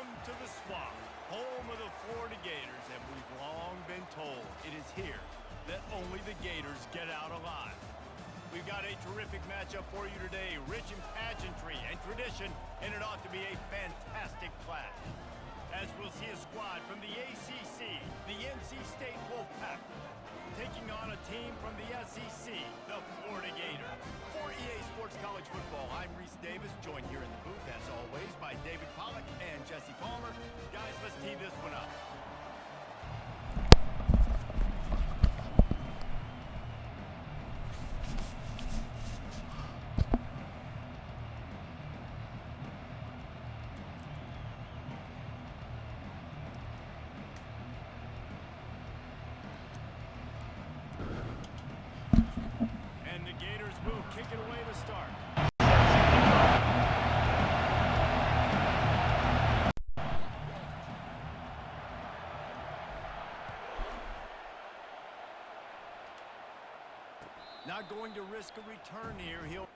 Welcome to the Swamp, home of the Florida Gators, and we've long been told it is here that only the Gators get out alive. We've got a terrific matchup for you today, rich in pageantry and tradition, and it ought to be a fantastic clash. As we'll see a squad from the ACC, the NC State Wolfpack, taking on a team from the SEC, the Florida Gators. For EA Sports College Football, I'm Reese Davis, joined here in the booth, as always, by David Pollack and Jesse Palmer. Guys, let's tee this one up. Will kick it away to start. Not going to risk a return here. He'll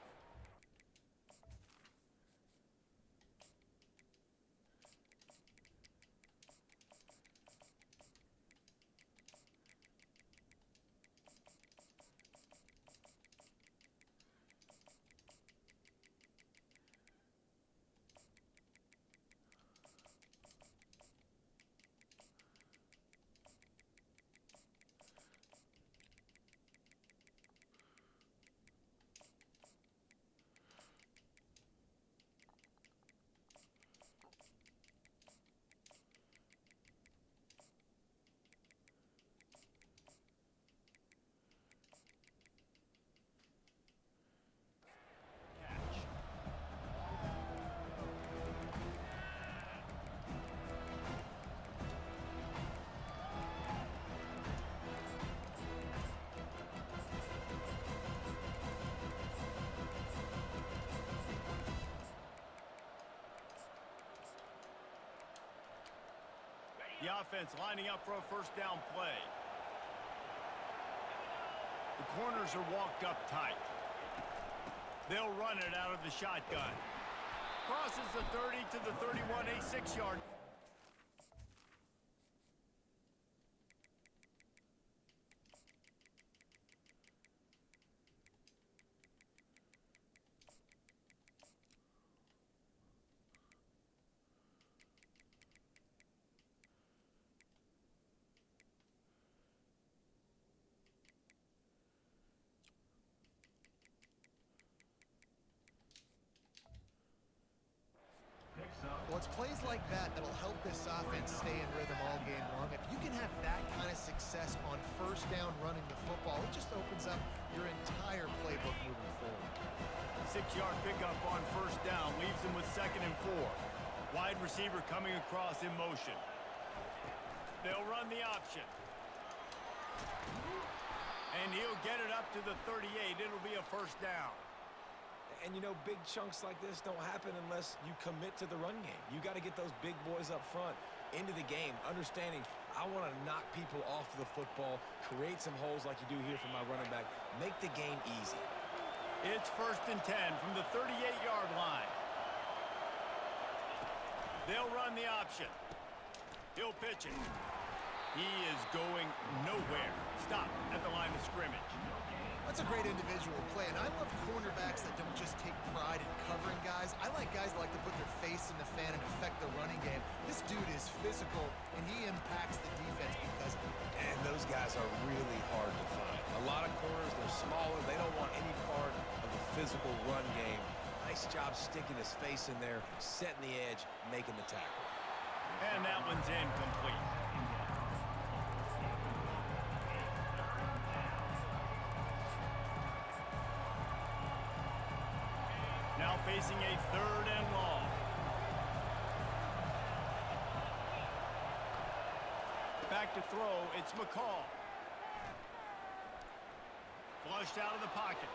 the offense lining up for a first down play. The corners are walked up tight. They'll run it out of the shotgun. Crosses the 30 to the 31, a 6-yard. Well, it's plays like that that'll help this offense stay in rhythm all game long. If you can have that kind of success on first down running the football, it just opens up your entire playbook moving forward. 6-yard pickup on first down leaves him with 2nd and 4. Wide receiver coming across in motion. They'll run the option. And he'll get it up to the 38. It'll be a first down. And, you know, big chunks like this don't happen unless you commit to the run game. You got to get those big boys up front into the game, understanding I want to knock people off the football, create some holes like you do here for my running back, make the game easy. It's 1st and 10 from the 38-yard line. They'll run the option. He'll pitch it. He is going nowhere. Stop at the line of scrimmage. That's a great individual play, and I love cornerbacks that don't just take pride in covering guys. I like guys that like to put their face in the fan and affect the running game. This dude is physical, and he impacts the defense because of it. And those guys are really hard to find. A lot of corners, they're smaller. They don't want any part of the physical run game. Nice job sticking his face in there, setting the edge, making the tackle. And that one's incomplete. Now facing a 3rd and long. Back to throw, it's McCall. Flushed out of the pocket.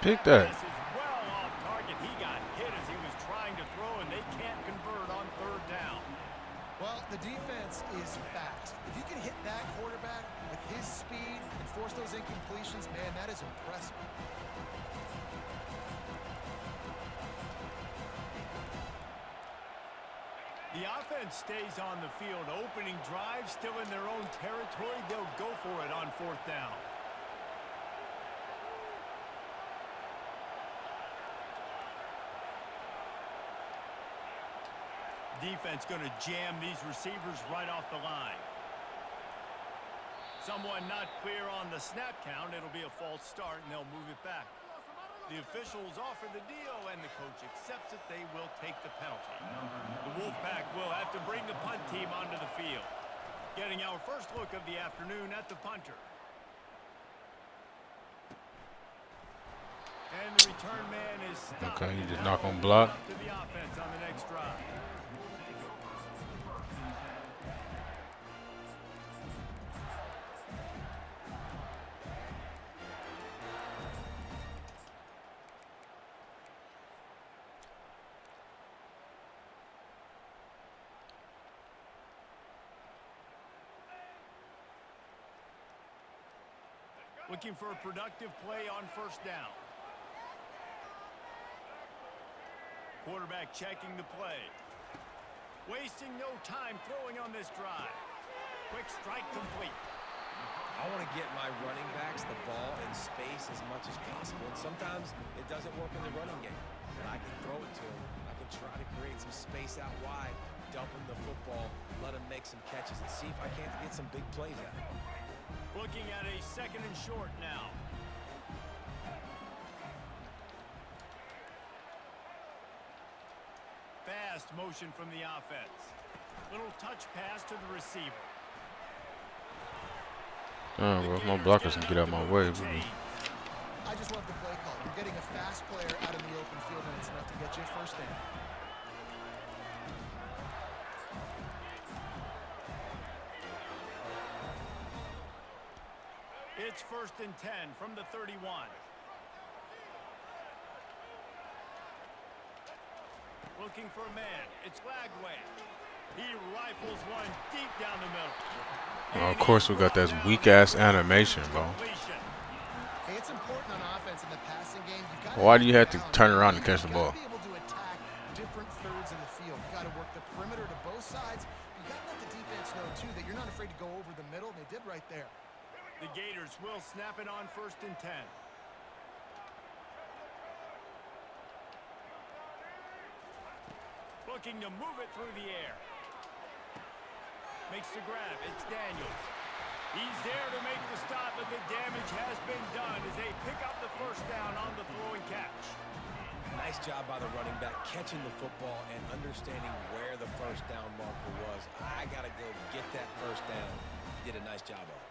Pick that. This is well off target. He got hit as he was trying to throw, and they can't convert on 3rd down. Well, the defense is fast. If you can hit that quarterback with his speed and force those incompletions, man, that is impressive. The offense stays on the field. Opening drive, still in their own territory. They'll go for it on 4th down. Defense going to jam these receivers right off the line. Someone not clear on the snap count. It'll be a false start, and they'll move it back. The officials offer the deal, and the coach accepts it. They will take the penalty. The Wolfpack will have to bring the punt team onto the field. Getting our first look of the afternoon at the punter. And the return man is stopped. Okay, you just not gonna block. Up to the offense on the next drive. Looking for a productive play on 1st down. Quarterback checking the play. Wasting no time throwing on this drive. Quick strike complete. I want to get my running backs the ball in space as much as possible. And sometimes it doesn't work in the running game. But I can throw it to him. I can try to create some space out wide, dump him the football, let him make some catches, and see if I can't get some big plays out of him. Looking at a 2nd and short now. Fast motion from the offense. Little touch pass to the receiver. Oh, well, if my blockers can get out of my way. I just love the play call. You're getting a fast player out in the open field, and it's enough to get you a 1st down. It's 1st and 10 from the 31. Looking for a man. It's Lagway. He rifles one deep down the middle. Of course, we got that weak-ass animation, bro. Hey, it's important on offense in the passing game. Why do you have to turn around to catch the ball? You got to be able to attack different thirds of the field. You got to work the perimeter to both sides. You got to let the defense know, too, that you're not afraid to go over the middle, and they did right there. The Gators will snap it on 1st and 10. Looking to move it through the air. Makes the grab. It's Daniels. He's there to make the stop, but the damage has been done as they pick up the 1st down on the throw and catch. Nice job by the running back catching the football and understanding where the 1st down marker was. I got to go get that 1st down. Did a nice job of it.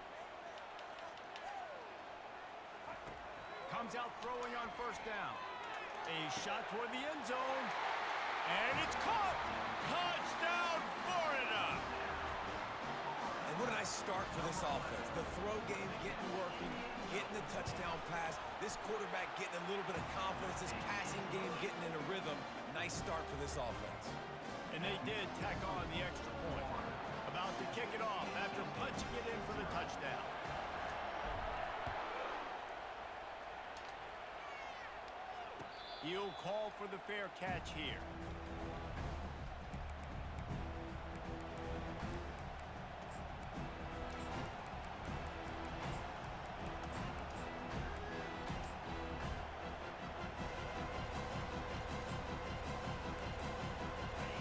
Comes out throwing on 1st down. A shot toward the end zone. And it's caught. Touchdown, Florida. And what a nice start for this offense. The throw game getting working, getting the touchdown pass. This quarterback getting a little bit of confidence. This passing game getting in a rhythm. Nice start for this offense. And they did tack on the extra point. About to kick it off after punching it in for the touchdown. He'll call for the fair catch here.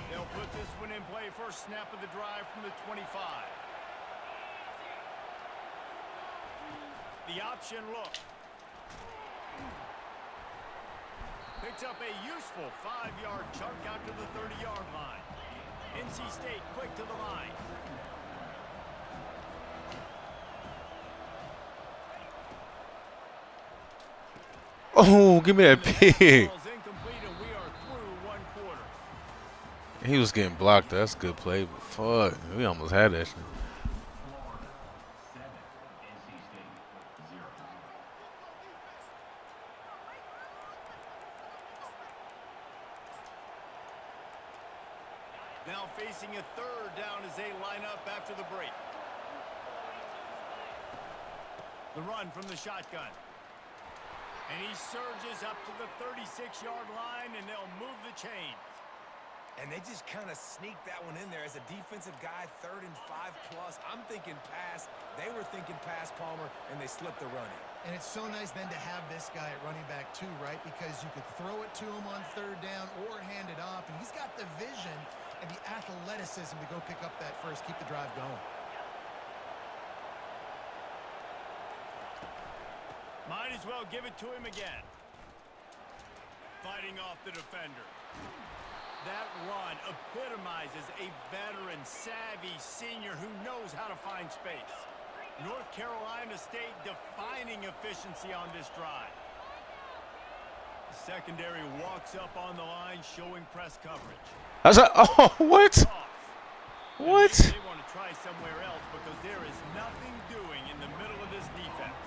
They'll put this one in play. First snap of the drive from the 25. The option look. Picks up a useful 5-yard chunk out to the 30-yard line. NC State quick to the line. Oh, give me that pick. Ball's incomplete, and we are through 1 quarter. He was getting blocked. That's a good play, but fuck, we almost had that shit. Now facing a 3rd down as they line up after the break. The run from the shotgun. And he surges up to the 36-yard line, and they'll move the chains. And they just kind of sneaked that one in there as a defensive guy, 3rd and 5+. I'm thinking pass. They were thinking pass, Palmer, and they slipped the run in. And it's so nice then to have this guy at running back too, right? Because you could throw it to him on 3rd down or hand it off, and he's got the vision and the athleticism to go pick up that first, keep the drive going. Might as well give it to him again. Fighting off the defender. That run epitomizes a veteran, savvy senior who knows how to find space. North Carolina State defining efficiency on this drive. The secondary walks up on the line, showing press coverage. That's a, oh, what? What? They want to try somewhere else because there is nothing doing in the middle of this defense.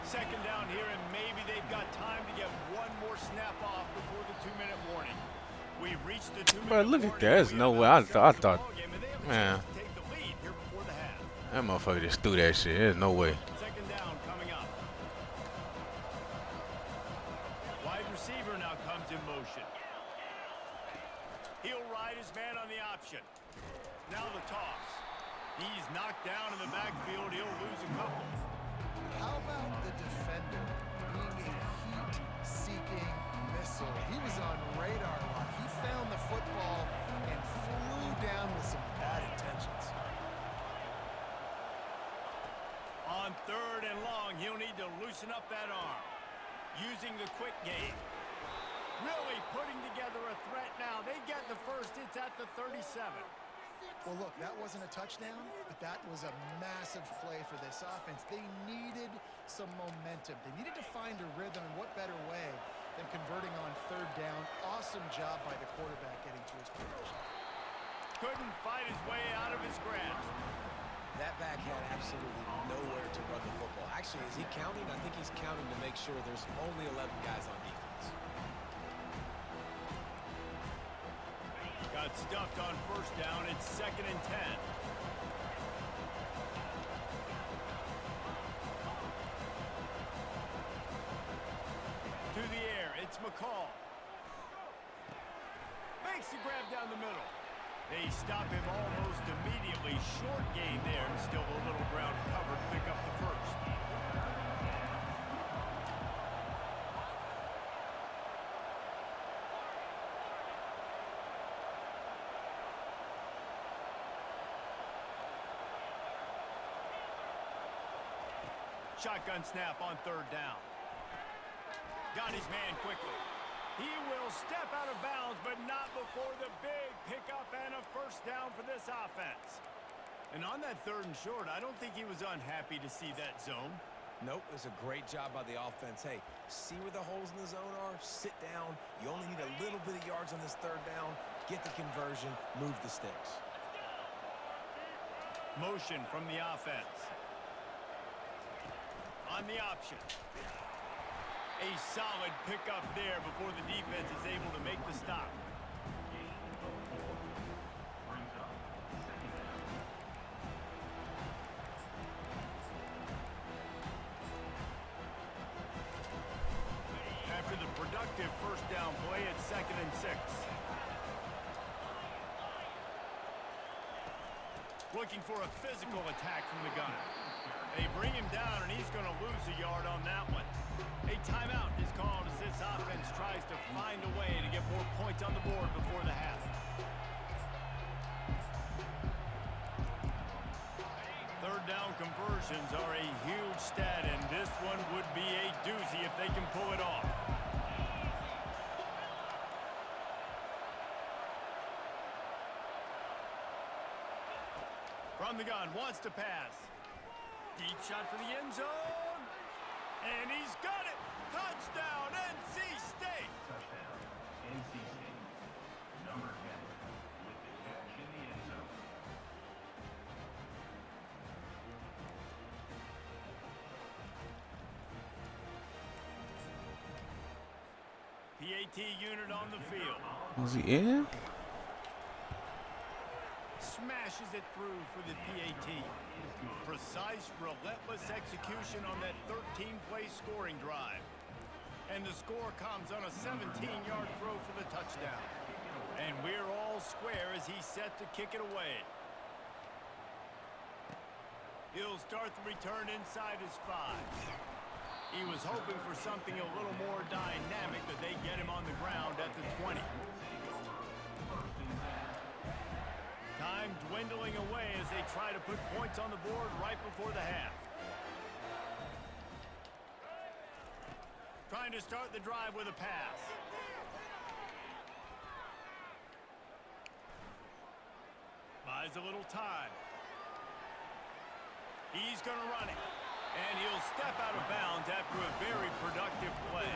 2nd down here, and maybe they've got time to get one more snap off before the 2-minute warning. We've reached the 2-minute Bro, look warning. at that. There's no way. I thought, man, that motherfucker just threw that shit. There's no way. 2nd down coming up. Wide receiver now comes in motion. He'll ride his man on the option. Now the toss. He's knocked down in the backfield. He'll lose a couple. How about the defender being a heat-seeking missile? He was on radar lock. He found the football and flew down with some bad intentions. On 3rd and long, he'll need to loosen up that arm. Using the quick game. Really putting together a threat now. They get the first. It's at the 37. Well, look, that wasn't a touchdown, but that was a massive play for this offense. They needed some momentum. They needed to find a rhythm, and what better way than converting on 3rd down. Awesome job by the quarterback getting to his position. Couldn't fight his way out of his grasp. That back had absolutely nowhere to run the football. Actually, is he counting? I think he's counting to make sure there's only 11 guys on defense. Got stuffed on 1st down. It's 2nd and 10. To the air, it's McCall. Makes the grab down the middle. They stop him almost immediately. Short gain there, and still a little ground covered. Pick up the first. Shotgun snap on 3rd down. Got his man quickly. He will step out of bounds, but not before the big pickup and a 1st down for this offense. And on that 3rd and short, I don't think he was unhappy to see that zone. Nope, it was a great job by the offense. Hey, see where the holes in the zone are? Sit down. You only need a little bit of yards on this 3rd down. Get the conversion. Move the sticks. Motion from the offense. On the option. A solid pickup there before the defense is able to make the stop. After the productive 1st down play, it's 2nd and 6. Looking for a physical attack from the gunner. They bring him down, and he's going to lose a yard on that one. A timeout is called as this offense tries to find a way to get more points on the board before the half. 3rd down conversions are a huge stat, and this one would be a doozy if they can pull it off. From the gun, wants to pass. Deep shot for the end zone. And he's got it. Touchdown, NC State. Touchdown, NC State. Number 10 with the catch in the end zone. PAT unit on the field. Was he in? Smashes it through for the PAT. Precise, relentless execution on that 13-play scoring drive. And the score comes on a 17-yard throw for the touchdown. And we're all square as he's set to kick it away. He'll start the return inside his 5. He was hoping for something a little more dynamic, but they get him on the ground at the 20. Time dwindling away as they try to put points on the board right before the half. Trying to start the drive with a pass. Buys a little time. He's going to run it. And he'll step out of bounds after a very productive play.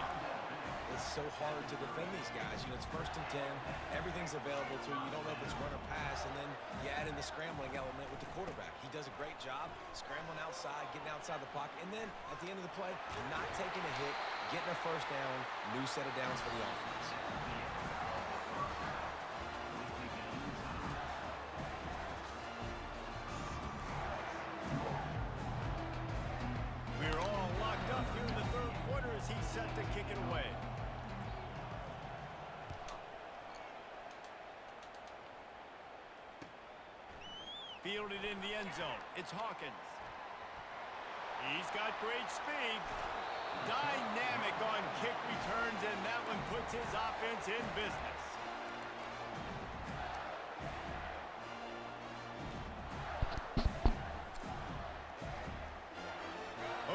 It's so hard to defend these guys. You know, it's 1st and 10. Everything's available to you. You don't know if it's run or pass. And then you add in the scrambling element with the quarterback. He does a great job scrambling outside, getting outside the pocket. And then at the end of the play, not taking a hit, getting a first down, new set of downs for the offense. We're all locked up here in the 3rd quarter as he's set to kick it away. Fielded in the end zone. It's Hawkins. He's got great speed. Dynamic on kick returns, and that one puts his offense in business.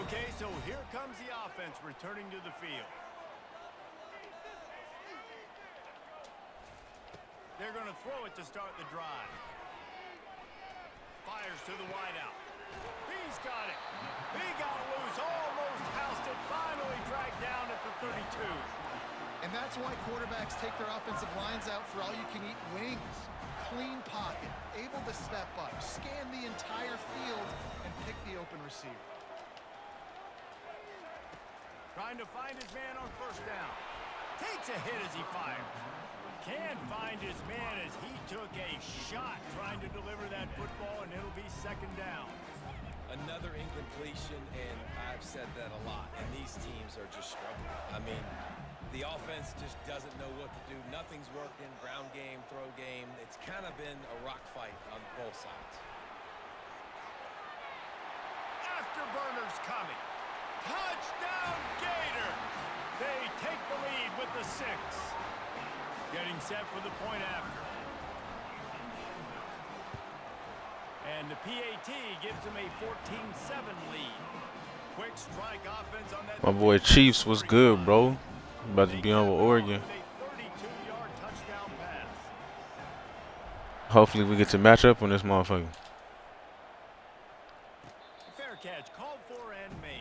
Okay, so here comes the offense returning to the field. They're going to throw it to start the drive. Fires to the wideout. He's got it. He got loose, almost housed it, finally dragged down at the 32. And that's why quarterbacks take their offensive lines out for all-you-can-eat wings. Clean pocket, able to step up, scan the entire field, and pick the open receiver. Trying to find his man on 1st down. Takes a hit as he fires. Can't find his man as he took a shot trying to deliver that football, and it'll be 2nd down. Another incompletion, and I've said that a lot, and these teams are just struggling. I mean, the offense just doesn't know what to do. Nothing's working, ground game, throw game. It's kind of been a rock fight on both sides. Afterburners coming. Touchdown Gators! They take the lead with the 6. Getting set for the point after. And the PAT gives them a 14-7 lead. Quick strike offense on that. My boy Chiefs was good, bro. About to be on with Oregon. Hopefully we get to match up on this motherfucker. Fair catch called for and made.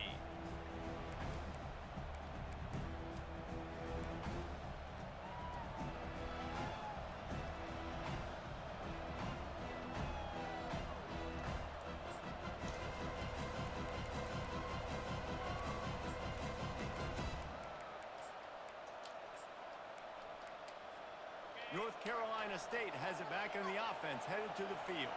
North Carolina State has it back in the offense, headed to the field.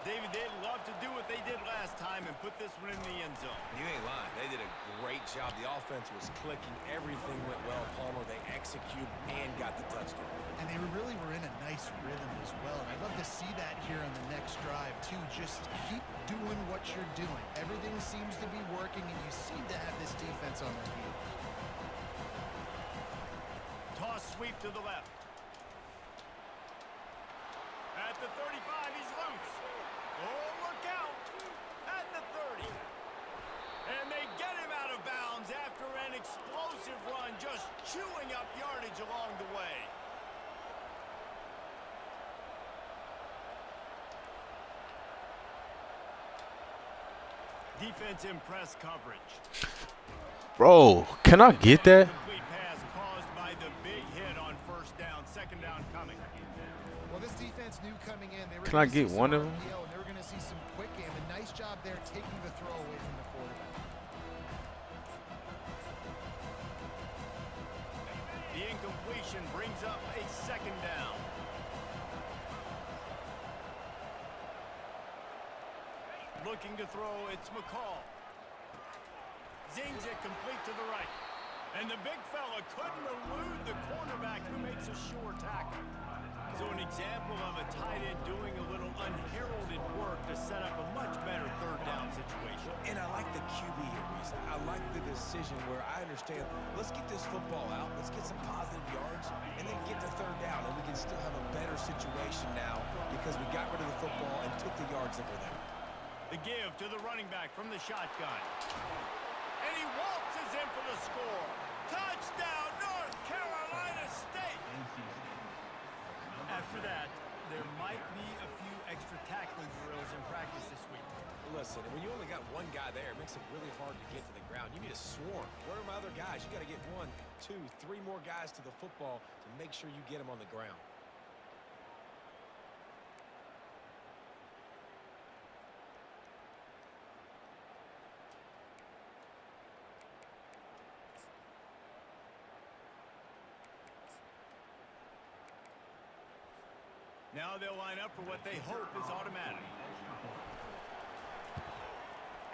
David, they'd love to do what they did last time and put this one in the end zone. You ain't lying. They did a great job. The offense was clicking. Everything went well. Palmer, they executed and got the touchdown. And they really were in a nice rhythm as well. And I'd love to see that here on the next drive, too. Just keep doing what you're doing. Everything seems to be working, and you seem to have this defense on their heels. Toss sweep to the left. At the 35, he's loose. Oh, look out. At the 30. And they get him out of bounds after an explosive run, just chewing up yardage along the way. Defense in press coverage. Bro, can I get that? Complete pass caused by the big hit on 1st down, 2nd down coming. Well, this defense knew coming in. They were Can I gonna get see one some of them? RPO, and they were going to see some quick game. A nice job there taking the throw away from the quarterback. The incompletion brings up a 2nd down. Looking to throw, it's McCall. Zings it complete to the right. And the big fella couldn't elude the cornerback who makes a sure tackle. So an example of a tight end doing a little unheralded work to set up a much better third down situation. And I like the QB here, Reese. I like the decision where I understand, let's get this football out, let's get some positive yards, and then get to third down, and we can still have a better situation now because we got rid of the football and took the yards that were there. The give to the running back from the shotgun. And he waltzes in for the score. Touchdown, North Carolina State! After that, there might be a few extra tackling drills in practice this week. Listen, when you only got one guy there, it makes it really hard to get to the ground. You need a swarm. Where are my other guys? You got to get 1, 2, 3 more guys to the football to make sure you get them on the ground. Now they'll line up for what they hope is automatic.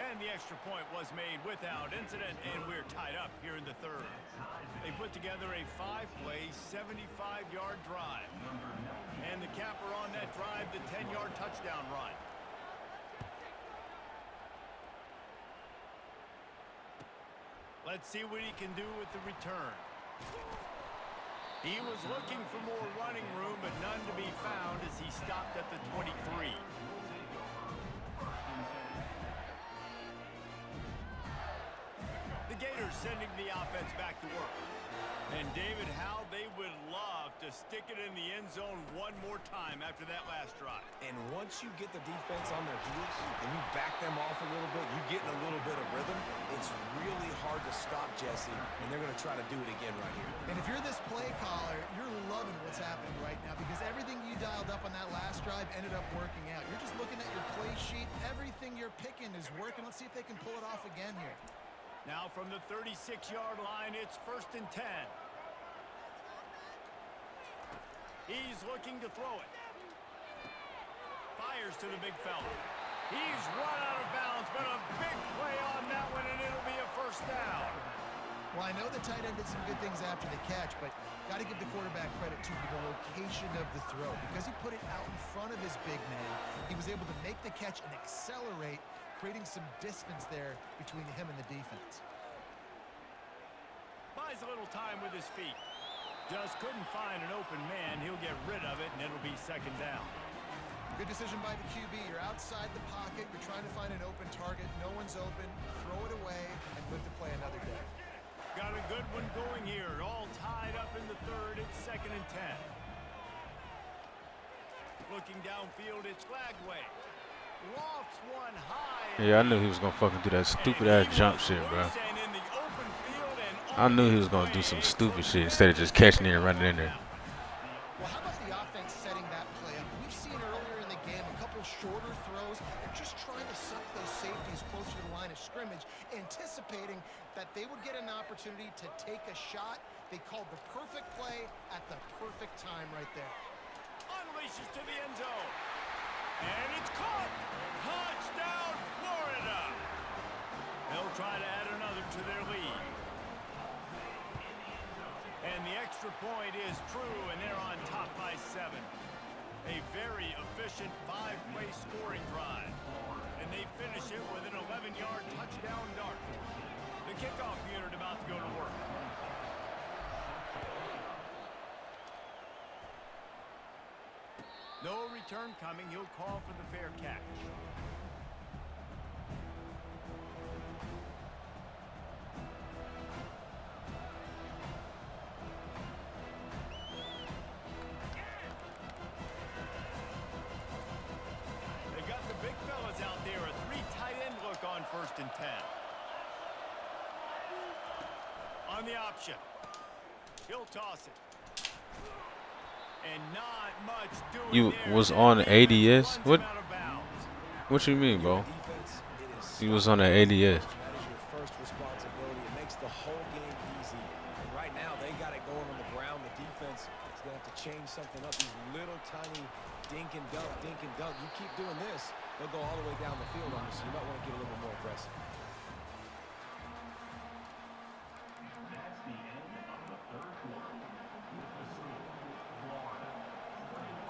And the extra point was made without incident, and we're tied up here in the third. They put together a 5-play, 75-yard drive. And the capper on that drive, the 10-yard touchdown run. Let's see what he can do with the return. He was looking for more running room, but none to be found as he stopped at the 23. The Gators sending the offense back to work. And David, how they would love to stick it in the end zone one more time after that last drive. And once you get the defense on their heels and you back them off a little bit, you get in a little bit of rhythm, it's really hard to stop Jesse, and they're going to try to do it again right here. And if you're this play caller, you're loving what's happening right now because everything you dialed up on that last drive ended up working out. You're just looking at your play sheet. Everything you're picking is working. Let's see if they can pull it off again here. Now from the 36-yard line, it's 1st and 10. He's looking to throw it. Fires to the big fella. He's run out of bounds, but a big play on that one, and it'll be a 1st down. Well, I know the tight end did some good things after the catch, but got to give the quarterback credit to the location of the throw. Because he put it out in front of his big man, he was able to make the catch and accelerate, creating some distance there between him and the defense. Buys a little time with his feet. Just couldn't find an open man. He'll get rid of it, and it'll be 2nd down. Good decision by the QB. You're outside the pocket. You're trying to find an open target. No one's open. Throw it away and live to play another day. Got a good one going here. All tied up in the third. It's 2nd and 10. Looking downfield, it's Flagway. Lofts one high. Yeah, I knew he was going to fucking do that stupid-ass jump shit, bro. I knew he was going to do some stupid shit instead of just catching it and running in there. Well, how about the offense setting that play up? We've seen earlier in the game a couple shorter throws. They're just trying to suck those safeties closer to the line of scrimmage, anticipating that they would get an opportunity to take a shot. They called the perfect play at the perfect time right there. Unleashes to the end zone. And it's caught. Touchdown, Florida. They'll try to add another to their lead. And the extra point is true, and they're on top by 7. A very efficient 5-play scoring drive. And they finish it with an 11-yard touchdown dart. The kickoff unit about to go to work. No return coming. He'll call for the fair catch. They got the big fellas out there. A 3 tight end look on 1st and 10. On the option. He'll toss it. And not much doing You there. was on ADS? What? Runs him out of bounds. What you mean, bro? Defense, it is He was on the ADS. that is your first responsibility. It makes the whole game easy. And right now, they got it going on the ground. The defense is going to have to change something up. These little tiny dink and dunk, dink and dunk. You keep doing this, they'll go all the way down the field on you, so you might want to get a little bit more aggressive. That's the end of the third quarter. With the score, Florida 31,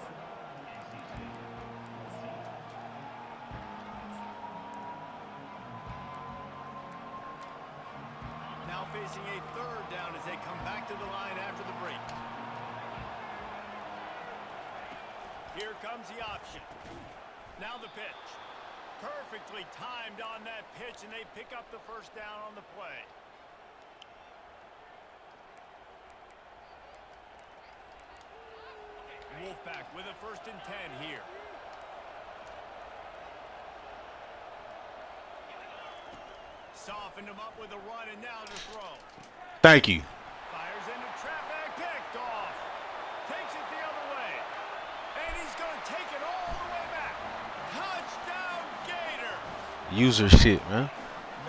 facing a third down as they come back to the line after the break. Here comes the option. Now the pitch. Perfectly timed on that pitch, and they pick up the first down on the play. Wolfpack with a 1st and 10 here. Softened him up with a run, and now to throw. Thank you. Fires into traffic, picked off. Takes it the other way. And he's going to take it all the way back. Touchdown, Gator. User shit, man.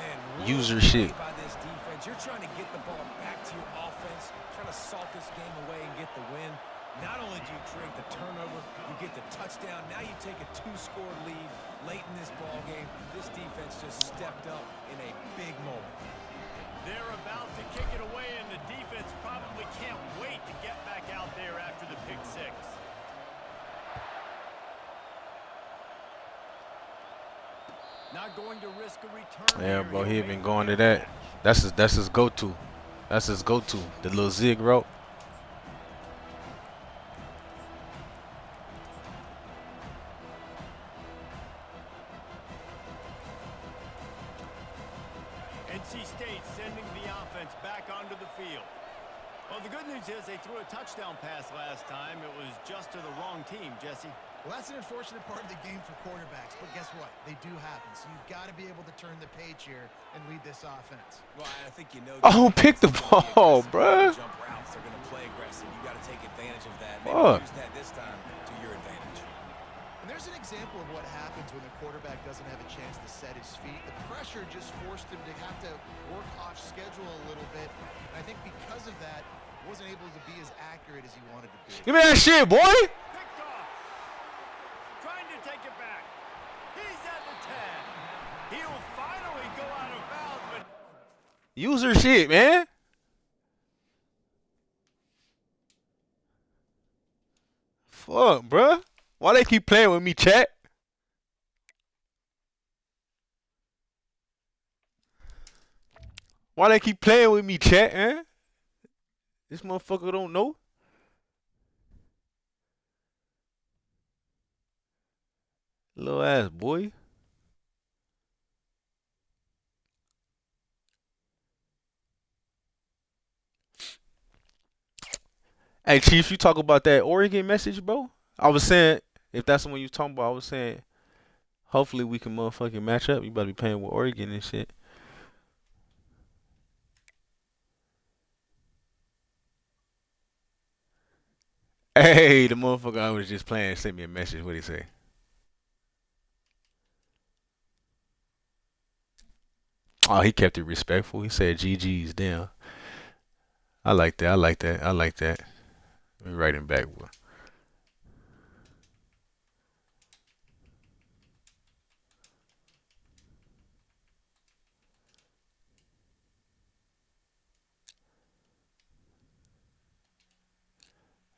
Man, User shit. by this defense. You're trying to get the ball back to your offense, trying to salt this game away and get the win. Not only do you create the turnover, you get the touchdown. Now you take a 2-score lead late in this ball game. This defense just stepped up in a big moment. They're about to kick it away, and the defense probably can't wait to get back out there after the pick six. Not going to risk a return. Yeah, bro, he been going to that. That's his go-to. That's his go-to. The little zig route. NC State sending the offense back onto the field. Well, the good news is they threw a touchdown pass last time. It was just to the wrong team, Jesse. Well, that's an unfortunate part of the game for quarterbacks, but guess what? They do happen. So you've got to be able to turn the page here and lead this offense. Well, I think you know. Oh, pick the ball, bruh. Jump routes, they're going to play aggressive. You got to take advantage of that. Fuck. Maybe use that this time to your advantage. And there's an example of what happens when the quarterback doesn't have a chance to set his feet. The pressure just forced him to have to work off schedule a little bit. And I think because of that, wasn't able to be as accurate as he wanted to be. Give me that shit, boy. Picked off. Trying to take it back. He's at the 10. He'll finally go out of bounds, but User shit, man. Fuck, bruh. Why they keep playing with me, chat? Why they keep playing with me, chat, eh? This motherfucker don't know. Little ass boy. Hey, Chief, you talk about that Oregon message, bro? I was saying, if that's the one you talking about, I was saying, hopefully we can motherfucking match up. You better be playing with Oregon and shit. Hey, the motherfucker I was just playing sent me a message. What'd he say? Oh, he kept it respectful. He said GG's down. I like that. I like that. I like that. Let me write him back.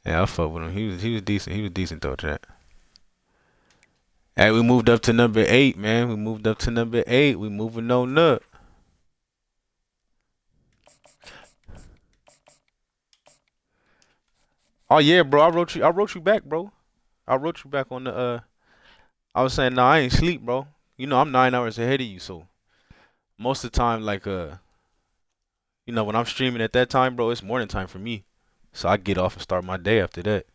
Yeah, I fuck with him. He was decent. He was decent though, chat. Hey, we moved up to number 8, man. We moved up to number 8. We moving on up. Oh yeah, bro. I wrote you back, bro. I wrote you back on the I was saying, nah, I ain't sleep, bro. You know I'm 9 hours ahead of you, so most of the time, like you know, when I'm streaming at that time, bro, it's morning time for me. So I get off and start my day after that.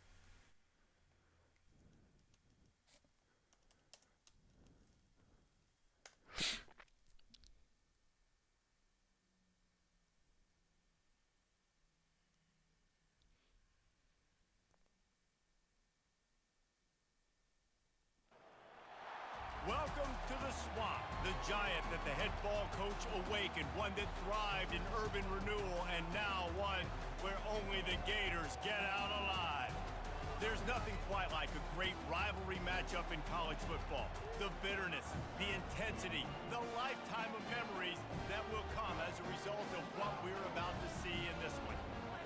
welcome to the swamp, the giant that the head ball coach awakened, one that thrived in urban renewal, and now one where only the Gators get out alive. There's nothing quite like a great rivalry matchup in college football. The bitterness, the intensity, the lifetime of memories that will come as a result of what we're about to see in this one.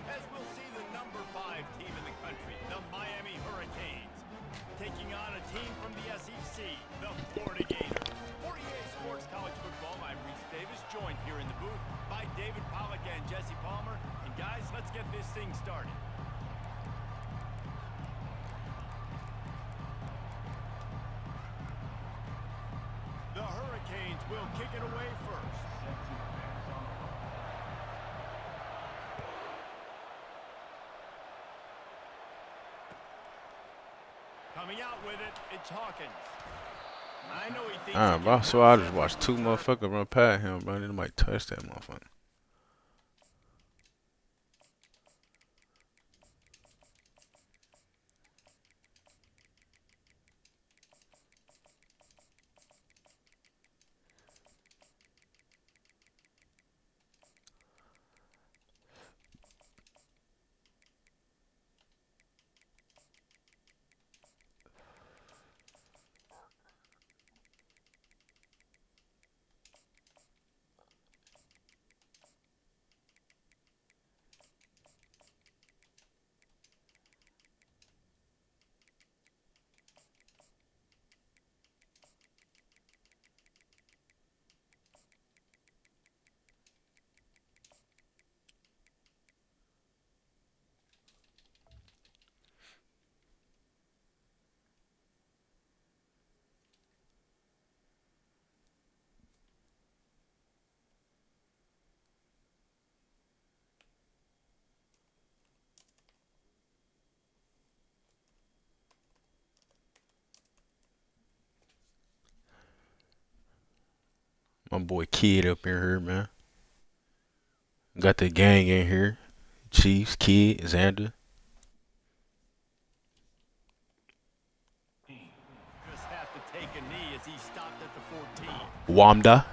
As we'll see the number 5 team in the country, the Miami Hurricanes, taking on a team from the SEC, the Florida Gators. For EA Sports College Football, I'm Reese Davis, joined here in the booth by David Pollack and things started. The Hurricanes will kick it away first. Coming out with it, it's Hawkins. I know he thinks he Bro, can so run I just something watched two from the turf. motherfuckers run past him, bro. They might touch that motherfucker. My boy Kid up in here, man. Got the gang in here. Chiefs, Kid, Xander. Just have to take a knee as he stopped at the 14. Wamda.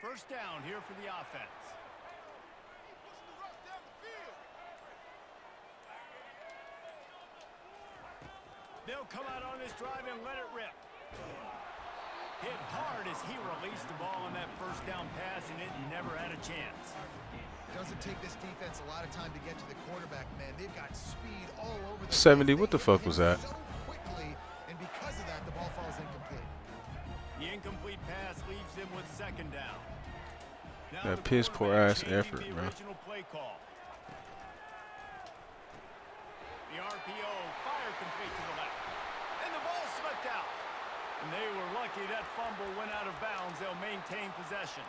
First down here for the offense. They'll come out on this drive and let it rip. Hit hard as he released the ball on that first down pass, and it never had a chance. Doesn't take this defense a lot of time to get to the quarterback, man. They've got speed all over the 70, place. what the They fuck hit was him that? so quickly, and because of that, the ball falls incomplete. The incomplete pass leaves them with second down. Now That the piss poor quarterback ass changing effort, the bro. original play call. The RPO fire complete to the left. And the ball slipped out. And they were lucky that fumble went out of bounds. They'll maintain possession.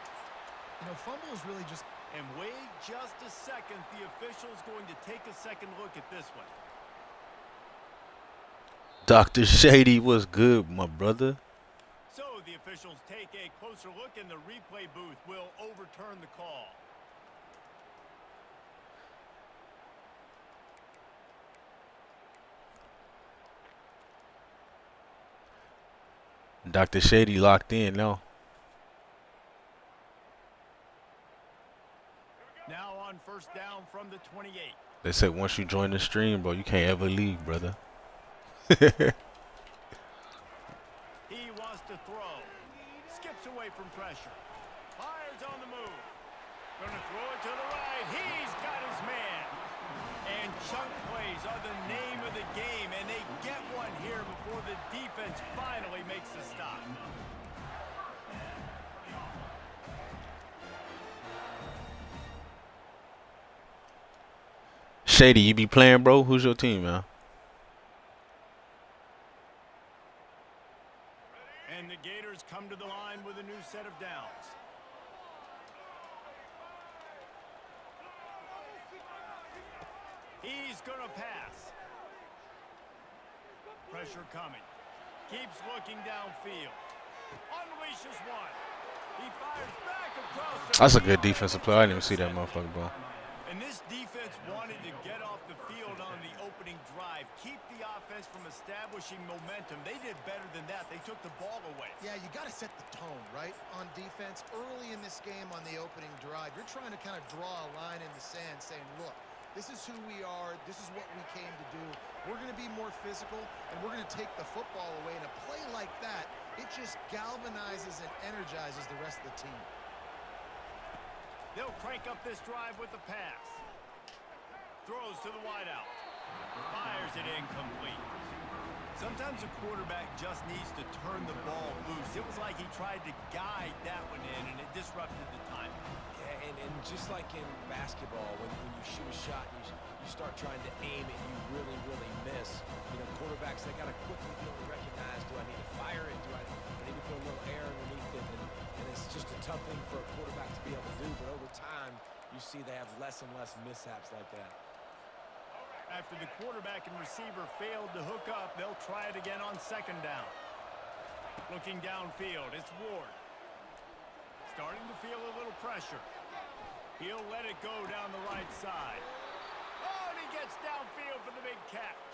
You know, fumble is really just... And wait just a second. The official's going to take a second look at this one. Dr. Shady was good, my brother. So the officials take a closer look, and the replay booth will overturn the call. Dr. Shady locked in now. Now on first down from the 28. They said once you join the stream, bro, you can't ever leave, brother. He wants to throw. Skips away from pressure. Fires on the move. Gonna throw it to the right. He's got his man. And chunk plays are the name of the game, and they get one here before the defense finally makes the stop. Shady, you be playing, bro? Who's your team, man? And the Gators come to the line with a new set of downs. He's gonna pass. Pressure coming. Keeps looking downfield. Unleashes one. He fires back across the That's a good field. defensive play. I didn't even see that motherfucker, bro. And this defense wanted to get off the field on the opening drive, keep the offense from establishing momentum. They did better than that. They took the ball away. Yeah, you got to set the tone, right, on defense. Early in this game on the opening drive, you're trying to kind of draw a line in the sand saying, look, This is who we are. This is what we came to do. We're going to be more physical, and we're going to take the football away. And a play like that, it just galvanizes and energizes the rest of the team. They'll crank up this drive with the pass. Throws to the wideout. Fires it incomplete. Sometimes a quarterback just needs to turn the ball loose. It was like he tried to guide that one in, and it disrupted the time. Yeah, and just like in basketball, when you shoot a shot and you start trying to aim it, you really miss. You know, quarterbacks, they got to quickly be able to recognize, do I need to fire it? Do I need to put a little air underneath it? And it's just a tough thing for a quarterback to be able to do. But over time, you see they have less and less mishaps like that. After the quarterback and receiver failed to hook up, they'll try it again on second down. Looking downfield, it's Ward. Starting to feel a little pressure. He'll let it go down the right side. Oh, and he gets downfield for the big catch.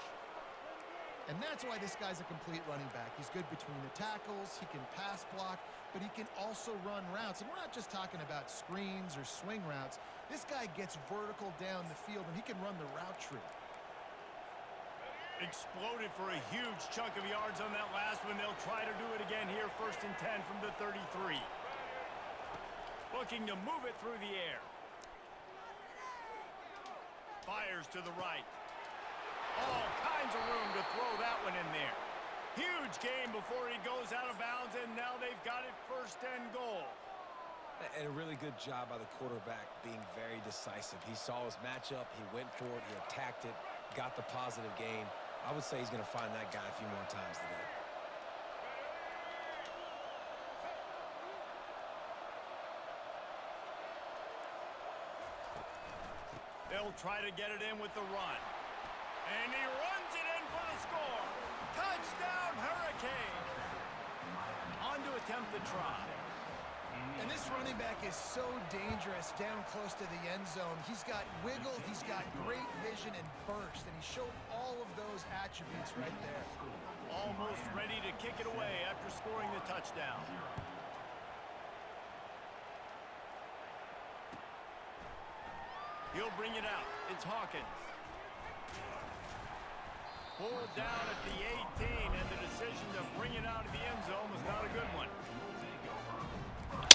And that's why this guy's a complete running back. He's good between the tackles, he can pass block, but he can also run routes. And we're not just talking about screens or swing routes. This guy gets vertical down the field, and he can run the route tree. Exploded for a huge chunk of yards on that last one. They'll try to do it again here, 1st and 10 from the 33. Looking to move it through the air. Fires to the right. All kinds of room to throw that one in there. Huge gain before he goes out of bounds, and now they've got it 1st and goal. And a really good job by the quarterback being very decisive. He saw his matchup, he went for it, he attacked it, got the positive gain. I would say he's going to find that guy a few more times today. They'll try to get it in with the run. And he runs it in for the score. Touchdown, Hurricane. On to attempt the try. And this running back is so dangerous down close to the end zone. He's got wiggle, he's got great vision and burst, and he showed all of those attributes right there. Almost ready to kick it away after scoring the touchdown. He'll bring it out. It's Hawkins. Pulled down at the 18, and the decision to bring it out of the end zone was not a good one.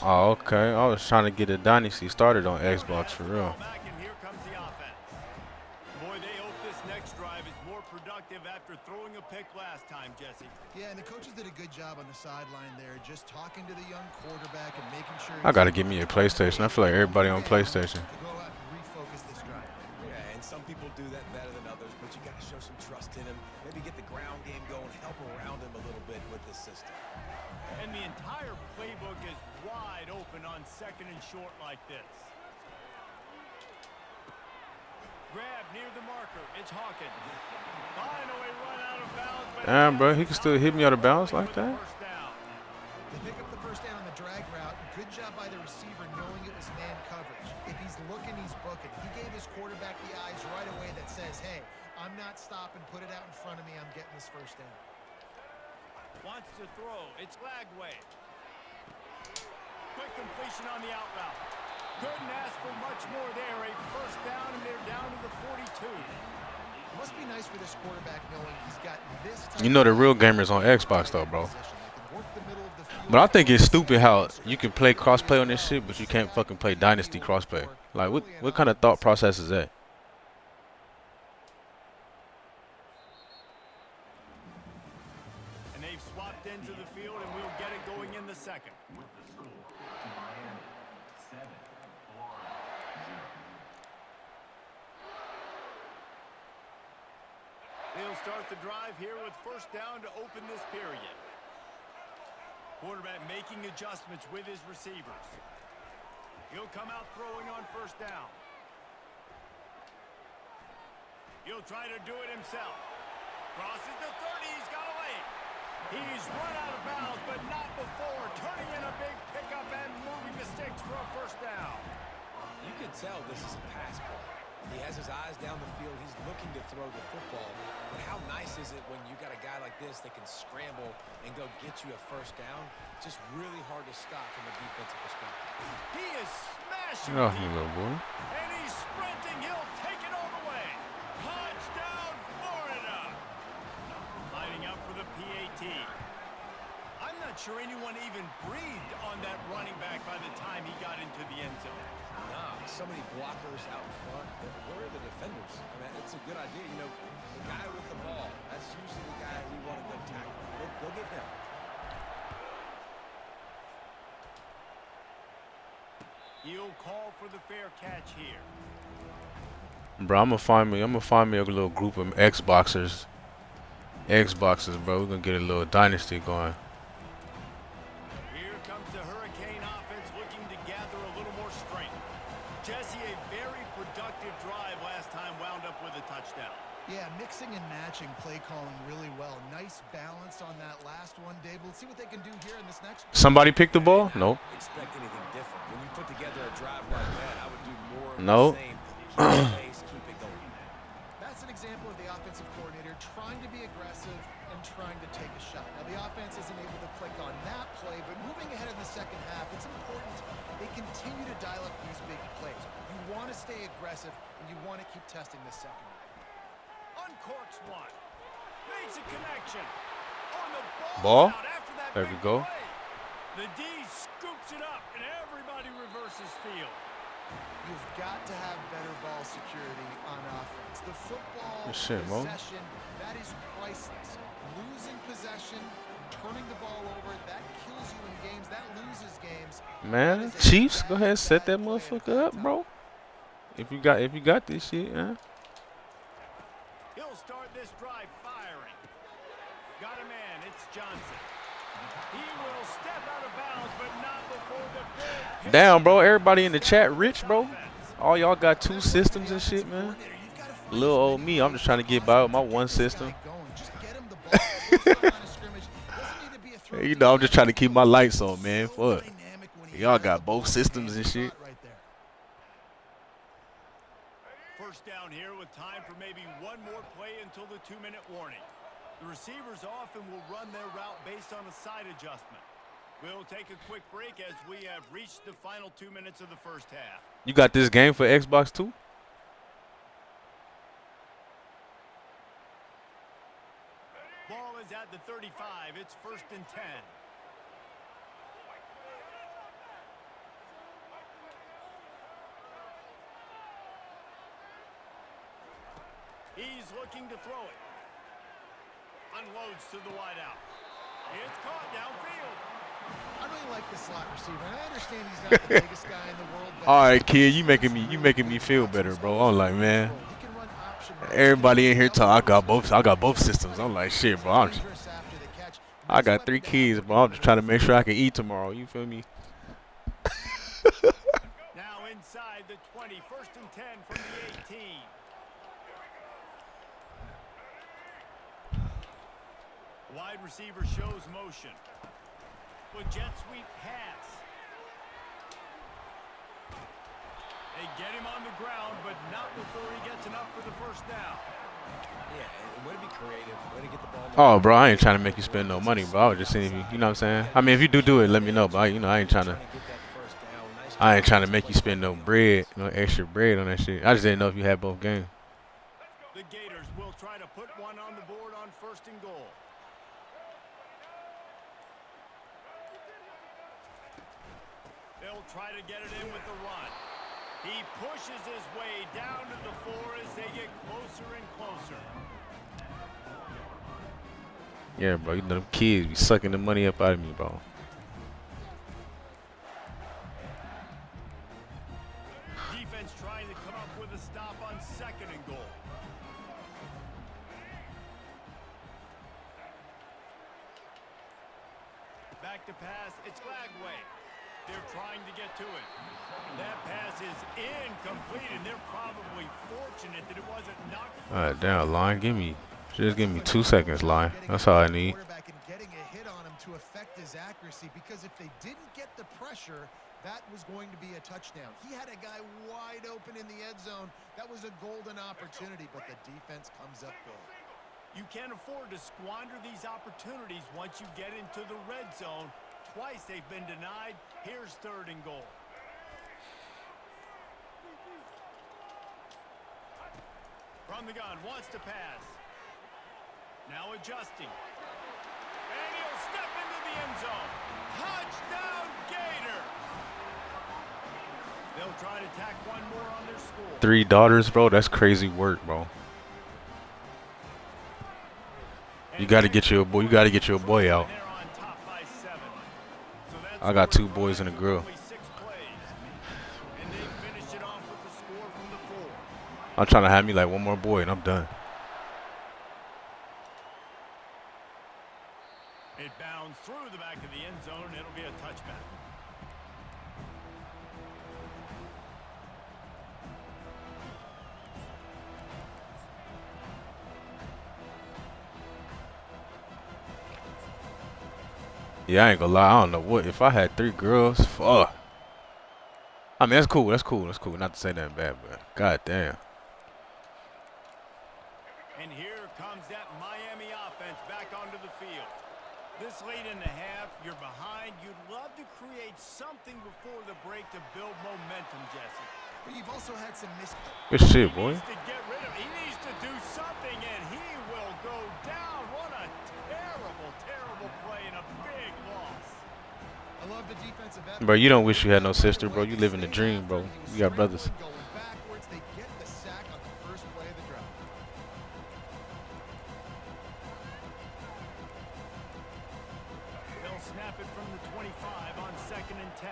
Oh, okay. I was trying to get a dynasty started on Xbox for real. Back, and here comes the offense. Boy, they hope this next drive is more productive after throwing a pick last time, Jesse. Yeah, and the coaches did a good job on the sideline there, just talking to the young quarterback and making sure. I gotta get me a PlayStation. I feel like everybody on PlayStation. Go out and refocus this drive. Yeah, and some people do that better than others, but you got to show some trust in him. Maybe get the ground game going, help around him a little bit with this system. And the entire playbook is wide open on 2nd and short like this. Grab near the marker. It's Hawkins. Finally run out of bounds. Damn, bro, he can still hit me out of bounds like that? They pick up the first down on the drag route. Good job by the receiver knowing it was man coverage. If he's looking, he's booking. He gave his quarterback the eyes right away that says, hey, I'm not stopping. Put it out in front of me. I'm getting this first down. Wants to throw. It's Lagway. Quick completion on the out route. Couldn't ask for much more there. A 1st down, and they're down to the 42. It must be nice for this quarterback knowing he's got this type. You know the real gamers on Xbox though, bro. But I think it's stupid how you can play crossplay on this shit, but you can't fucking play Dynasty crossplay. Like, what kind of thought process is that? And they've swapped into the field, and we'll get it going in the 2nd. With the score, Miami 7, Florida 0. They'll start the drive here with 1st down to open this period. Quarterback making adjustments with his receivers. He'll come out throwing on 1st down. He'll try to do it himself. Crosses the 30. He's got a lane. He's run out of bounds, but not before. Turning in a big pickup and moving the sticks for a 1st down. You can tell this is a pass play. He has his eyes down the field. He's looking to throw the football. But how nice is it when you got a guy like this that can scramble and go get you a first down? Just really hard to stop from a defensive perspective. He is smashing Oh, you people. little boy. And he's sprinting. He'll take it all the way. Touchdown, Florida. Lining up for the PAT. I'm not sure anyone even breathed on that running back by the time he got into the end zone. Nah, so many blockers out in front. Where are the defenders? I mean, it's a good idea. You know, the guy with the ball, that's usually the guy we want to go tackle. Go get him. He'll call for the fair catch here. Bro, I'm gonna find me a little group of Xboxers. Bro. We're gonna get a little dynasty going. Here comes the Hurricane offense looking to gather a little more strength. Jesse, a very productive drive last time wound up with a touchdown. Yeah, mixing and matching play calling really well. Nice balance on that last one, Dave. Let's see what they can do here in this next one. Somebody picked the ball? Nope. Expect anything different. When you put together a drive like that, I would do more of Nope. the same. Keep the pace, keep it going. That's an example of the offensive coordinator trying to be aggressive and trying to take a shot. Now, the offense isn't able to click on that play, but moving ahead in the second half, it's important they continue to dial up these big plays. You want to stay aggressive, and you want to keep testing this second half. Uncorks one. Makes a connection. On the Ball? out after that There big we go. play. The D scoops it up, and everybody reverses field. You've got to have better ball security on offense. The football Good shit, Mo. possession, that is priceless. Losing possession, turning the ball over, that kills you in games. That loses games. Man, Chiefs, go ahead and set that motherfucker up, bro. If you got this shit, huh? He'll start this drive firing. Got a man, it's Johnson. He will step out of bounds, but not before the big Damn, bro. Everybody in the chat rich, bro. All y'all got 2 systems and shit, man. Little old me, I'm just trying to get by with my one system. You know, I'm just trying to keep my lights on, man. Fuck. Y'all got both systems and shit. First down here with time for maybe one more play until the 2-minute warning. The receivers often will run their route based on a side adjustment. We'll take a quick break as we have reached the final 2 minutes of the first half. You got this game for Xbox too? Ball is at the 35. It's 1st and 10. He's looking to throw it. Unloads to the wideout. It's caught downfield. I really like the slot receiver. And I understand he's not the biggest guy in the world. But All right, kid, you making me feel better, bro. I'm like, man. he can run option Everybody in here talk. I got both systems. I'm like, shit, bro. I got 3 kids, bro. I'm just trying to make sure I can eat tomorrow. You feel me? Now inside the 20, 1st and 10 from the 18. Wide receiver shows motion. With jet sweep pass. They get him on the ground, but not before he gets enough for the first down. Yeah, and way to be creative. Way to get the ball. Oh, bro, I ain't trying to make you spend no money, bro. I was just saying, if you know what I'm saying? I mean, if you do it, let me know, but I ain't trying to make you spend no extra bread on that shit. I just didn't know if you had both games. The Gators will try to put one on the board on 1st and goal. They'll try to get it in with the run. He pushes his way down to the 4 as they get closer and closer. Yeah, bro, you know them kids be sucking the money up out of me, bro. Defense trying to come up with a stop on 2nd and goal. Back to pass, it's Lagway. They're trying to get to it. That pass is incomplete, and they're probably fortunate that it wasn't knocked. All right, damn, line, just give me 2 seconds, line. That's all I need. Quarterback and getting a hit on him to affect his accuracy, because if they didn't get the pressure, That was going to be a touchdown. He had a guy wide open in the end zone. That was a golden opportunity, but the defense comes up big. You can't afford to squander these opportunities once you get into the red zone. Twice they've been denied. Here's 3rd and goal. From the gun, wants to pass. Now adjusting. And he'll step into the end zone. Touchdown, Gators! They'll try to tack one more on their score. 3 daughters, bro. That's crazy work, bro. You got to get your boy. You got to get your boy out. I got 2 boys and a girl. I'm trying to have me like one more boy and I'm done. It bounds through the back of the end zone. It'll be a touchback. Yeah, I ain't gonna lie. I don't know what if I had 3 girls. Fuck. I mean, that's cool. That's cool. That's cool. Not to say nothing bad, but goddamn. And here comes that Miami offense back onto the field. This late in the half, you're behind. You'd love to create something before the break to build momentum, Jesse. But you've also had some Good shit, boy. He needs to do something, and he will go down. What a terrible, terrible play and a big loss. I love the defensive effort. Bro, you don't wish you had no sister, bro. You live in the dream, bro. You got brothers. Going backwards, they get the sack on the first play of the drive. They'll snap it from the 25 on 2nd and 10.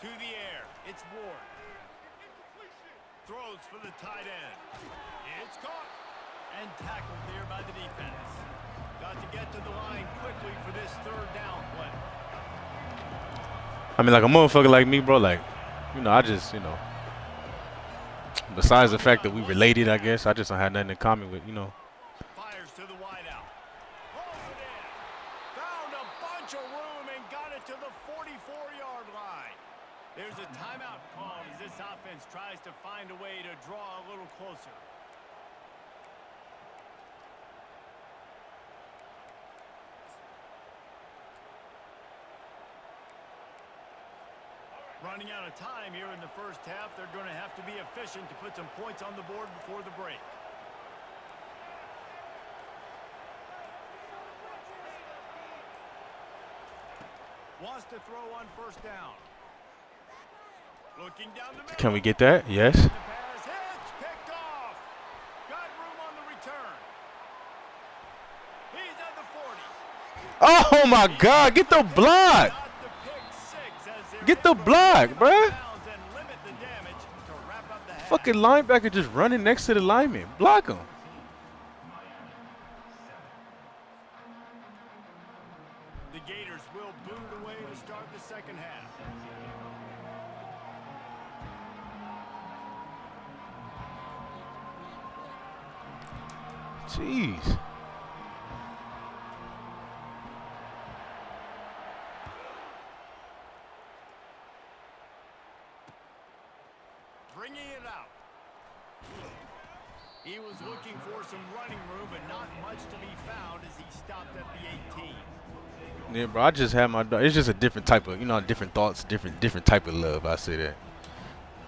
To the air, it's Ward. Throws for the tight end. It's caught and tackled there by the defense. Got to get to the line quickly for this 3rd down play. I mean, like a motherfucker like me, bro. Like, you know, I just, you know. Besides the fact that we related, I guess I just don't have nothing in common with, you know. Fires to the wideout. Rolls it in. Found a bunch of room and got it to the 44-yard line. There's a timeout called as this offense tries to find a way to draw a little closer. Running out of time here in the first half. They're going to have to be efficient to put some points on the board before the break. Wants to throw on 1st down. Looking down the middle. Can we get that? Yes. The pass hits, picked off. Got room on the return. He's at the 40. Oh my God! Get the block. Get the block, bruh. Fucking linebacker just running next to the lineman. Block him. The Gators will boot it away to start the second half. Jeez. Bringing it out. He was looking for some running room, but not much to be found as he stopped at the 18. Yeah, bro. I just have my. It's just a different type of, you know, different thoughts, different type of love. I say that.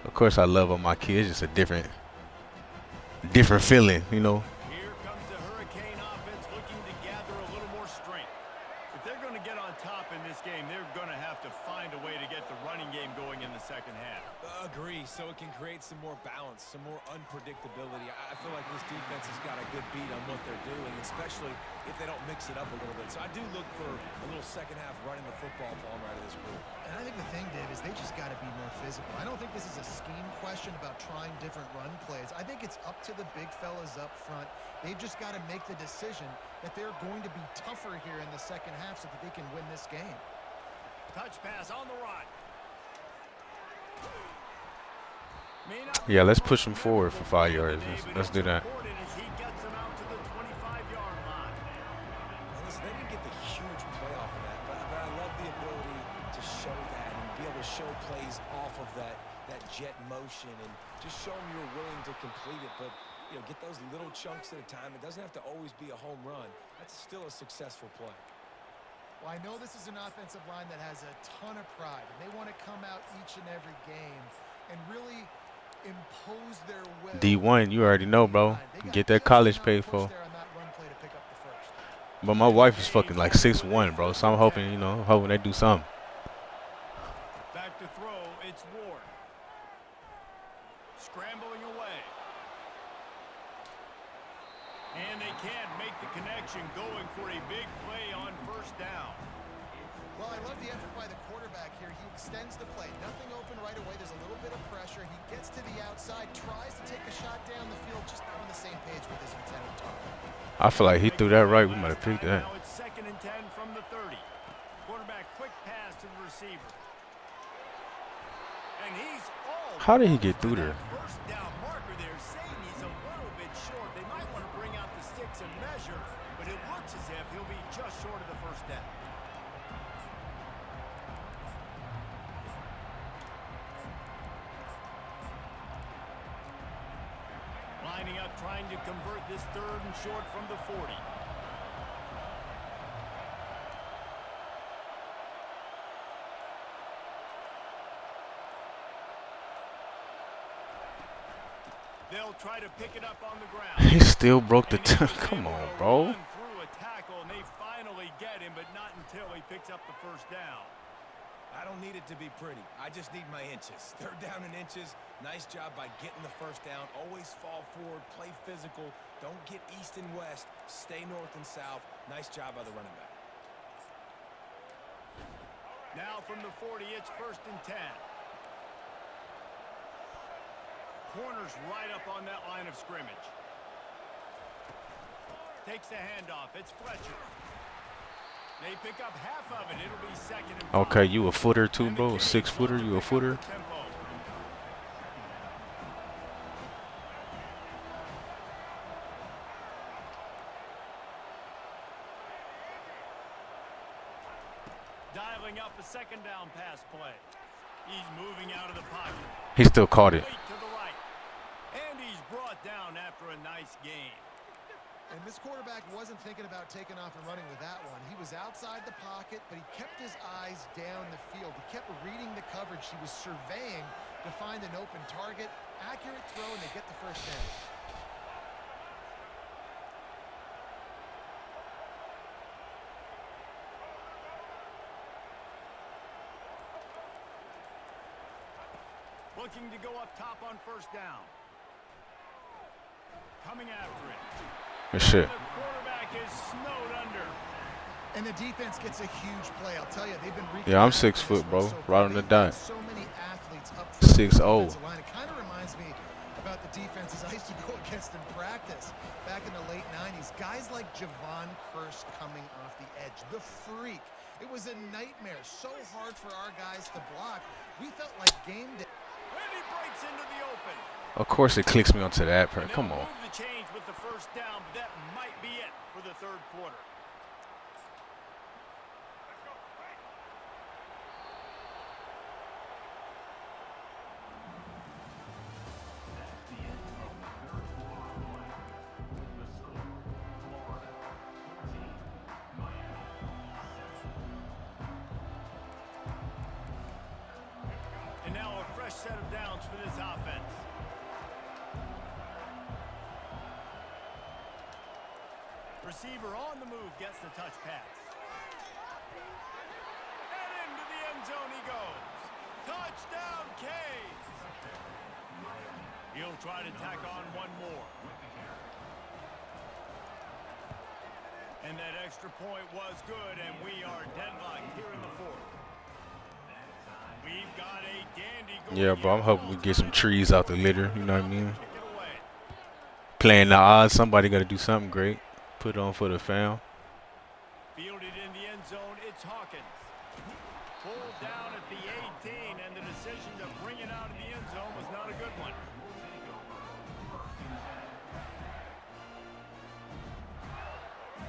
Of course, I love all my kids. It's just a different feeling, you know. Here comes the Hurricane offense looking to gather a little more strength. If they're going to get on top in this game, they're going to have to find a way to get the running game going in the second half. Agree, so it can create some more balance, some more unpredictability. I feel like this defense has got a good beat on what they're doing, especially if they don't mix it up a little bit. So I do look for a little second half running the football Palmer out of this group. And I think the thing, Dave, is they just got to be more physical. I don't think this is a scheme question about trying different run plays. I think it's up to the big fellas up front. They've just got to make the decision that they're going to be tougher here in the second half so that they can win this game. Touch pass on the run. Yeah, let's push him forward for 5 yards. Let's do that. He gets him out plays off of that jet motion and just show them you're willing to complete it. But, you know, get those little chunks at a time. It doesn't have to always be a home run. That's still a successful play. Well, I know this is an offensive line that has a ton of pride, and they want to come out each and every game and really impose their will. D1, you already know, bro. Get that college paid for. But my wife is fucking like 6'1", bro. So I'm hoping, you know, hoping they do something. Back to throw, it's Ward. Scrambling away. And they can't make the connection, going for a big play on first down. Well, I love the effort by the quarterback here. He extends the play. Nothing open right away. There's a little bit of pressure. He gets to the outside, tries to take a shot down the field, just not on the same page with his intended target. I feel like he threw that right. We might have picked that. Now it's 2nd and 10 from the 30. Quarterback quick pass to the receiver. And he's all How did he get through there? first down marker there, saying he's a little bit short. They might want to bring out the sticks and measure, but it looks as if he'll be just short of the first down. Lining up, trying to convert this 3rd and short from the 40. They'll try to pick it up on the ground. He still broke the come on, bro. Run through a tackle, and they finally get him, but not until he picks up the first down. I don't need it to be pretty. I just need my inches. 3rd down in inches. Nice job by getting the first down. Always fall forward, play physical. Don't get east and west. Stay north and south. Nice job by the running back. Now from the 40, it's 1st and 10. Corner's right up on that line of scrimmage. Takes the handoff. It's Fletcher. They pick up half of it. It'll be 2nd and 5. Okay, you a footer too, bro? 6-footer, you a footer? Dialing up a 2nd down pass play. He's moving out of the pocket. He still caught it. To the right. And he's brought down after a nice gain. And this quarterback wasn't thinking about taking off and running with that one. He was outside the pocket, but he kept his eyes down the field. He kept reading the coverage. He was surveying to find an open target. Accurate throw, and they get the first down. Looking to go up top on first down. Coming after it. Good shit. The quarterback is snowed under. And the defense gets a huge play. I'll tell you, they've been Yeah, I'm 6 foot, bro. Right on the dot. So many athletes up 6'0". It kind of reminds me about the defenses I used to go against in practice back in the late 90s. Guys like Javon Curse coming off the edge. The freak. It was a nightmare. So hard for our guys to block. We felt like game day. And he breaks into the open. Of course it clicks me onto that part. Come on. Move the change with the first down, but that might be it for the 3rd quarter. That's the end of the 3rd quarter play. The score, Florida 14, Miami 7. And now a fresh set of downs for this offense. Receiver on the move gets the touch pass. And into the end zone he goes. Touchdown, Canes! He'll try to tack on one more. And that extra point was good, and we are deadlocked here in the 4th. We've got a dandy going. Yeah, bro. I'm hoping we get some trees out the litter. You know what I mean? Playing the odds. Somebody got to do something great. Put on for the fam. Fielded in the end zone, it's Hawkins. Pulled down at the 18, and the decision to bring it out of the end zone was not a good one.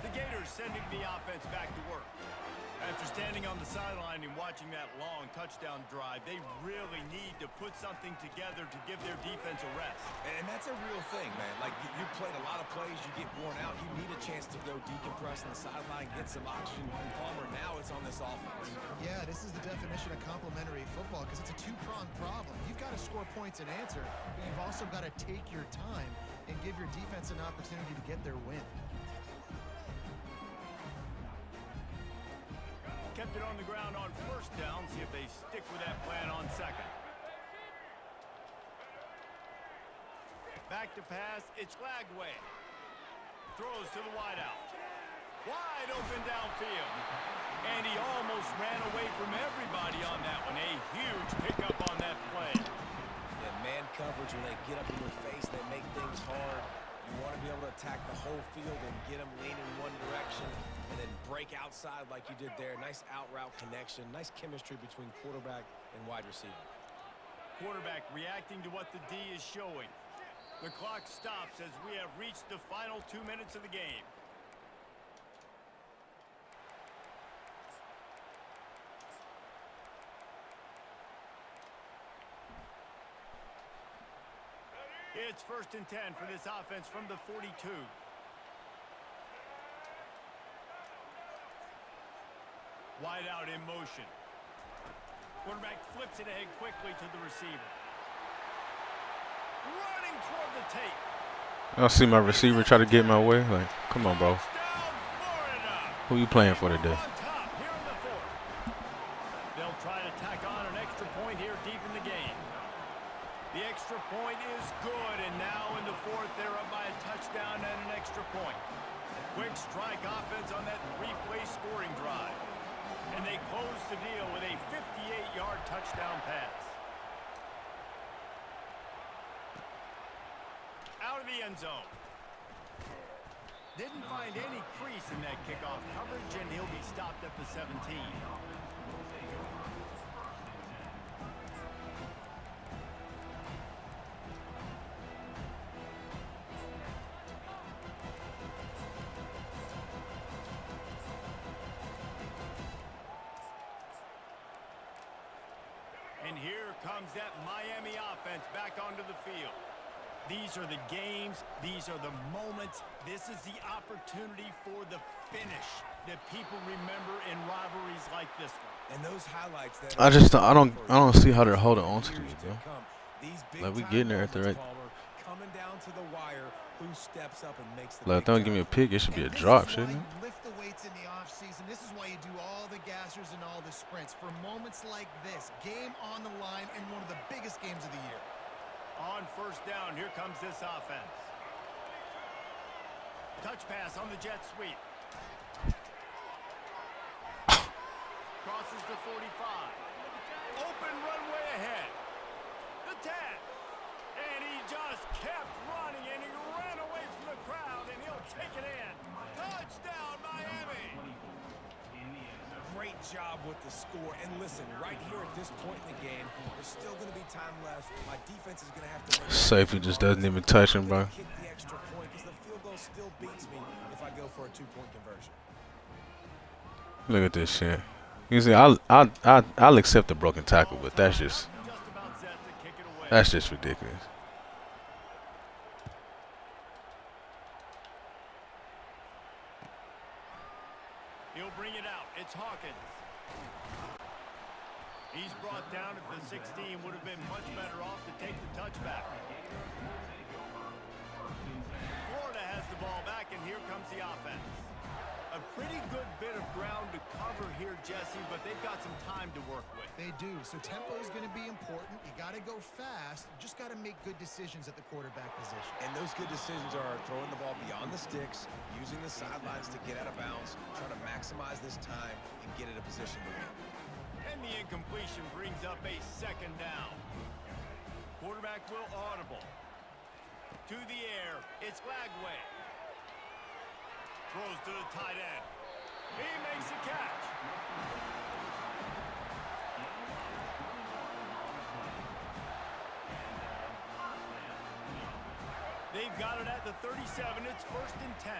The Gators sending the offense back to work. After standing on the sideline and watching that long touchdown drive, they really need to put something together to give their defense a rest. And that's a real thing, man. Like, you played a lot of plays, you get worn out, you need a chance to go decompress on the sideline, get some oxygen. Palmer, now it's on this offense. Yeah, this is the definition of complementary football because it's a two-pronged problem. You've got to score points and answer, but you've also got to take your time and give your defense an opportunity to get their win. Kept it on the ground on first down. See if they stick with that plan on second. Back to pass. It's Lagway. Throws to the wideout. Wide open downfield. And he almost ran away from everybody on that one. A huge pickup on that play. Yeah, man coverage, when they get up in your face, they make things hard. You want to be able to attack the whole field and get them leaning one direction and then break outside like you did there. Nice out route connection. Nice chemistry between quarterback and wide receiver. Quarterback reacting to what the D is showing. The clock stops as we have reached the final 2 minutes of the game. It's 1st and 10 for this offense from the 42. Wide out in motion. Quarterback flips it ahead quickly to the receiver. Running toward the tape. I see my receiver try to get in my way. Like, come on, bro. Touchdown, Florida. Who you playing for today? On top here in the 4th. They'll try to tack on an extra point here deep in the game. The extra point is good, and now in the 4th, they're up by a touchdown and an extra point. Quick strike offense on that 3-play scoring drive. And they close the deal with a 58-yard touchdown pass. Out of the end zone. Didn't find any crease in that kickoff coverage, and he'll be stopped at the 17. And here comes that Miami offense back onto the field. These are the games. These are the moments. This is the opportunity for the finish that people remember in rivalries like this one. And those highlights that I don't see how they're holding on to these, bro. Like, we getting there at the right. Coming down to the wire, who steps up and makes the Like, if they don't give me a pick, it should be a drop, shouldn't it? Lift the weights in the offseason. This is why you do all the gassers and all the sprints. For moments like this, game on the line and one of the biggest games of the year. On first down, here comes this offense. Touch pass on the jet sweep. Crosses the 45. Open runway ahead. The 10. And he just kept running, and he ran away from the crowd, and he'll take it in. Touchdown, Miami. Great job with the score. And listen, right here at this point in the game, there's still going to be time left. My defense is going to have to make Safety just doesn't even touch him, bro. kick the extra point because the field goal still beats me if I go for a 2-point conversion. Look at this shit. You see, I'll accept the broken tackle, but that's just about set to kick it away. that's just ridiculous. He'll bring it out. It's Hawkins. He's brought down at the 16. Would have been much better off to take the touchback. Florida has the ball back, and here comes the offense. A pretty good bit of ground to cover here, Jesse, but they've got some time to work with. They do. So tempo is going to be important. You got to go fast. You just got to make good decisions at the quarterback position. And those good decisions are throwing the ball beyond the sticks, using the sidelines to get out of bounds, trying to maximize this time and get in a position to win. And the incompletion brings up a second down. Quarterback will audible. To the air, it's Lagway. Throws to the tight end. He makes the catch. They've got it at the 37. It's 1st and 10.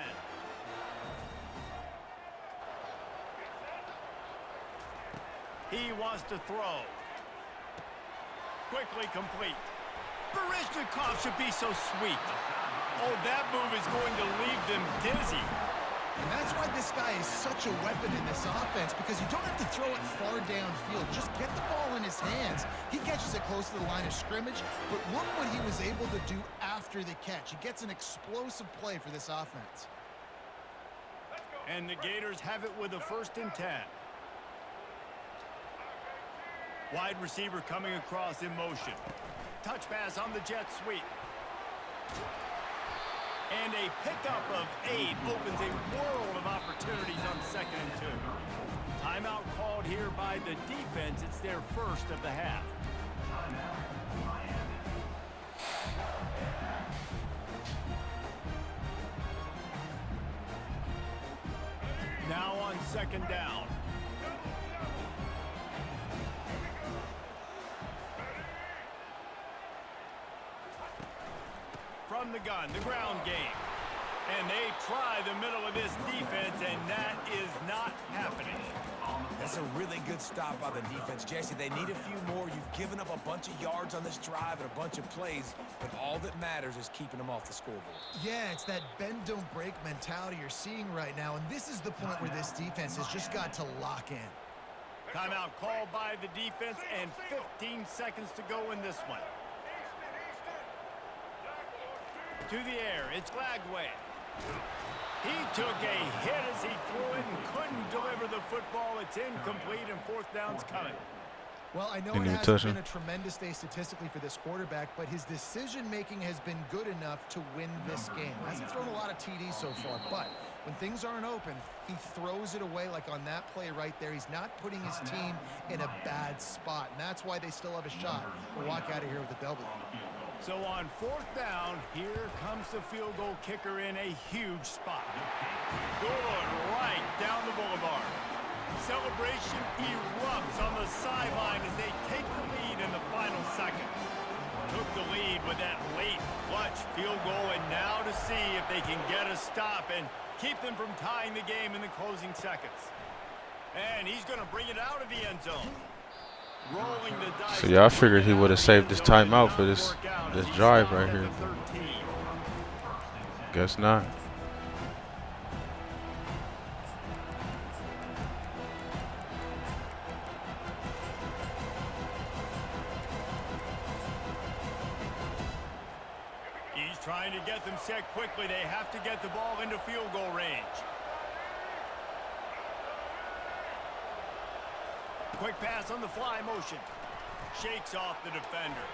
He wants to throw. Quickly complete. Barishnikov should be so sweet. Oh, that move is going to leave them dizzy. And that's why this guy is such a weapon in this offense, because you don't have to throw it far downfield. Just get the ball in his hands. He catches it close to the line of scrimmage, but look what he was able to do after the catch. He gets an explosive play for this offense. And the Gators have it with a 1st and 10. Wide receiver coming across in motion. Touch pass on the jet sweep. And a pickup of 8 opens a world of opportunities on 2nd and 2. Timeout called here by the defense. It's their first of the half. Now on 2nd down. From the gun, the ground game. And they try the middle of this defense, and that is not happening. That's a really good stop by the defense, Jesse. They need a few more. You've given up a bunch of yards on this drive and a bunch of plays, but all that matters is keeping them off the scoreboard. Yeah, it's that bend, don't break mentality you're seeing right now, and this is the point where this defense has just got to lock in. Timeout called by the defense, and 15 seconds to go in this one. To the air, it's Glagway. He took a hit as he threw it and couldn't deliver the football. It's incomplete, and 4th down's coming. Well, I know it hasn't been a tremendous day statistically for this quarterback, but his decision-making has been good enough to win this game. Hasn't thrown a lot of TDs so far, but when things aren't open, he throws it away like on that play right there. He's not putting his team in a bad spot, and that's why they still have a shot to walk out of here with a W. So on 4th down, here comes the field goal kicker in a huge spot. Good right down the boulevard. Celebration erupts on the sideline as they take the lead in the final seconds. Took the lead with that late clutch field goal, and now to see if they can get a stop and keep them from tying the game in the closing seconds. And he's going to bring it out of the end zone. Rolling the dice. So yeah, I figured he would have saved this timeout for this drive right here. Guess not. He's trying to get them set quickly. They have to get the ball into field goal range. Quick pass on the fly motion. Shakes off the defender.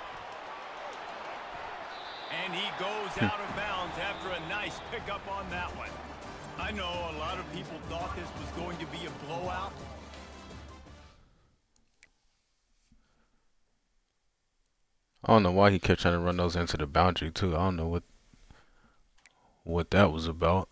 And he goes out of bounds after a nice pickup on that one. I know a lot of people thought this was going to be a blowout. I don't know why he kept trying to run those into the boundary too. I don't know what that was about.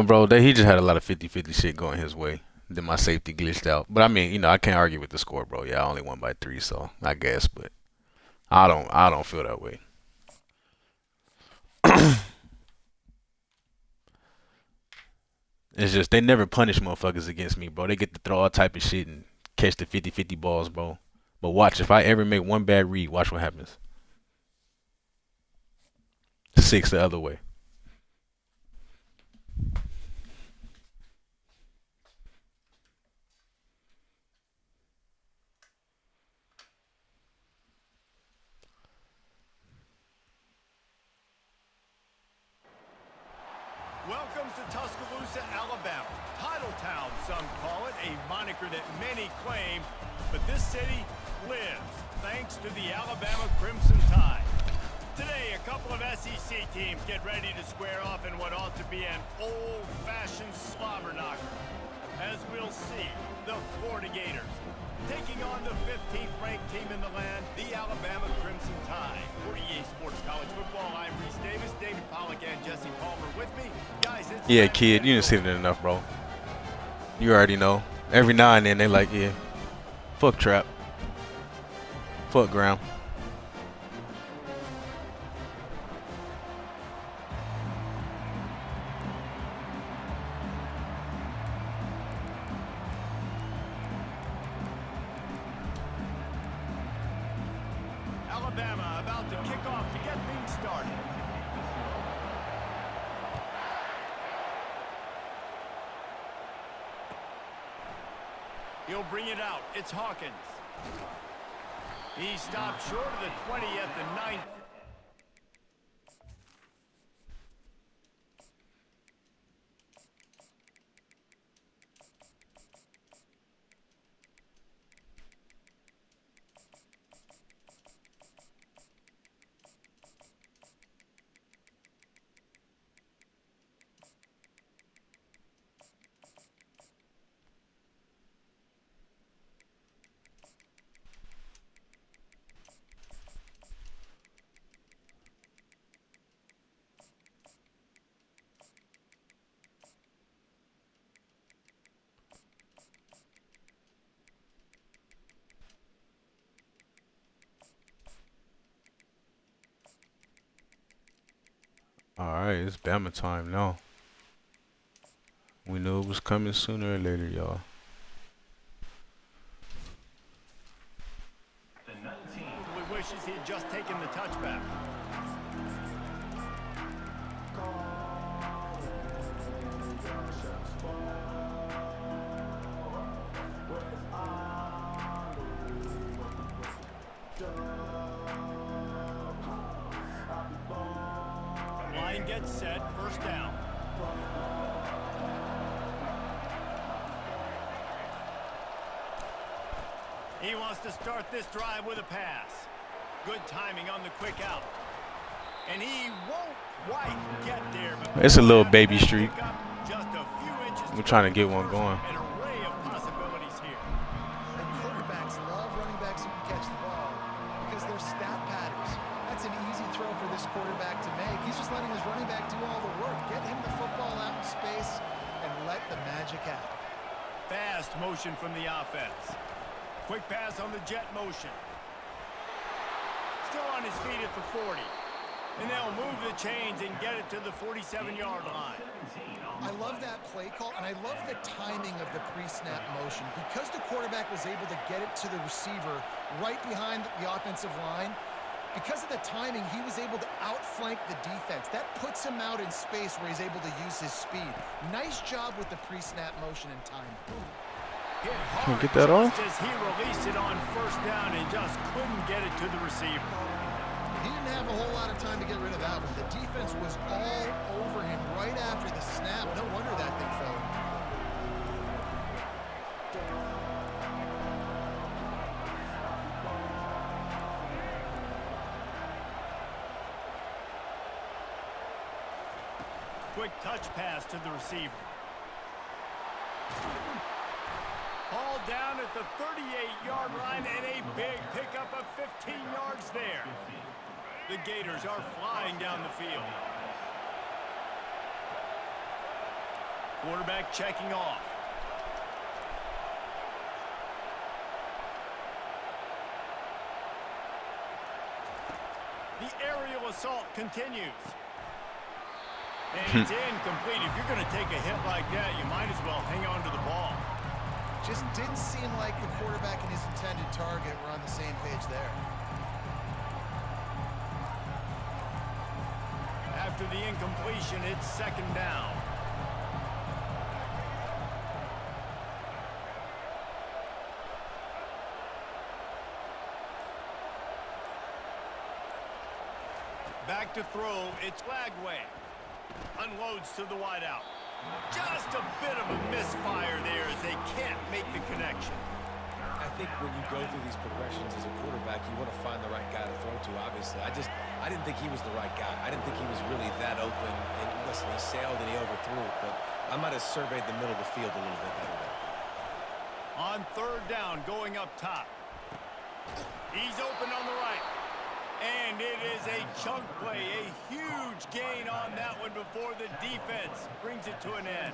Bro, he just had a lot of 50-50 shit going his way. Then my safety glitched out. But I mean, you know, I can't argue with the score, bro. Yeah, I only won by 3, so I guess, but I don't feel that way. It's just they never punish motherfuckers against me, bro. They get to throw all type of shit and catch the 50-50 balls, bro. But watch, if I ever make one bad read, watch what happens. 6 the other way. Welcome to Tuscaloosa, Alabama. Titletown, some call it, a moniker that many claim, but this city lives thanks to the Alabama Crimson Tide. Today, a couple of SEC teams get ready to square off in what ought to be an old-fashioned slobber knocker. As we'll see, the Florida Gators taking on the 15th ranked team in the land, the Alabama Crimson Tide. For EA Sports College Football, I'm Reese Davis, David Pollack, and Jesse Palmer with me. Guys, it's Yeah, kid, you didn't see it enough, bro. You already know. Every now and then they like, yeah, fuck trap, fuck ground. Alabama about to kick off to get things started. He'll bring it out. It's Hawkins. He stopped short of the 20 at the 9. Alright, it's Bama time now. We knew it was coming sooner or later, y'all. The 19. Probably wishes he had just taken the touchback. Line gets set, first down. He wants to start this drive with a pass. Good timing on the quick out. And he won't quite get there. But It's a little baby streak. just a few inches We're trying to get one going. An array of possibilities here. And quarterbacks love running backs who can catch the ball because they're stat patterns. That's an easy throw for this quarterback to make. He's just letting his running back do all the work. Get him the football out in space and let the magic happen. Fast motion from the offense. Quick pass on the jet motion. Still on his feet at the 40. And they'll move the chains and get it to the 47-yard line. I love that play call, and I love the timing of the pre-snap motion. Because the quarterback was able to get it to the receiver right behind the offensive line, because of the timing, he was able to outflank the defense. That puts him out in space where he's able to use his speed. Nice job with the pre-snap motion and timing. Hit Can hard we get that off? just as he released it on first down and just couldn't get it to the receiver. He didn't have a whole lot of time to get rid of that one. The defense was all over him right after the snap. No wonder that thing fell. Quick touch pass to the receiver. Ball down at the 38-yard line and a big pickup of 15 yards there. The Gators are flying down the field. Quarterback checking off. The aerial assault continues. And it's incomplete. If you're going to take a hit like that, you might as well hang on to the ball. Just didn't seem like the quarterback and his intended target were on the same page there. After the incompletion, it's second down. Back to throw, it's Lagway. Unloads to the wideout. Just a bit of a misfire there as they can't make the connection. I think when you go through these progressions as a quarterback, you want to find the right guy to throw to, obviously. I didn't think he was the right guy. I didn't think he was really that open. And listen, he sailed and he overthrew it, but I might have surveyed the middle of the field a little bit better there. On third down, going up top. He's open on the right. And it is a chunk play, a huge gain on that one before the defense brings it to an end.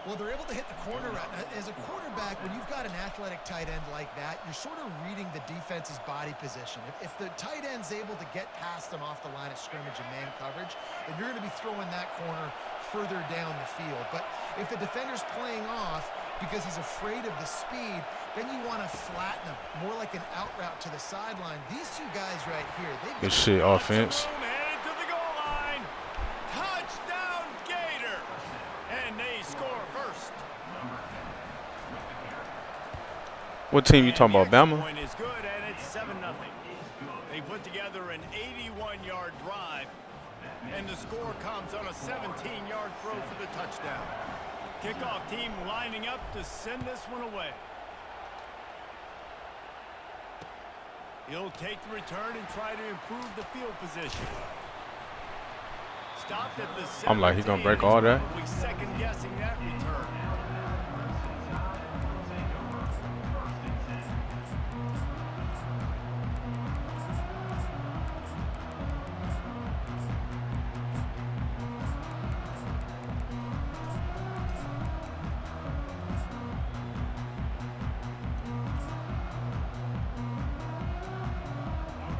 Well, they're able to hit the corner route. Now, as a quarterback, when you've got an athletic tight end like that, you're sort of reading the defense's body position. If the tight end's able to get past them off the line of scrimmage and man coverage, then you're going to be throwing that corner further down the field. But if the defender's playing off because he's afraid of the speed, then you want to flatten him, more like an out route to the sideline. These two guys right here, they've Good shit, offense. Headed to the goal line. Touchdown, Gator. And they score first. What team you talking about, And the extra Bama? point is good, and it's 7-0. They put together an 81-yard drive, and the score comes on a 17-yard throw for the touchdown. Kickoff team lining up to send this one away. He'll take the return and try to improve the field position. Stopped at the I'm like, he gonna break all that? probably second guessing that return.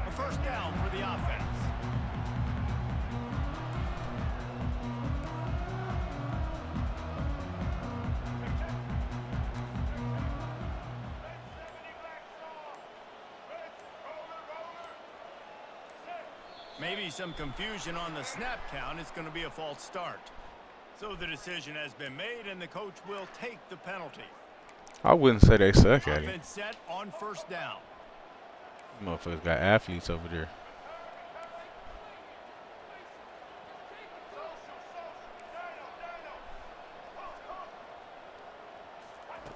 A first down for the offense. Maybe some confusion on the snap count. It's going to be a false start. So the decision has been made, and the coach will take the penalty. I wouldn't say they suck at it. Offense set on first down. Motherfuckers got athletes over there.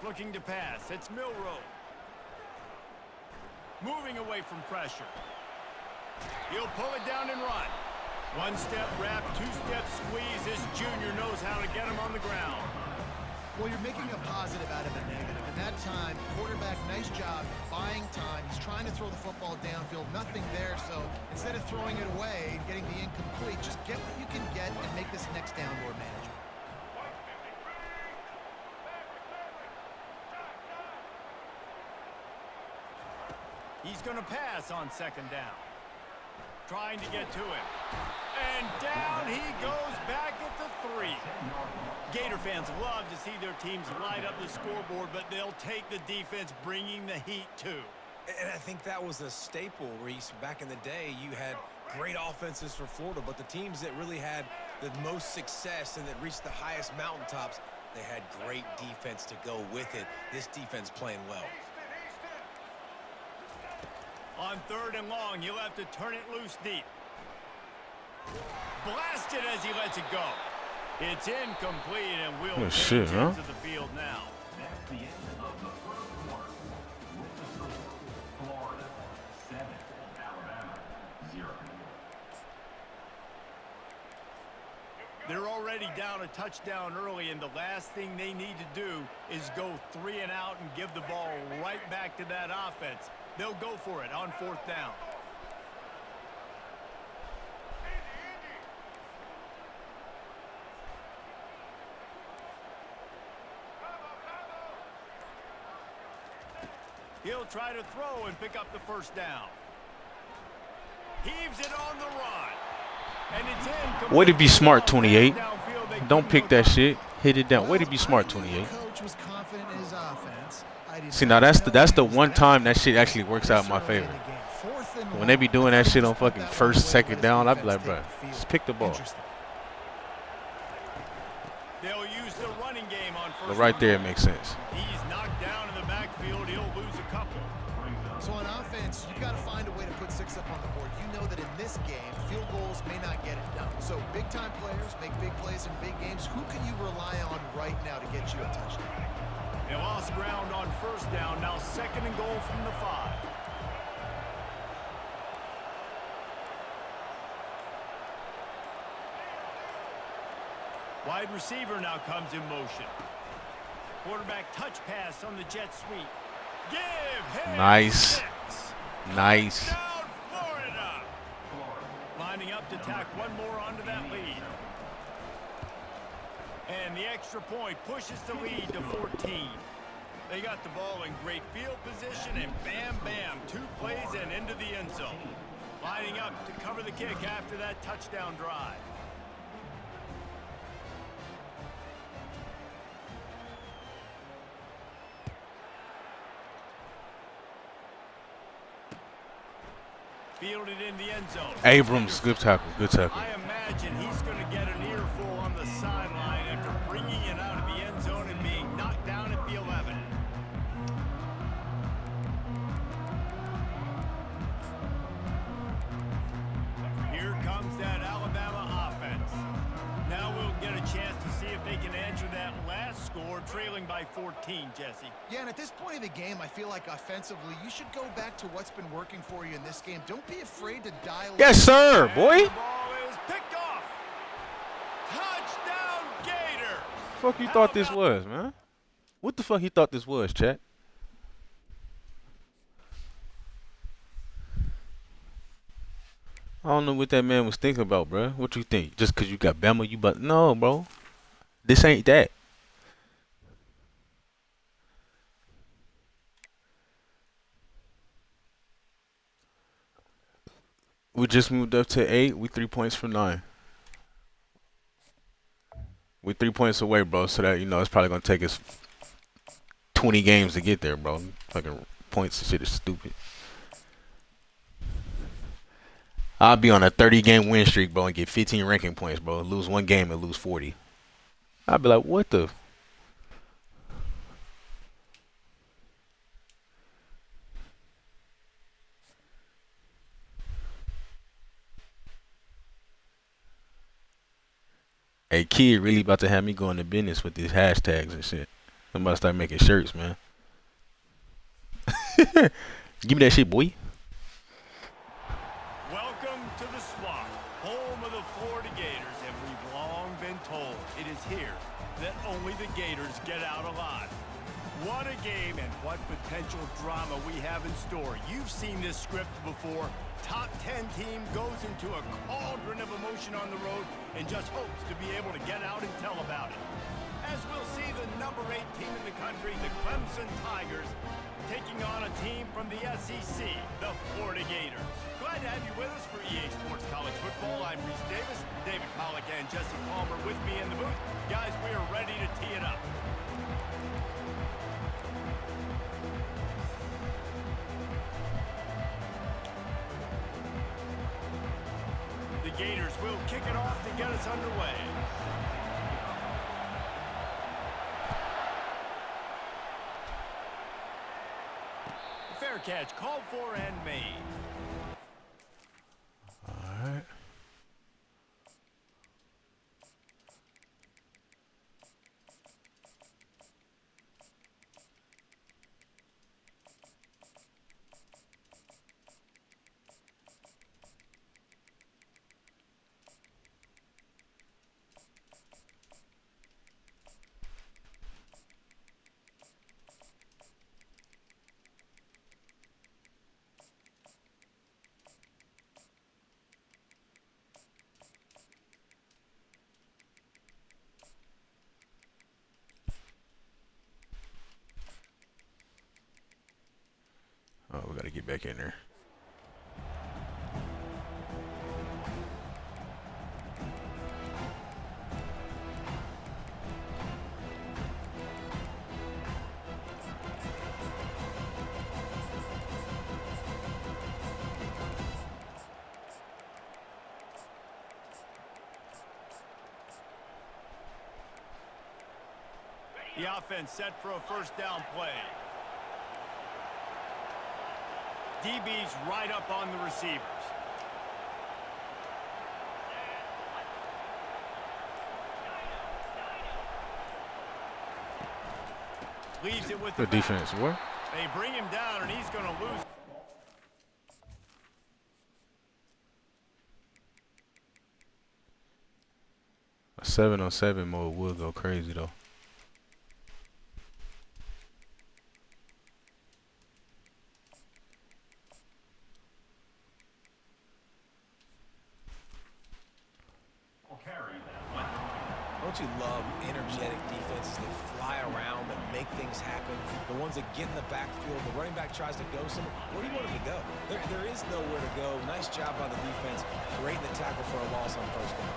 Looking to pass. It's Milrow. Moving away from pressure. He'll pull it down and run. One-step wrap, two-step squeeze. This junior knows how to get him on the ground. Well, you're making a positive out of a negative. And that time, quarterback, nice job buying time. He's trying to throw the football downfield. Nothing there. So instead of throwing it away and getting the incomplete, just get what you can get and make this next down more manageable. He's going to pass on second down. Trying to get to him. And down he goes back at the 3. Gator fans love to see their teams light up the scoreboard, but they'll take the defense bringing the heat too. And I think that was a staple, Reese. Back in the day, you had great offenses for Florida, but the teams that really had the most success and that reached the highest mountaintops, they had great defense to go with it. This defense playing well. On third and long, he'll have to turn it loose deep. Blasted as he lets it go. It's incomplete, and we'll Good shit, huh? to the field now. That's the end of the first quarter. With the score, Florida 7, Alabama 0. They're already down a touchdown early, and the last thing they need to do is go 3 and out and give the ball right back to that offense. They'll go for it on fourth down. He'll try to throw and pick up the first down. Heaves it on the run. And it's incomplete. Way to be smart, 28. Downfield, they Don't couldn't pick hook that up. shit. Hit it down. Way to be smart, I knew 28. the coach was confident in his offense. I did See, not now know that's he the was one that time that shit actually works out in my early in favor. the game. Fourth and When they be long, doing the that shit coach on just put fucking that one first, away, second let his down, I'd be defense like, bro, take the field. just pick the ball. Interesting. They'll use the running game on first. But right and there, it long. makes sense. He's knocked down in the backfield. He'll lose a couple. So on offense, you've got to find a way to put 6 up on the board. You know that in this game, field goals may not get it done. So big-time players make big plays in big games. Who can you rely on right now to get you a touchdown? They lost ground on first down. Now second and goal from the 5. Wide receiver now comes in motion. Quarterback touch pass on the jet sweep. Give him Nice. 6. Nice. Touchdown, Florida. up to tack one more onto that lead. And the extra point pushes the lead to 14. They got the ball in great field position, and bam, bam, 2 plays and into the end zone. Lining up to cover the kick after that touchdown drive. Fielded in the end zone. Abrams, good tackle, good tackle. I imagine he's going to get an earful on the sideline after bringing it out of the end zone and being knocked down at the 11. Here comes that Alabama offense. Now we'll get a chance to see if they can answer that last score, trailing by 14, Jesse. Yeah, and at this point of the game, I feel like offensively, you should go back to what's been working for you in this game. Don't be afraid to dial Yes, sir, boy. And the ball is picked off. Touchdown, Gator. Fuck you thought this was, man? What the fuck he thought this was, chat? I don't know what that man was thinking about, bro. What you think? Just cause you got Bama, you but no, bro. This ain't that. We just moved up to 8. We 3 points from 9. We 3 points away, bro. So that it's probably gonna take us 20 games to get there, bro. Fucking points and shit is stupid. I'll be on a 30-game win streak, bro, and get 15 ranking points, bro. Lose 1 game and lose 40. I'll be like, what the? Hey, kid really about to have me go into business with these hashtags and shit. I'm about to start making shirts, man. Give me that shit, boy. Welcome to the swamp, home of the Florida Gators, and we've long been told it is here that only the Gators get out alive. What a game and what potential drama we have in store. You've seen this script before. Top 10 team goes into a cauldron of emotion on the road and just hopes to be able to get out and tell about it. As we'll see the number 8 team in the country, the Clemson Tigers, taking on a team from the SEC, the Florida Gators. Glad to have you with us for EA Sports College Football. I'm Reese Davis, David Pollack, and Jesse Palmer with me in the booth. Guys, we are ready to tee it up. The Gators will kick it off to get us underway. Fair catch called for and made. All right. Oh, we gotta get back in there. The offense set for a first down play. DB's right up on the receivers. Leaves it with the Good defense, what? They bring him down, and he's going to lose. A 7-on-7 mode would go crazy though. Don't you love energetic defenses that fly around, that make things happen? The ones that get in the backfield, the running back tries to go somewhere. Where do you want him to go? There is nowhere to go. Nice job by the defense, creating the tackle for a loss on first down.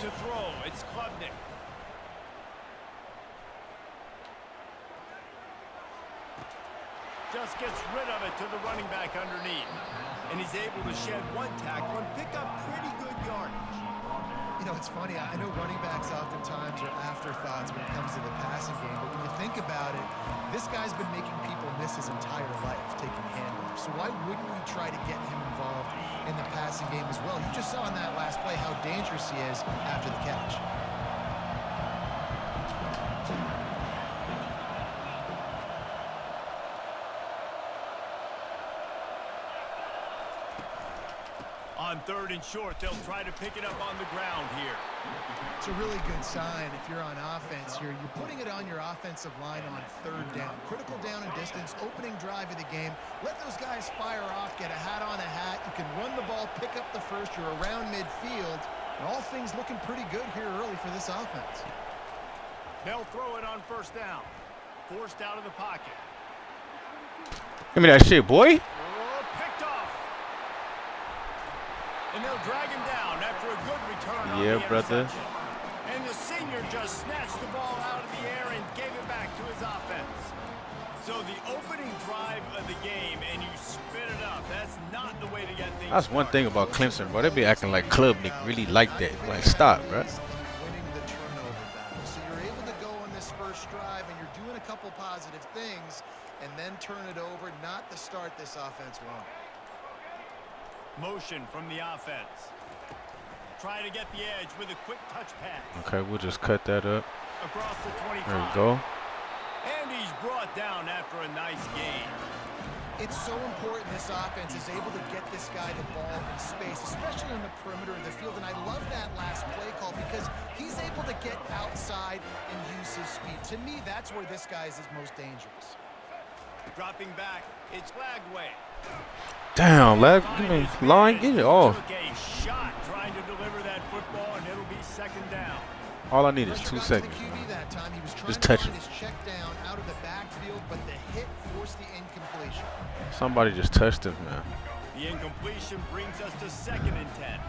To throw, it's Klubnik. Just gets rid of it to the running back underneath. And he's able to shed one tackle and pick up pretty good yardage. You know, it's funny. I know running backs oftentimes are afterthoughts when it comes to the passing game, but when you think about it, this guy's been making people miss his entire life taking handoffs. So why wouldn't we try to get him involved in the passing game as well? You just saw in that last play how dangerous he is after the catch. On 3rd and short, they'll try to pick it up on the ground here. It's a really good sign if you're on offense here. You're putting it on your offensive line on 3rd down. Critical down and distance, opening drive of the game. Let those guys fire off, get a hat on a hat. You can run the ball, pick up the first. You're around midfield. And all things looking pretty good here early for this offense. They'll throw it on 1st down. Forced out of the pocket. Give me that shit, boy. Picked off. And they'll drag him down after a good return on Yeah, the brother. interception. And the senior just snatched the ball out of the air and gave it back to his offense. So the opening drive of the game, and you spit it up. That's not the way to get things That's one thing about Clemson, bro. They be acting like Klubnik really like that. Like, stop, bro. Winning the turnover battle. So you're able to go on this first drive, and you're doing a couple positive things, and then turn it over. Not the start this offense wanted. Motion from the offense. Try to get the edge with a quick touch pass. Okay, we'll just cut that up. Across the 25. There we go. And he's brought down after a nice gain. It's so important this offense is able to get this guy the ball in space, especially on the perimeter of the field. And I love that last play call because he's able to get outside and use his speed. To me, that's where this guy is his most dangerous. Dropping back, it's Lagway. Damn, lad. Give me line. Get it off. Took a shot trying to deliver that football, and it'll be 2nd down. All I need is 2 seconds. Just touch it. Check down out of the backfield, but the hit forced the incompletion. Somebody just touched him, man. The incompletion brings us to 2nd and 10.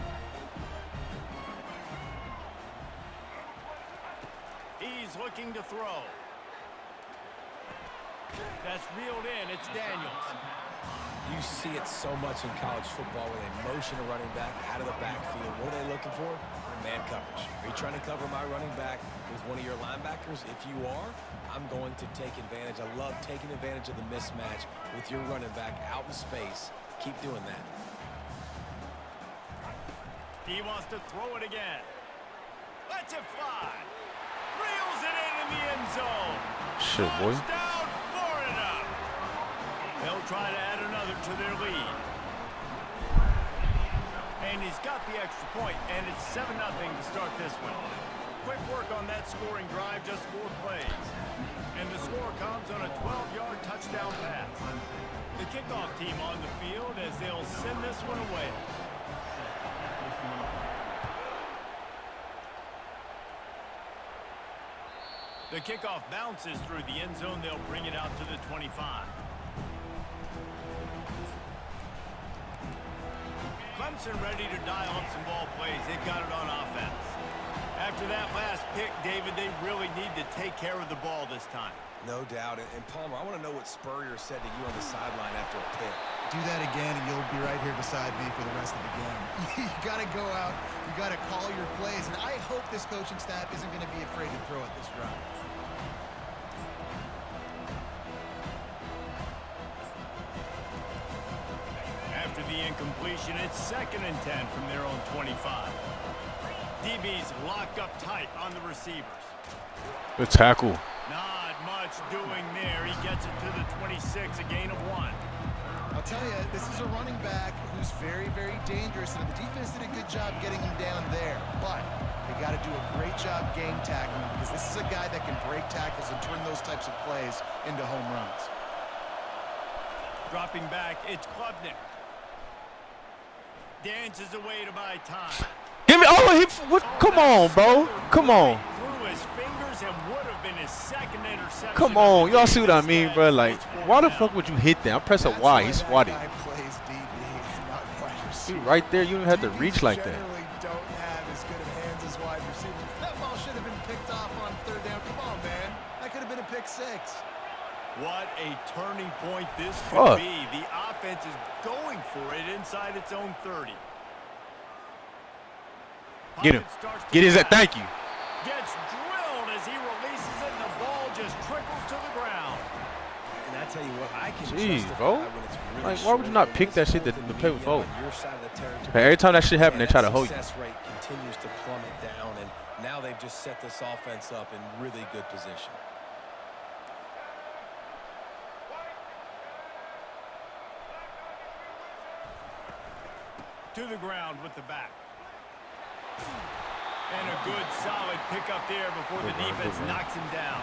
He's looking to throw. That's reeled in. It's Daniels. You see it so much in college football where they motion a running back out of the backfield. What are they looking for? Man coverage. Are you trying to cover my running back with one of your linebackers? If you are, I'm going to take advantage. I love taking advantage of the mismatch with your running back out in space. Keep doing that. He wants to throw it again. Lets it fly. Reels it in the end zone. Shit, boy. Touchdown, Florida. They'll try to add another to their lead. And he's got the extra point, and it's 7-0 to start this one. Quick work on that scoring drive, just 4 plays. And the score comes on a 12-yard touchdown pass. The kickoff team on the field as they'll send this one away. The kickoff bounces through the end zone. They'll bring it out to the 25. Clemson ready to dial up some ball plays. They've got it on offense. After that last pick, David, they really need to take care of the ball this time. No doubt. And Palmer, I want to know what Spurrier said to you on the sideline after a pick. Do that again, and you'll be right here beside me for the rest of the game. You got to go out. You got to call your plays. And I hope this coaching staff isn't going to be afraid to throw at this drive. After the incompletion, it's 2nd and 10 from their own 25. DB's locked up tight on the receivers. Good tackle. Not much doing there. He gets it to the 26, a gain of 1. I'll tell you, this is a running back who's very, very dangerous, and the defense did a good job getting him down there. But they got to do a great job game tackling him because this is a guy that can break tackles and turn those types of plays into home runs. Dropping back, it's Klubnik. Dances away to buy time. Give Give me. Oh, what? Come on, bro. Come on. Through his fingers and would have been his second interception. Come on. Y'all see what I mean, bro? Like, why the fuck would you hit that? I press a Y. He swatted. That guy plays DB, not wide He receiver. right there. You don't have to reach like that. Generally don't have as good of hands as wide receivers. That ball should have been picked off on third down. Come on, man. That could have been a pick six. What a turning point this could be. The offense is going for it inside its own 30. Get him. Get his. Thank you. Gets drilled as he releases it, and the ball just trickles to the ground. And I tell you what, I can Jeez, justify bro. when it's really Like, why would you short, not and pick it's that shit to fourth and play with medium both? on your side of the territory. But every time that shit happens, they try to hold you. Success rate continues to plummet down, and now they've just set this offense up in really good position. To the ground with the back. And a good solid pickup there before the defense knocks him down.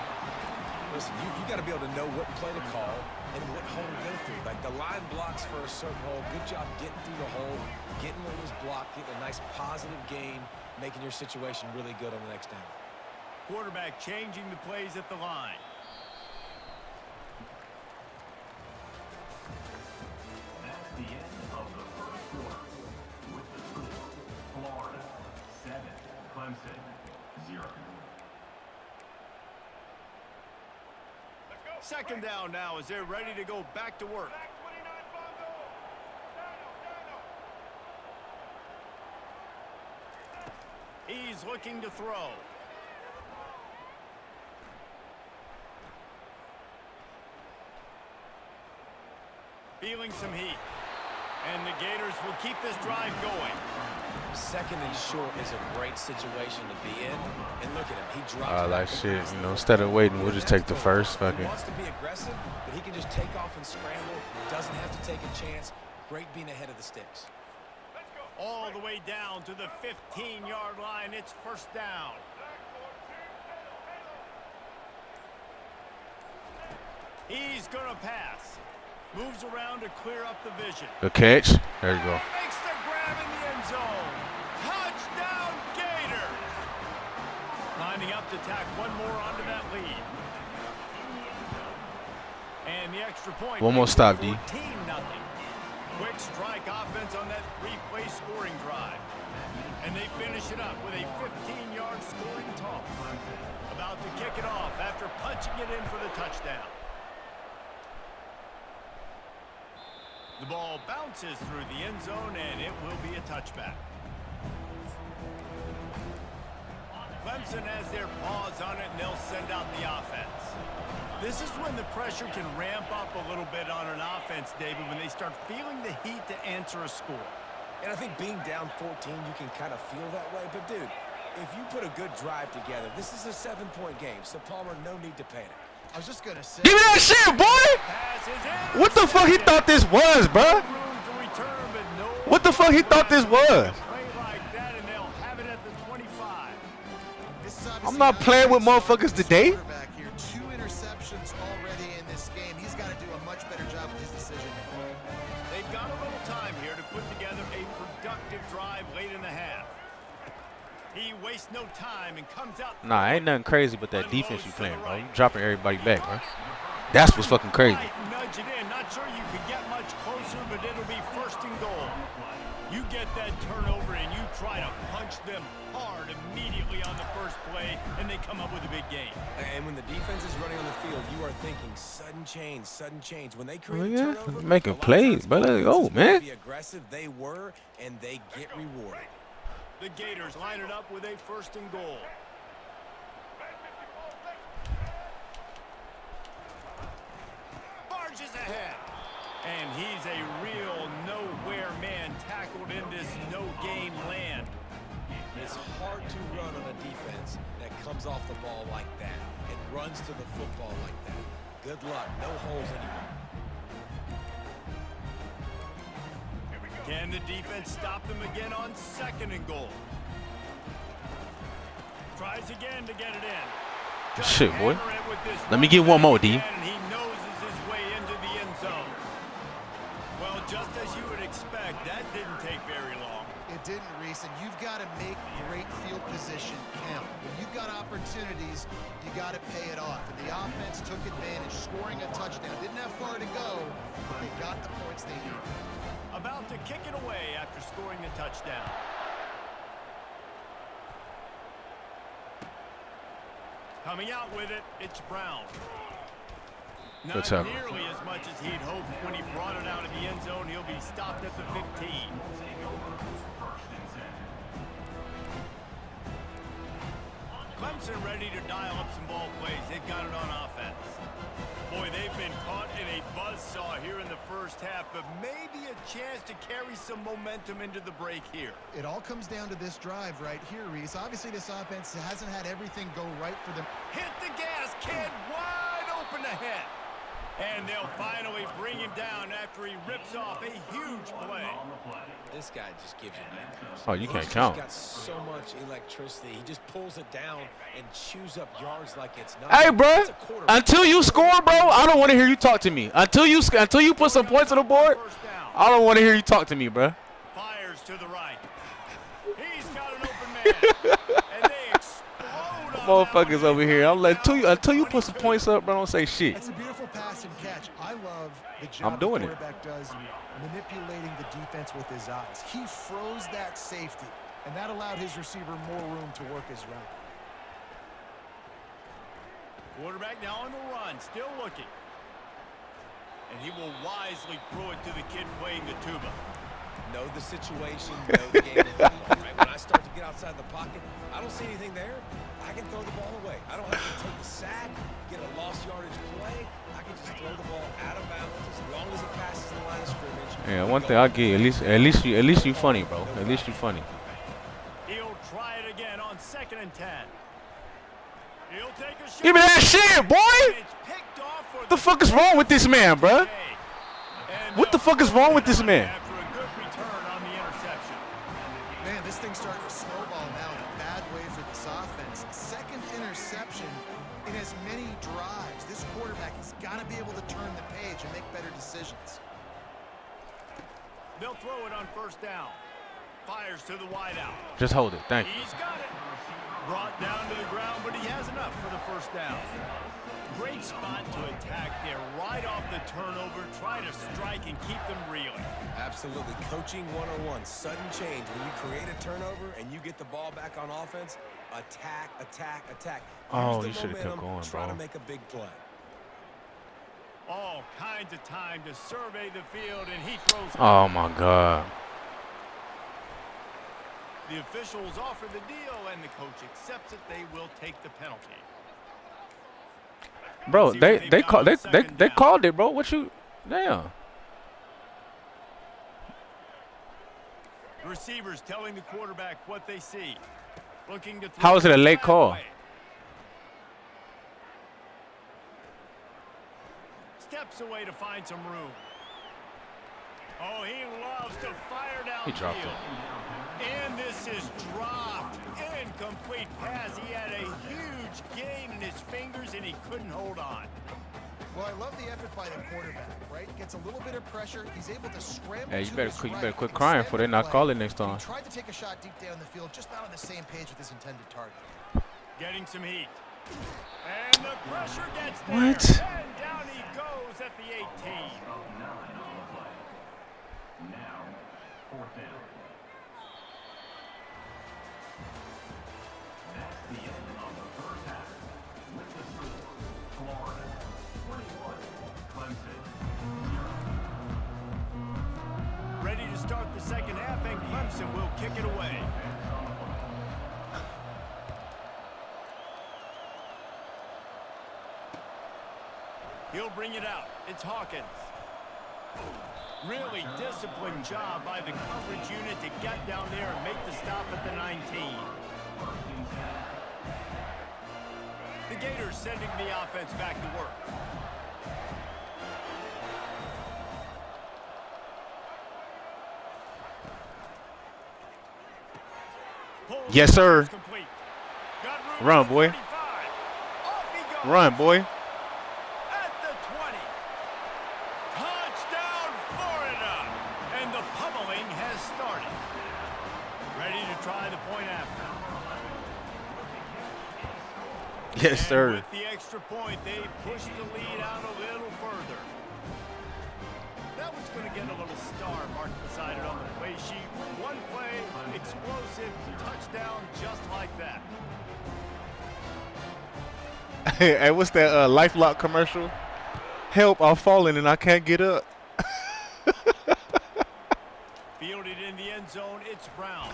Listen, you got to be able to know what play to call and what hole to go through. Like the line blocks for a certain hole. Good job getting through the hole, getting what was blocked, getting a nice positive gain, making your situation really good on the next down. Quarterback changing the plays at the line. That's the end of the first quarter. With the score, Florida 7, Clemson 0. Second down now as they're ready to go back to work. He's looking to throw. Feeling some heat. And the Gators will keep this drive going. Second and short is a great situation to be in. And look at him. He drops I like back and shit. passes You the know, instead of football. waiting, we'll just That's take the good. first. He Fucking. wants to be aggressive, but he can just take off and scramble. Doesn't have to take a chance. Great being ahead of the sticks. All the way down to the 15-yard line. It's first down. He's going to pass. Moves around to clear up the vision. Good catch. There you go. Makes the grab in the end zone. Touchdown, Gators! Lining up to tack one more onto that lead. And the extra point. One more makes stop, it D. 14-0. Quick strike offense on that three-play scoring drive. And they finish it up with a 15-yard scoring toss. About to kick it off after punching it in for the touchdown. The ball bounces through the end zone, and it will be a touchback. Clemson has their paws on it, and they'll send out the offense. This is when the pressure can ramp up a little bit on an offense, David, when they start feeling the heat to answer a score. And I think being down 14, you can kind of feel that way. But, dude, if you put a good drive together, this is a 7-point game. So, Palmer, no need to panic. I was just going to say. Give me that shit, boy. Pass is What the fuck he thought this was, bruh? room to return, but no. What the fuck he thought this was? Play like that, and they'll have it at the 25. This is obviously I'm not playing with motherfuckers today. quarterback here. 2 interceptions already in this game. He's got to do a much better job with his decision making. They've got a little time here to put together a productive drive late in the half. He wastes no time and comes out. Nah, ain't nothing crazy but that defense you playing, bro. You dropping everybody back, bro. That's what's fucking crazy. Nudge it in. Not sure you could get much closer, but it'll be first and goal. You get that turnover and you try to punch them hard immediately on the first play, and they come up with a big game. And when the defense is running on the field, you are thinking sudden change, sudden change. When they create Oh, a yeah. turnover, Making a lot of plays, times but let's offenses go, want to man. Be aggressive. They were, and they get rewarded. The Gators line it up with a first and goal. Barges ahead. And he's a real nowhere man tackled in this no-gain land. It's hard to run on a defense that comes off the ball like that and runs to the football like that. Good luck. No holes anywhere. Can the defense stop them again on second and goal? Tries again to get it in. Just Shit, boy. hammer it with this Let me get one more, D. And he noses his way into the end zone. Well, just as you would expect, that didn't take very long. It didn't, Reese, and you've got to make great field position count. When you've got opportunities, you got to pay it off. And the offense took advantage, scoring a touchdown. Didn't have far to go, but they got the points they needed. About to kick it away after scoring the touchdown. Coming out with it, it's Brown. Not nearly as much as he'd hoped when he brought it out of the end zone. He'll be stopped at the 15. Clemson ready to dial up some ball plays. They've got it on offense. Boy, they've been caught in a buzzsaw here in the first half, but maybe a chance to carry some momentum into the break here. It all comes down to this drive right here, Reese. Obviously, this offense hasn't had everything go right for them. Hit the gas, kid, wide open ahead. And they'll finally bring him down after he rips off a huge play. This guy just gives you nightmares. Oh, you can't count. He's got so much electricity. He just pulls it down and chews up yards like it's not. Hey, bro, until you score, bro, I don't want to hear you talk to me. Until you put some points on the board, I don't want to hear you talk to me, bro. Fires to the right. He's got an open man. And they explode on Motherfuckers over here. I'm like, until you put some points up, bro, don't say shit. That's a beautiful pass and catch. I love the job the quarterback does manipulating the defense with his eyes. He froze that safety, and that allowed his receiver more room to work his route. Quarterback now on the run, still looking. And he will wisely throw it to the kid playing the tuba. Know the situation, know the game of football, right? When I start to get outside the pocket, I don't see anything there. I can throw the ball away. I don't have to take a sack, get a lost yardage play. I can just throw the ball out of bounds as long as it passes the line of scrimmage. Yeah, one thing I give, at least you funny, bro. At least you funny. He'll try it again on 2nd and 10. He'll take a shot. Give me that shit, boy. It's picked off for What the fuck is wrong with this man, bro? What the fuck is wrong with this man? After a good return on the interception. Man, this thing's starting to snowball now in a bad way for this offense. Second interception in as many drives. This quarterback has got to be able to turn the page and make better decisions. They'll throw it on 1st down. Fires to the wideout. Just hold it. Thank you. He's got it. Brought down to the ground, but he has enough for the 1st down. Great spot to attack there, right off the turnover. Try to strike and keep them reeling. Absolutely. Coaching 101. Sudden change. When you create a turnover and you get the ball back on offense, attack, attack, attack. Oh, Use you the should have kept momentum, going, try bro. to make a big play. All kinds of time to survey the field, and he throws it. Oh my God. The officials offer the deal, and the coach accepts it. They will take the penalty. Bro, they called it, bro. What you? Damn. Receivers telling the quarterback what they see. Looking to throw. How is it a late call? Way. Steps away to find some room. Oh, he loves to fire downfield. He dropped it. And this is dropped. Incomplete pass. He had a huge gain in his fingers, and he couldn't hold on. Well, I love the effort by the quarterback, right? Gets a little bit of pressure. He's able to scramble. Hey, you to better his quit. You right, better quit extend crying for they the not play. calling next He time. tried to take a shot deep down the field, just not on the same page with his intended target. Getting some heat. And the pressure gets there. What? And down he goes at the 18. Now, 4th down. That's the end of the first half. With the score, Florida 21, Clemson 0. Ready to start the 2nd half, and Clemson will kick it away. He'll bring it out. It's Hawkins. Really disciplined job by the coverage unit to get down there and make the stop at the 19. The Gators sending the offense back to work. Yes, sir. Complete. Got room Run, at the boy. 35. Off he goes. Run, boy. At the 20. Touchdown, Florida. And the pummeling has started. Yes, And sir. with the extra point, they push the lead out a little further. That one's going to get a little star marked beside it on the play sheet. One play, explosive, touchdown just like that. Hey, what's that LifeLock commercial? Help, I've fallen and I can't get up. Fielded in the end zone, it's Brown.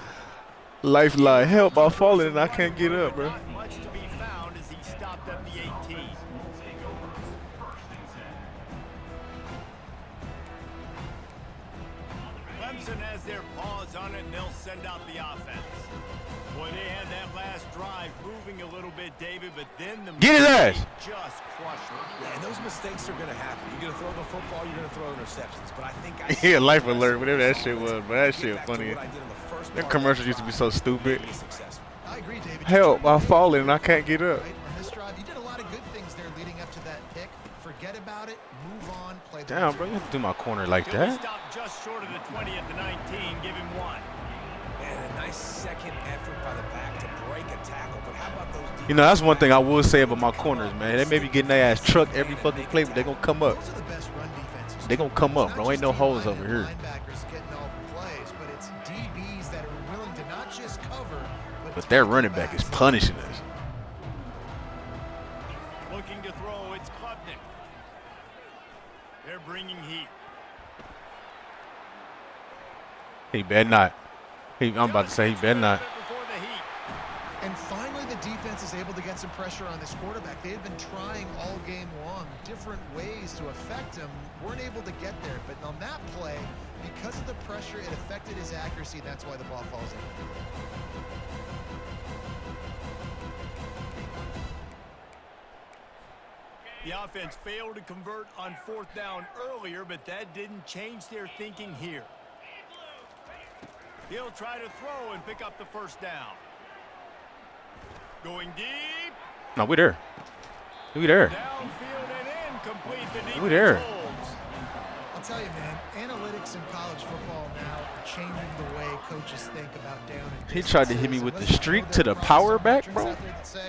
LifeLock, help, I've fallen and I Right can't get away, up, but bro. not much to be found as he stopped at the 18. Clemson has their paws on it, and they'll send out the offense. Boy, they had that last drive moving a little bit, David, but then the Get his ass. just crushed it. Yeah, and those mistakes are going to happen. You're going to throw the football, you're going to throw interceptions. But I think I Yeah, Life Alert, whatever that shit was, but that shit funny. Them commercials used to be so stupid. I agree, David. Help, I've fallen and I can't get up. Right, on this drive, you did a lot of good things there leading up to that pick. Forget about it, move on, play the Damn, bro, you have to do my corner like He'll be that. stopped just short of the 20 at the 19. Give him one. And a nice second effort by the back to break a tackle. But how about those defense? You know, that's one thing I will say about my corners, man. They may be getting their ass trucked every fucking play, but they gonna come up. Those are the best run defenses. They gonna come up, It's bro. not Ain't no just holes D-line over and here. linebackers getting all the plays, but it's DBs that are willing to not just cover, But their take running the back is backs. punishing us. Looking to throw, it's Klubnik. They're bringing heat. He better not. I'm about to say he better not. Before the heat. And finally, the defense is able to get some pressure on this quarterback. They had been trying all game long different ways to affect him. Weren't able to get there. But on that play, because of the pressure, it affected his accuracy. That's why the ball falls in. The offense failed to convert on 4th down earlier, but that didn't change their thinking here. He'll try to throw and pick up the first down. Going deep. No, we there. We there. Downfield and incomplete. The defense We there. holds. I'll tell you, man, analytics in college football now are changing the way coaches think about down and He tried to hit me distances. with the Listen, I know streak there to are the probably power some back, metrics bro. out there that say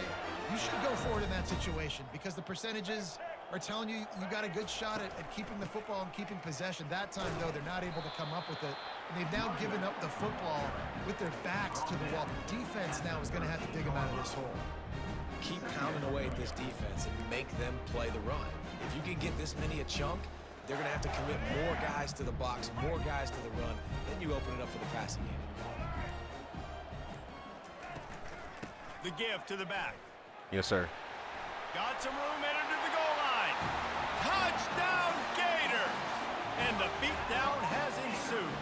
you should go for it in that situation because the percentages are telling you you got a good shot at keeping the football and keeping possession. That time, though, they're not able to come up with it. And they've now given up the football with their backs to the wall. The defense now is going to have to dig them out of this hole. Keep pounding away at this defense and make them play the run. If you can get this many a chunk, they're going to have to commit more guys to the box, more guys to the run. Then you open it up for the passing game. The give to the back. Yes, sir. Got some room, entered to the goal line. Touchdown, Gators! And the beatdown has ensued.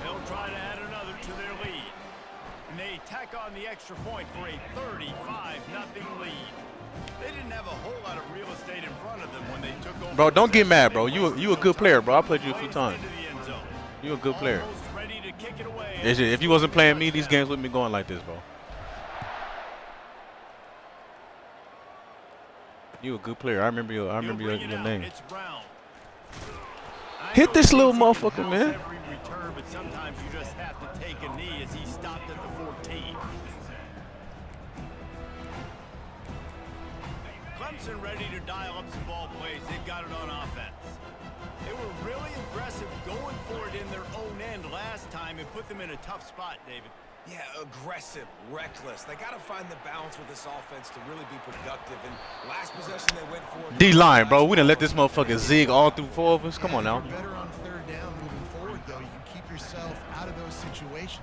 They'll try to add another to their lead. And they tack on the extra point for a 35-0 lead. They didn't have a whole lot of real estate in front of them when they took over. Bro, don't get mad, bro. They You wasted a no good player, bro. I played you a few Plays times. into the end zone. You a good player. Almost ready to kick it away. It's just, if you wasn't playing me, these games wouldn't be going like this, bro. You a good player. I remember your He'll bring it your out. name. It's Brown. I Hit know this he little thinks he can motherfucker, house man. Every return, but sometimes you just have to take a knee as he stopped at the 14. Clemson ready to dial up some ball plays. They've got it on offense. They were really aggressive going for it in their own end last time and put them in a tough spot, David. Yeah, aggressive, reckless. They got to find the balance with this offense to really be productive. And last possession they went for. D-line, bro. We done let this motherfucker zig all through 4 of us. Come on now. You're better on 3rd down moving forward, though. You can keep yourself out of those situations.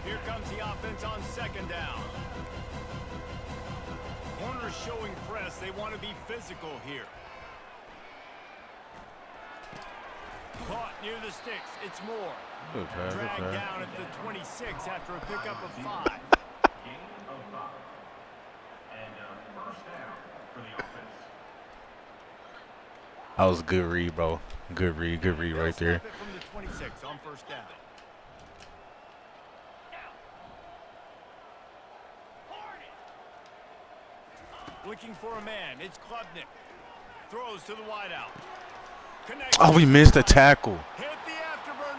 Here comes the offense on 2nd down. Corners showing press. They want to be physical here. Caught near the sticks. It's Moore. Good pass, good Dragged pass. down at the 26 after a pickup of 5. Gain of 5. And first down for the offense. That was a good read, bro. Good read right there. Snap it from the 26 on 1st down. Looking for a man. It's Klubnik. Throws to the wideout. Connects. Oh, we missed a tackle. Hit the afterburner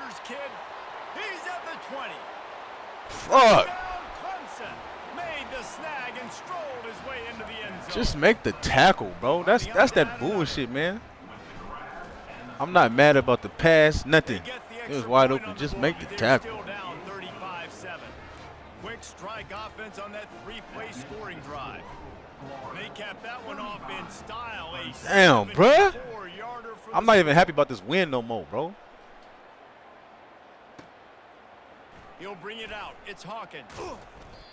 Fuck. Clemson made the snag and strolled his way into the end zone. Just make the tackle, bro. That's that bullshit, man. I'm not mad about the pass, nothing. It was wide open. Just make the tackle. Still down 35-7. Quick strike offense on that 3-play scoring drive. They capped that one off in style. Damn, bruh. 74-yarder for I'm not even happy about this win no more, bro. He'll bring it out. It's Hawkins.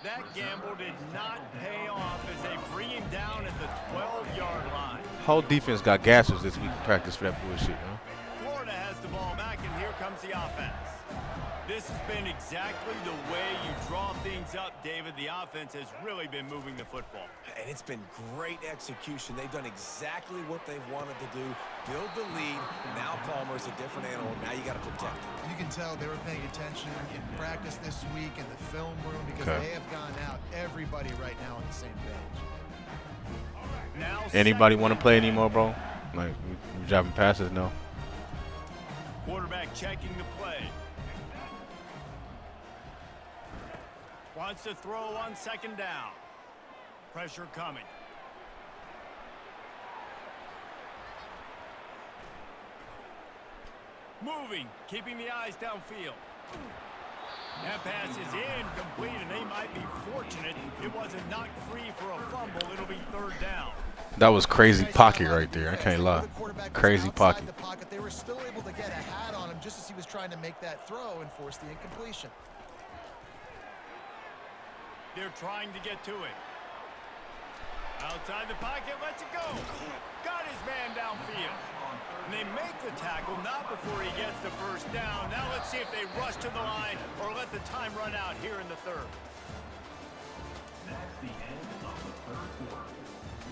That gamble did not pay off as they bring him down at the 12-yard line. Whole defense got gassers this week in practice for that bullshit, man. Florida has the ball back, and here comes the offense. This has been exactly the way you draw things up, David. The offense has really been moving the football. And it's been great execution. They've done exactly what they've wanted to do. Build the lead. Now Palmer's a different animal. Now you got to protect him. You can tell they were paying attention in practice this week in the film room because they have gone out, everybody right now on the same page. Now Anybody want to play anymore, bro? Like, we dropping passes now. quarterback checking the play. Wants to throw on second down. Pressure coming. Moving, keeping the eyes downfield. That pass is incomplete, and they might be fortunate it wasn't knocked free for a fumble. It'll be third down. That was crazy pocket right there. I can't lie. Crazy pocket. They were still able to get a hat on him just as he was trying to make that throw and force the incompletion. They're trying to get to it. Outside the pocket, lets it go. Got his man downfield. And they make the tackle, not before he gets the first down. Now let's see if they rush to the line or let the time run out here in the third. That's the end of the third quarter.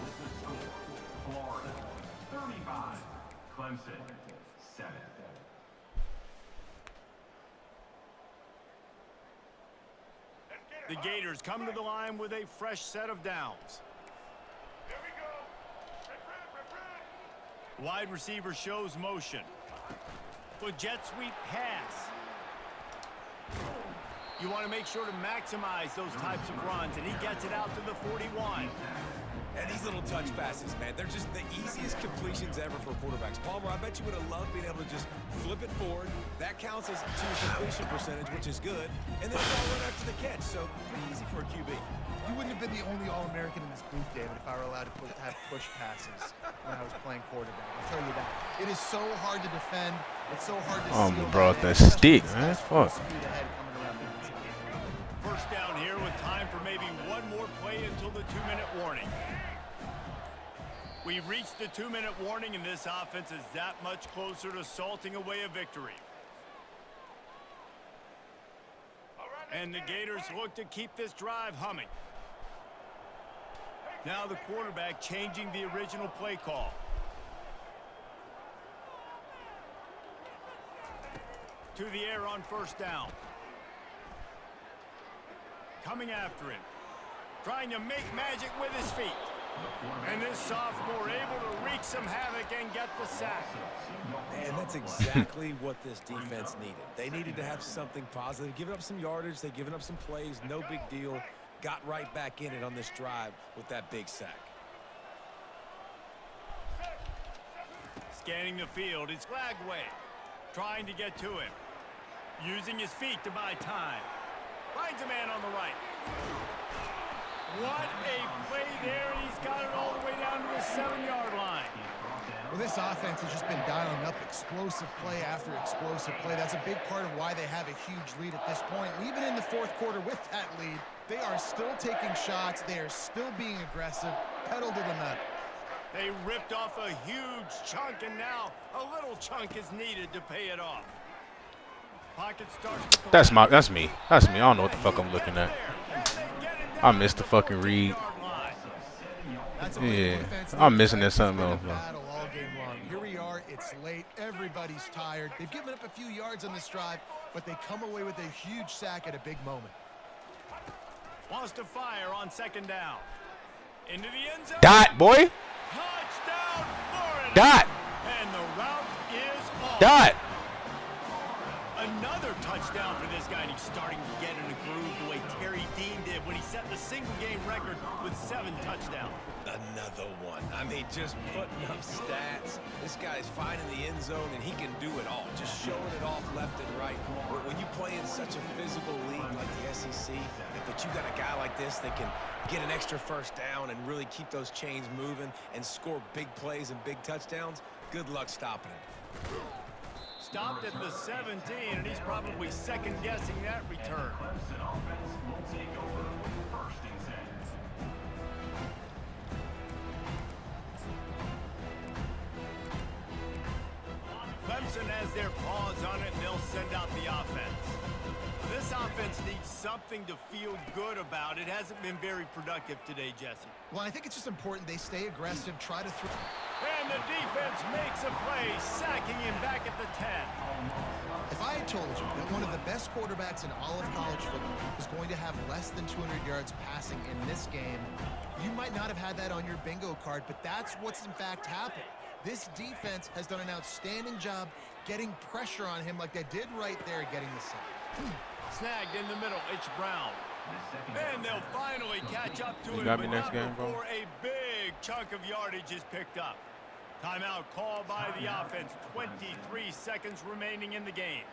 With the score, Florida 35, Clemson 7. The Gators come to the line with a fresh set of downs. Here we go. Wide receiver shows motion. With jet sweep pass. You want to make sure to maximize those types of runs, and he gets it out to the 41. And these little touch passes, man, they're just the easiest completions ever for quarterbacks. Palmer, I bet you would have loved being able to just flip it forward. That counts as to your completion percentage, which is good. And then it's all run after the catch, so pretty easy for a QB. You wouldn't have been the only All-American in this booth, David, if I were allowed to have push passes when I was playing quarterback. I'll tell you that. It is so hard to defend. It's so hard to Oh, seal bro, that especially stick, with man. this Fuck. speed ahead coming around the inside. First down here with time for maybe one more play until the 2-minute warning. We've reached the 2-minute warning, and this offense is that much closer to salting away a victory. And the Gators look to keep this drive humming. Now the quarterback changing the original play call. To the air on first down. Coming after him. Trying to make magic with his feet. And this sophomore able to wreak some havoc and get the sack. And that's exactly what this defense needed. They needed to have something positive. Giving up some yardage, they've given up some plays, no big deal. Got right back in it on this drive with that big sack. Scanning the field, it's Flagway. Trying to get to him. Using his feet to buy time. Finds a man on the right. What a play there, and he's got it all the way down to the 7-yard line. Well, this offense has just been dialing up explosive play after explosive play. That's a big part of why they have a huge lead at this point. Even in the fourth quarter with that lead, they are still taking shots. They are still being aggressive. Pedal to the metal. They ripped off a huge chunk, and now a little chunk is needed to pay it off. Pocket starts to That's me. That's me. I don't know what the fuck I'm looking at. I missed the fucking read. Yeah, I'm missing that something else, bro. All game long. Here we are. It's late. Everybody's tired. They've given up a few yards on this drive, but they come away with a huge sack at a big moment. Wants to fire on second down. Into the end zone. Dot, boy. Touchdown, Florida. Dot. And the route is off. Dot. A Another touchdown for this guy, and he's starting to get in a groove the way Terry Dean did when he set the single-game record with 7 touchdowns. Another one. I mean, just putting up stats. This guy's finding the end zone, and he can do it all. Just showing it off left and right. When you play in such a physical league like the SEC, but you got a guy like this that can get an extra first down and really keep those chains moving and score big plays and big touchdowns, good luck stopping him. Stopped at the 17, and he's probably second-guessing that return. Clemson offense will take over with 1st and 10. Clemson has their paws on it, and they'll send out the offense. This offense needs something to feel good about. It hasn't been very productive today, Jesse. Well, I think it's just important they stay aggressive, try to throw. And the defense makes a play, sacking him back at the 10. If I had told you that one of the best quarterbacks in all of college football was going to have less than 200 yards passing in this game, you might not have had that on your bingo card, but that's what's in fact happened. This defense has done an outstanding job getting pressure on him like they did right there getting the sack. Snagged in the middle, it's Brown. And they'll finally catch up to him, got me but next not game, bro. before a big chunk of yardage is picked up. Timeout called by the offense. 23 seconds remaining in the game.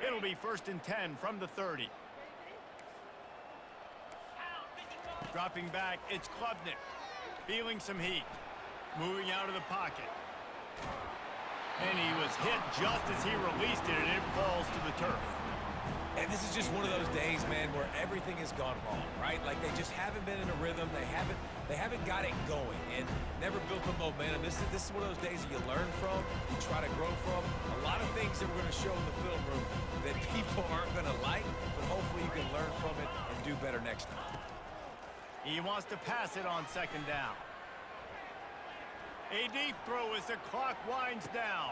It'll be 1st and 10 from the 30. Dropping back, it's Klubnik. Feeling some heat. Moving out of the pocket. And he was hit just as he released it, and it falls to the turf. And this is just one of those days, man, where everything has gone wrong, right? Like they just haven't been in a rhythm. They haven't got it going and never built the momentum. This is one of those days that you learn from, you try to grow from. A lot of things that we're going to show in the film room that people aren't going to like, but hopefully you can learn from it and do better next time. He wants to pass it on 2nd down. A deep throw as the clock winds down.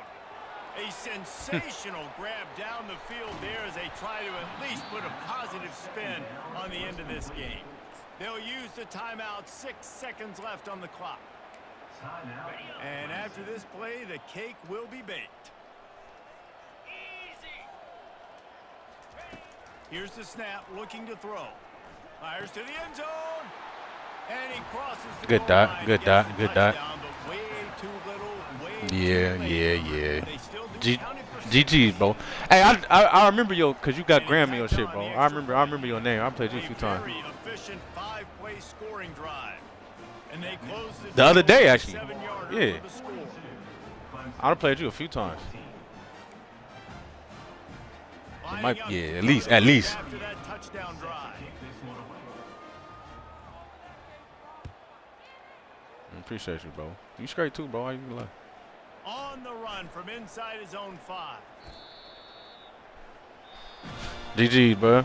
A sensational grab down the field there as they try to at least put a positive spin on the end of this game. They'll use the timeout, 6 seconds left on the clock. And after this play, the cake will be baked. Here's the snap, looking to throw. Fires to the end zone. And he crosses the Good goal dot, line, good gets dot, the good dot. touchdown, but way too little, way too Yeah, late. yeah. They still do count it for GG, bro. Hey, I remember your, cause you got Grammy your shit, bro. I remember your name. I played you a few times. Very efficient 5-play scoring drive. And they close The other day, deal with a actually. 7-yarder Yeah. for the score. I done played you a few times. Lining might- up yeah, to at throw least- at least. After that touchdown drive. Appreciate you, bro. You straight too, bro. How you like? On the run from inside his own 5. GG, bro. A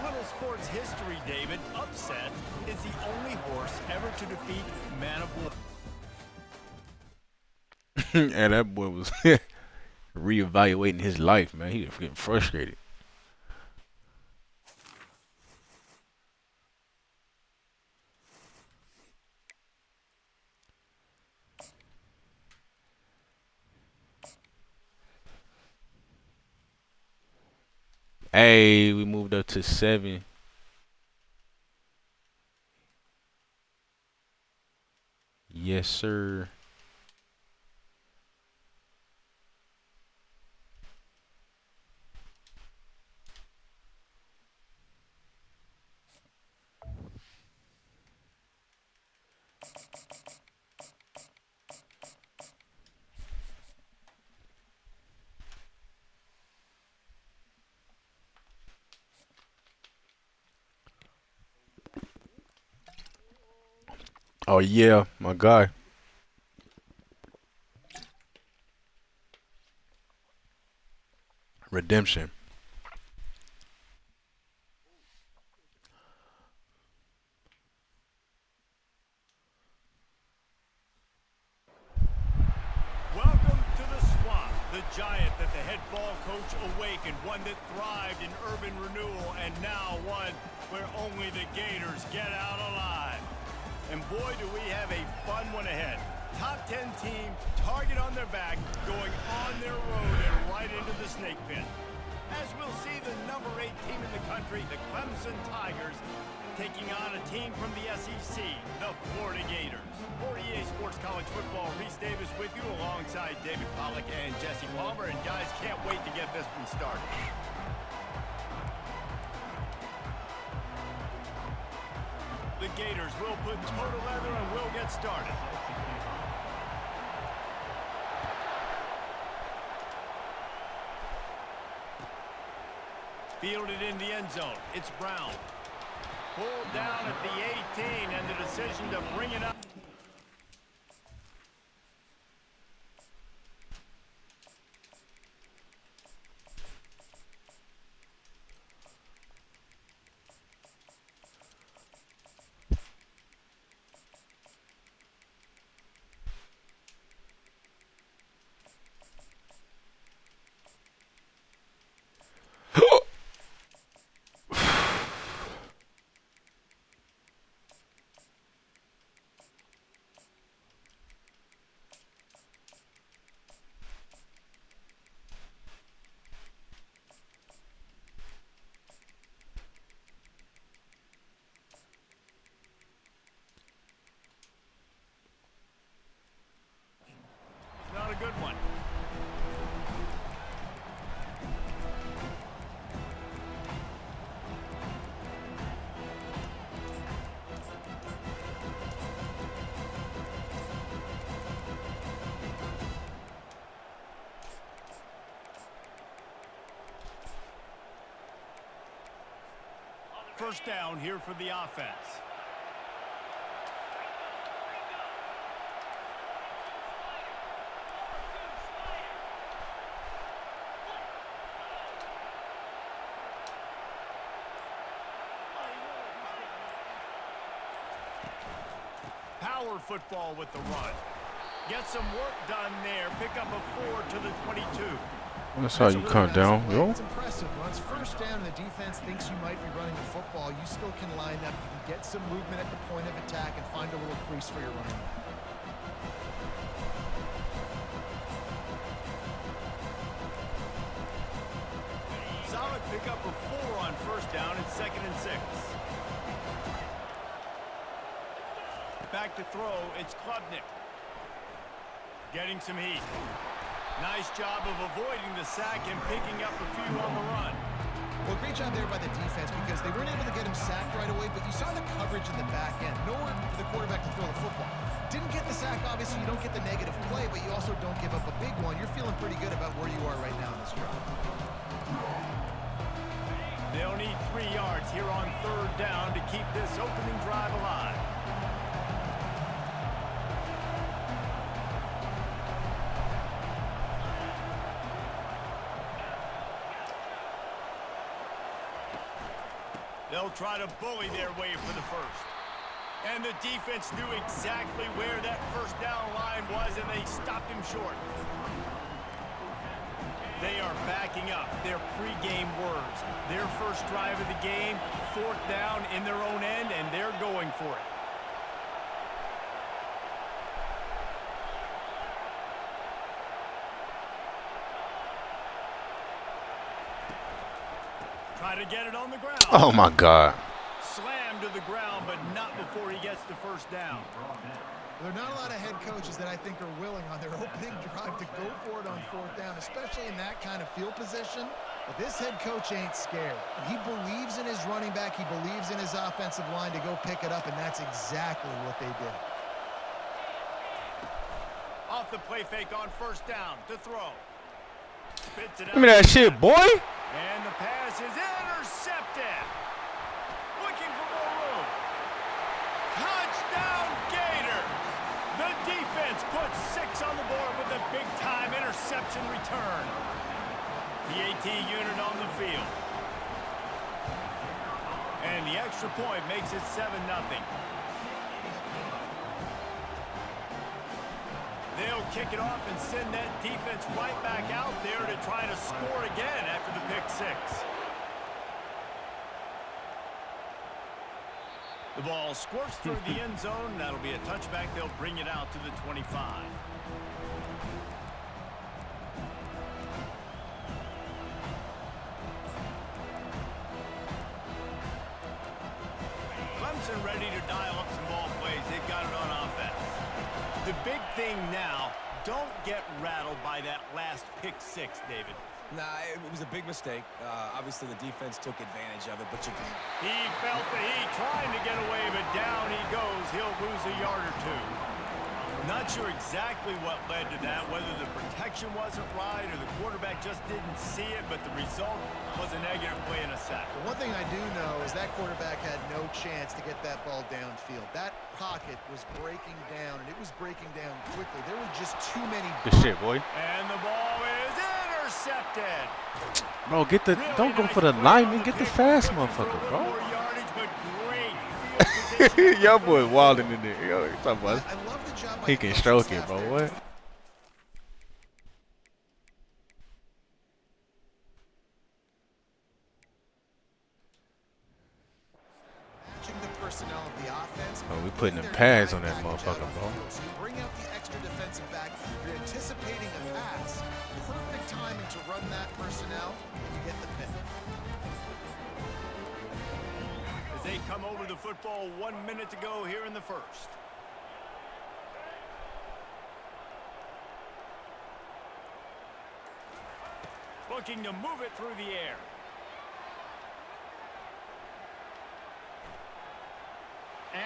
little sports history, David. Upset is the only horse ever to defeat Man of War. And that boy was reevaluating his life, man. He was getting frustrated. Hey, we moved up to 7. Yes, sir. Oh yeah, my guy. Redemption. Welcome to the swamp, the giant that the head ball coach awakened, one that thrived in urban renewal, and now one where only the Gators get out alive. And boy, do we have a fun one ahead. Top 10 team, target on their back, going on their road and right into the snake pit. As we'll see the number 8 team in the country, the Clemson Tigers, taking on a team from the SEC, the Florida Gators. For EA Sports College Football, Reese Davis with you alongside David Pollack and Jesse Palmer. And guys, can't wait to get this one started. The Gators will put total leather and we'll get started. Fielded in the end zone. It's Brown. Pulled down at the 18 and the decision to bring it up. Not a good one. First down here for the offense. Power football with the run. Get some work done there. Pick up a 4 to the 22. That's how you come down, bro. It's impressive. Once first down and the defense thinks you might be running the football, you still can line up. You can get some movement at the point of attack and find a little crease for your running. Solid pickup of 4 on first down and 2nd and 6. Back to throw, it's Klubnik. Getting some heat. Nice job of avoiding the sack and picking up a few on the run. Well, great job there by the defense because they weren't able to get him sacked right away, but you saw the coverage in the back end. Nowhere for the quarterback to throw the football. Didn't get the sack, obviously. You don't get the negative play, but you also don't give up a big one. You're feeling pretty good about where you are right now in this drive. They'll need 3 yards here on 3rd down to keep this opening drive alive. They'll try to bully their way for the first. And the defense knew exactly where that first down line was, and they stopped him short. They are backing up their pregame words. Their first drive of the game, 4th down in their own end, and they're going for it. Try to get it on the ground. Oh my God. Slammed to the ground, but not before he gets the first down. There are not a lot of head coaches that I think are willing on their opening drive to go for it on 4th down, especially in that kind of field position. But this head coach ain't scared. He believes in his running back. He believes in his offensive line to go pick it up, and that's exactly what they did. Off the play fake on first down to throw. Spits it out. Give me that shit, boy. And the pass is intercepted. Looking for more room. Touchdown Gators. The defense puts 6 on the board with a big-time interception return. The AT unit on the field. And the extra point makes it 7-0. They'll kick it off and send that defense right back out there to try to score again after the pick 6. The ball squirts through the end zone. That'll be a touchback. They'll bring it out to the 25. ready to dial up some ball plays. They've got it on offense. The big thing now, don't get rattled by that last pick six, David. Nah, it was a big mistake. Obviously, the defense took advantage of it, but He felt the heat, trying to get away, but down he goes. He'll lose a yard or two. Not sure exactly what led to that, whether the protection wasn't right or the quarterback just didn't see it, but the result was a negative play and a sack. The one thing I do know is that quarterback had no chance to get that ball downfield. That pocket was breaking down, and it was breaking down quickly. There were just too many. Good shit, boy. And the ball is intercepted. Bro, get the don't go for the lineman. Get the fast motherfucker, bro. Yardage, but great field position. Y'all boy wilding in there. Yo, you talking about? I love the job by He the can coaching stroke it, staff bro. there. What? Matching the personnel of the offense. Oh, we putting the pads on that motherfucker, bro. So you bring out the extra defensive back. You're anticipating a pass. Perfect timing to run that personnel, and you get the pick. As they come over the football, 1 minute to go here in the first. Looking to move it through the air.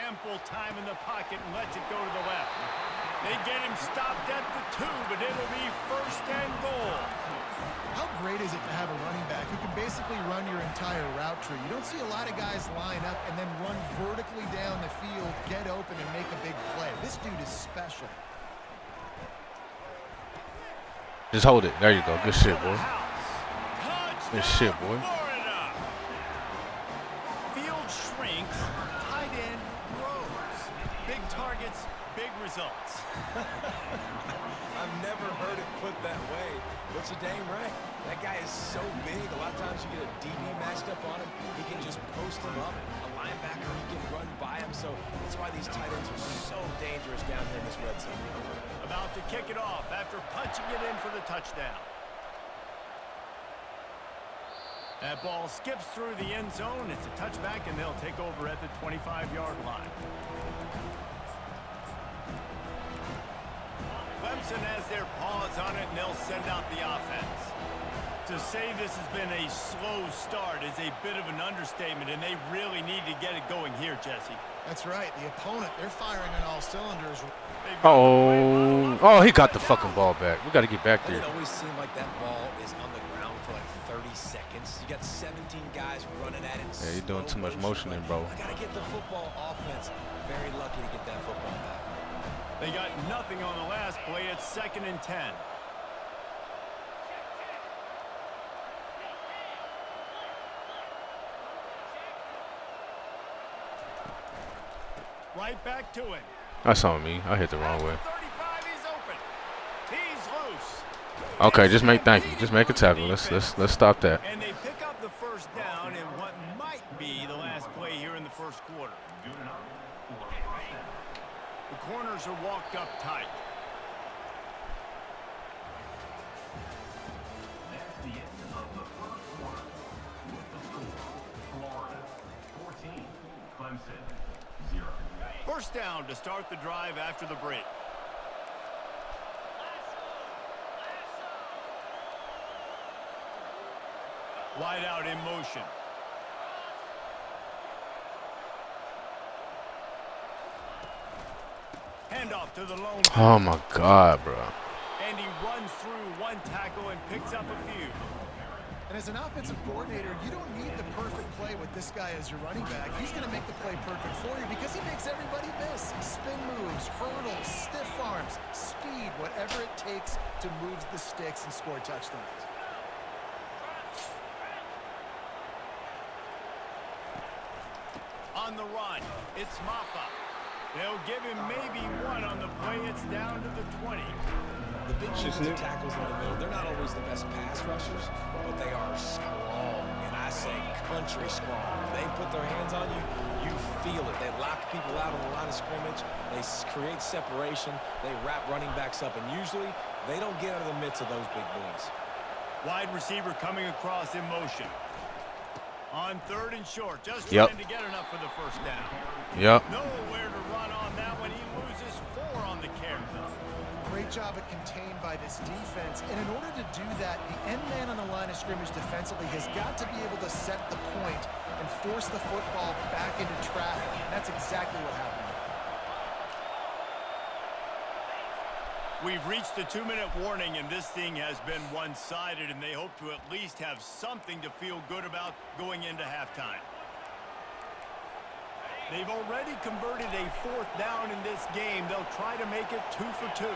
Ample time in the pocket and lets it go to the left. They get him stopped at the 2, but it'll be first and goal. How great is it to have a running back who can basically run your entire route tree? You don't see a lot of guys line up and then run vertically down the field, get open, and make a big play. This dude is special. Just hold it. There you go. Good shit, boy. Good shit, boy. Florida. Field shrinks, tight end grows. Big targets, big results. I've never heard it put that way, but you're dang right. That guy is so big. A lot of times you get a DB matched up on him. He can just post him up. A linebacker, he can run by him. So that's why these tight ends are so dangerous down here in this red zone. About to kick it off after punching it in for the touchdown. That ball skips through the end zone. It's a touchback, and they'll take over at the 25-yard line. Clemson has their paws on it, and they'll send out the offense. To say this has been a slow start is a bit of an understatement, and they really need to get it going here, Jesse. That's right. The opponent, they're firing on all cylinders. Oh, he got the fucking ball back. We got to get back Doesn't there. it always seem like that ball is on the ground for like 30 seconds? You got 17 guys running at it. Yeah, you're doing too much motioning, bro. I got to get the football offense. Very lucky to get that football back. They got nothing on the last play. It's 2nd and 10. Right back to it. That's on me. I hit the wrong way. 35, he's open. He's loose. Okay, just make a tackle. Let's stop that. And they pick up the first down in what might be the last play here in the first quarter. The corners are walked up tight. That's the end of the first quarter. With the score, Florida 14, Clemson 0. First down to start the drive after the break. Wide out in motion. Handoff to the lone. Oh my God, bro. And he runs through one tackle and picks up a few. And as an offensive coordinator, you don't need the perfect play with this guy as your running back. He's going to make the play perfect for you because he makes everybody miss. Spin moves, hurdles, stiff arms, speed, whatever it takes to move the sticks and score touchdowns. On the run, it's Maffa. They'll give him maybe one on the play. It's down to the 20. The big defensive tackles in the middle, they're not always the best pass rushers, but they are strong, and I say country strong. They put their hands on you, you feel it. They lock people out on the line of scrimmage. They create separation. They wrap running backs up, and usually they don't get out of the midst of those big boys. Wide receiver coming across in motion. On 3rd and short, just Yep. trying to get enough for the first down. Yep. Nowhere to run on that one. He loses 4 on the carry. Great job at contained by this defense. And in order to do that, the end man on the line of scrimmage defensively has got to be able to set the point and force the football back into traffic. And that's exactly what happened. We've reached the 2-minute warning, and this thing has been one-sided, and they hope to at least have something to feel good about going into halftime. They've already converted a 4th down in this game. They'll try to make it 2 for 2.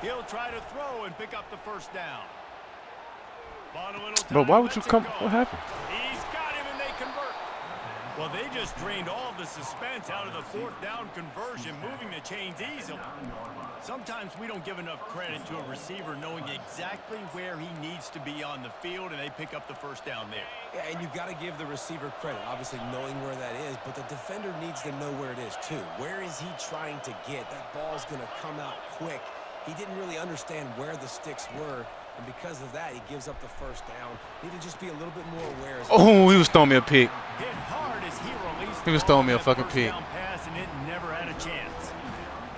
He'll try to throw and pick up the first down. Bought a little time, Bro, why would you lets it come? go. What happened? He's got him, and they convert. Well, they just drained all the suspense out of the 4th down conversion, moving the chains easily. Sometimes we don't give enough credit to a receiver knowing exactly where he needs to be on the field, and they pick up the first down there. Yeah, and you got to give the receiver credit, obviously knowing where that is, but the defender needs to know where it is too. Where is he trying to get? That ball's going to come out quick. He didn't really understand where the sticks were, and because of that, he gives up the first down. Need to just be a little bit more aware. Oh, he was throwing me a pick. Hit hard as he released He was the throwing me ball a on that fucking first pick. down pass, and it never had a chance.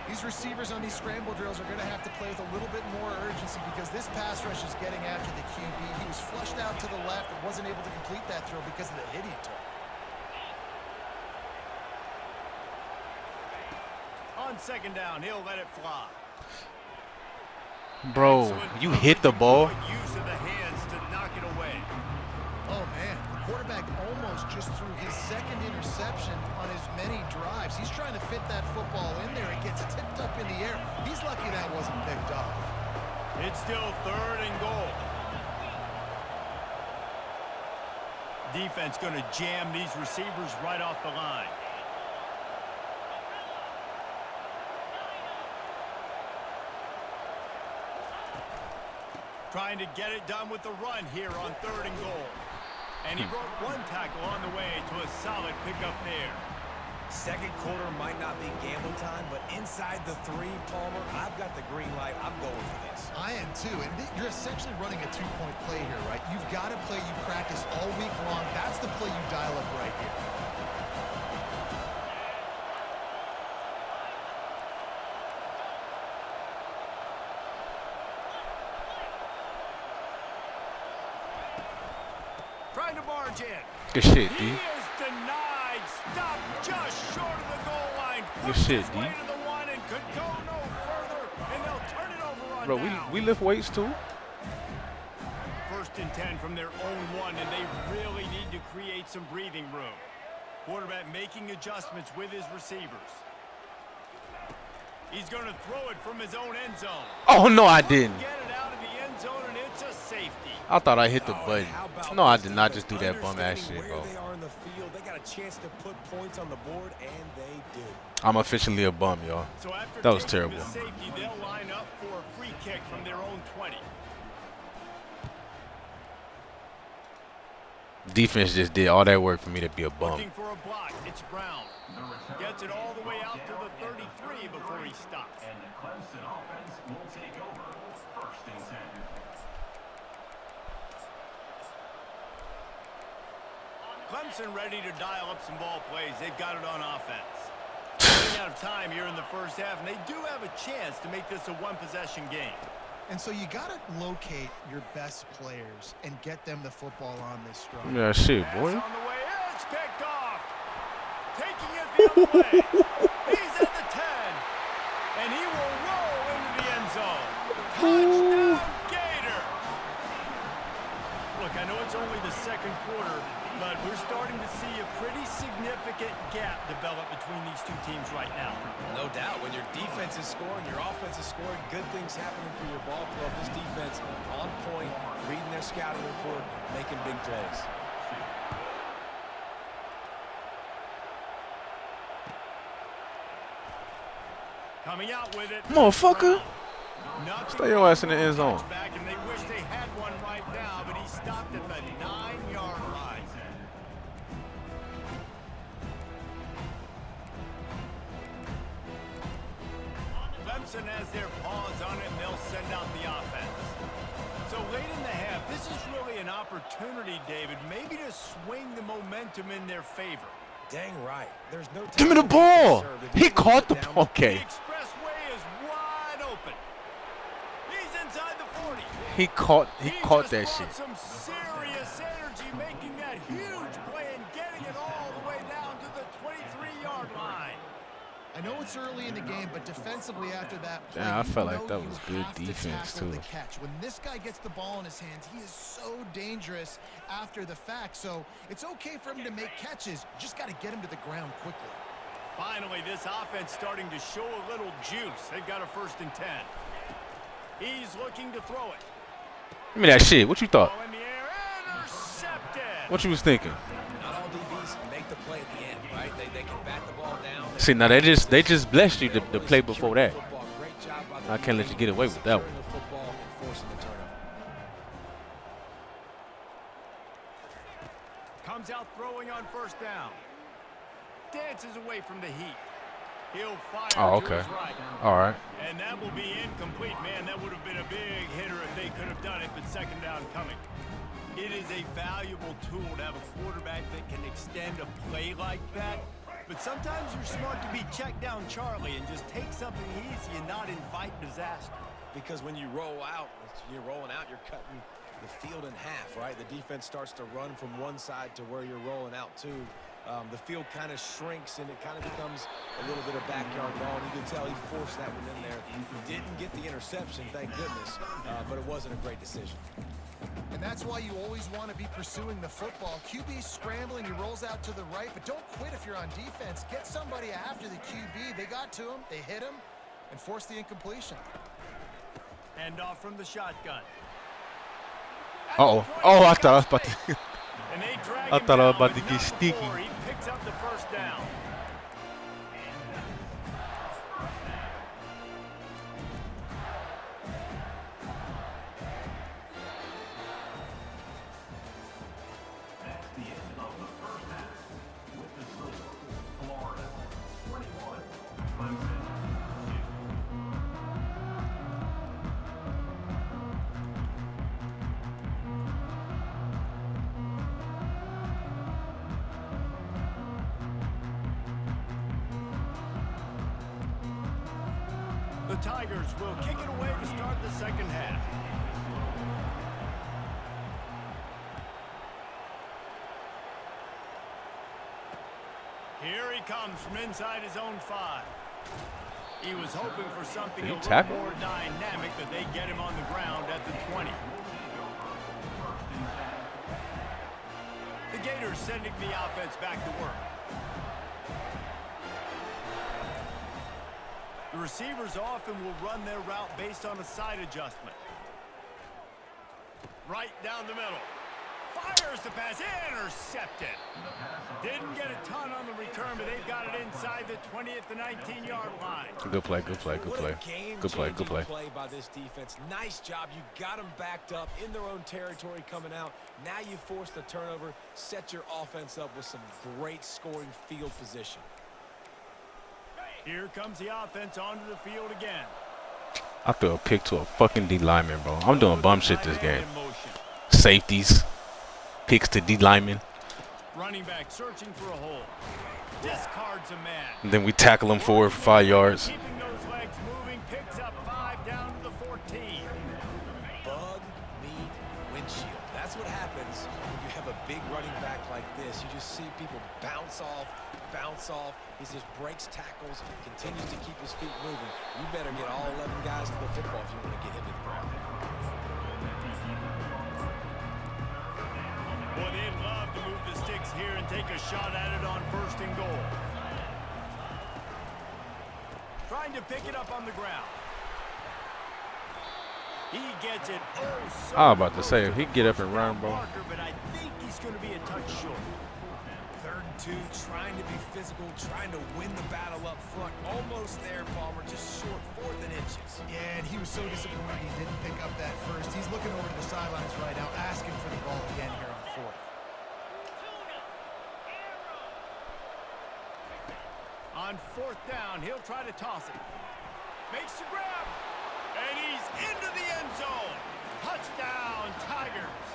These receivers on these scramble drills are going to have to play with a little bit more urgency because this pass rush is getting after the QB. He was flushed out to the left and wasn't able to complete that throw because of the hit he took. On 2nd down, he'll let it fly. Bro, you hit the ball. Good use of the hands to knock it away. Oh, man. The quarterback almost just threw his 2nd interception on as many drives. He's trying to fit that football in there. It gets tipped up in the air. He's lucky that wasn't picked off. It's still 3rd and goal. Defense going to jam these receivers right off the line. Trying to get it done with the run here on 3rd and goal. And he broke 1 tackle on the way to a solid pickup there. 2nd quarter might not be gamble time, but inside the 3, Palmer, I've got the green light. I'm going for this. I am too, and you're essentially running a 2-point play here, right? You've got a play you practice all week long. That's the play you dial up right here. Trying to barge in. Good shit, He D. is denied. Stop just short of the goal line. Good Pushed shit, his D. way to the 1 and could go no further, and they'll turn it over on Bro, down. we lift weights too. 1st and 10 from their own 1, and they really need to create some breathing room. Quarterback making adjustments with his receivers. He's going to throw it from his own end zone. Oh no, I didn't. Get it out of the end zone, and it's a safety. I thought I hit the Oh, button. and how about No, I this did not defense just do that bum ass understanding shit, bro. where they are in the field. They got a chance to put points on the board, and they do. I'm officially a bum, y'all. So after That was taking terrible. the safety, they'll line up for a free kick from their own 20. Defense just did all that work for me to be a bum. Looking for a block. It's Brown. Gets it all the way out to the 33 before he stops. And the Clemson offense will take over 1st and 10. Clemson ready to dial up some ball plays. They've got it on offense. Running out of time here in the 1st half, and they do have a chance to make this a 1-possession game. And so you got to locate your best players and get them the football on this drive. Yeah, shit, Pass boy. on the way. It's picked off. Taking it the other way. He's at the 10. And he will roll into the end zone. Touchdown, Gator. Look, I know it's only the 2nd quarter, but we're starting to see a pretty significant gap develop between these 2 teams right now. No doubt. When your defense is scoring, your offense is scoring, good things happening for your ball club. This defense on point, reading their scouting report, making big plays. Coming out with it. Motherfucker. Nothing Stay your ass in the end zone. touchback, and they wish they had one right now, but he stopped at the 9-yard line. Clemson has their paws on it, and they'll send out the offense. So late in the half, this is really an opportunity, David, maybe to swing the momentum in their favor. Dang right. There's no time Give me the to be ball. concerned. If He you can caught put the down ball. The Okay. expressway is wide open. He's inside the 40. He caught Just that brought shit. some serious energy, making that huge play and getting it all the way down to the 23-yard line. I know it's early in the game, but defensively after that play, Yeah, I felt you like know that you was good have to defense, tackle too. the catch. When this guy gets the ball in his hands, he is so dangerous after the fact. So it's okay for him to make catches. You just got to get him to the ground quickly. Finally, this offense starting to show a little juice. They've got a 1st and 10. He's looking to throw it. Give me that shit. What you thought? Ball in the air, intercepted. What you was thinking? Not all DBs make the play at the end, right? They can bat the ball down. See, now they just blessed you the play before that. Great job by the I can't let you get away with that one. securing the football and forcing the turnover. Comes out throwing on 1st down. Dances away from the heat. He'll fire Oh, to okay. his right. All right. And that will be incomplete. Man, that would have been a big hitter if they could have done it, but 2nd down coming. It is a valuable tool to have a quarterback that can extend a play like that. But sometimes you're smart to be check down Charlie and just take something easy and not invite disaster. Because when you roll out, you're rolling out, you're cutting the field in half, right? The defense starts to run from one side to where you're rolling out to. The field kind of shrinks and it kind of becomes a little bit of backyard ball. And you can tell he forced that one in there. He didn't get the interception, thank goodness, but it wasn't a great decision. And that's why you always want to be pursuing the football. QB's scrambling, he rolls out to the right, but don't quit if you're on defense. Get somebody after the QB. They got to him, they hit him, and forced the incompletion. Hand off from the shotgun. Oh, I thought I was about to. And they drag I him thought I was down, about but to get not sneaky. before he picks up the 1st down. That's the end of the first half. With the score, Florida 21, Clemson 2. The Tigers will kick it away to start the 2nd half. Here he comes from inside his own 5. He was hoping for something Did a he little tackle? more dynamic, but they get him on the ground at the 20. The Gators sending the offense back to work. The receivers often will run their route based on a side adjustment. Right down the middle. Fires the pass, intercepted. Didn't get a ton on the return, but they've got it inside the 20 at the 19-yard line. Good play. Good play. Good What play. a game Good play. Good play. play by this defense. Nice job. You got them backed up in their own territory coming out. Now you force the turnover, set your offense up with some great scoring field position. Here comes the offense onto the field again. I threw a pick to a fucking D lineman, bro. I'm doing bum shit this game. In motion. Safeties, picks to D linemen, Running back searching for a hole. Discards a man. and then we tackle him for 5 yards. Keeping those legs moving, picks up 5 down to the 14. Bug, meet, windshield. That's what happens when you have a big running back like this. You just see people bounce off. He just breaks tackles, continues to keep his feet moving. You better get all 11 guys to the football if you want to get him to the ground. Boy, they'd love to move the sticks here and take a shot at it on 1st and goal. Trying to pick it up on the ground. He gets it so I was about to say, if close he the get up and 1st run, down bro. marker, but I think he's going to be a touch short. 3rd and 2, trying to be physical, trying to win the battle up front. Almost there, Palmer, just short 4th and inches. Yeah, and he was so disappointed he didn't pick up that first. He's looking over to the sidelines right now, asking for the ball again here on 4th. On 4th down, he'll try to toss it. Makes the grab. And he's into the end zone. Touchdown, Tigers.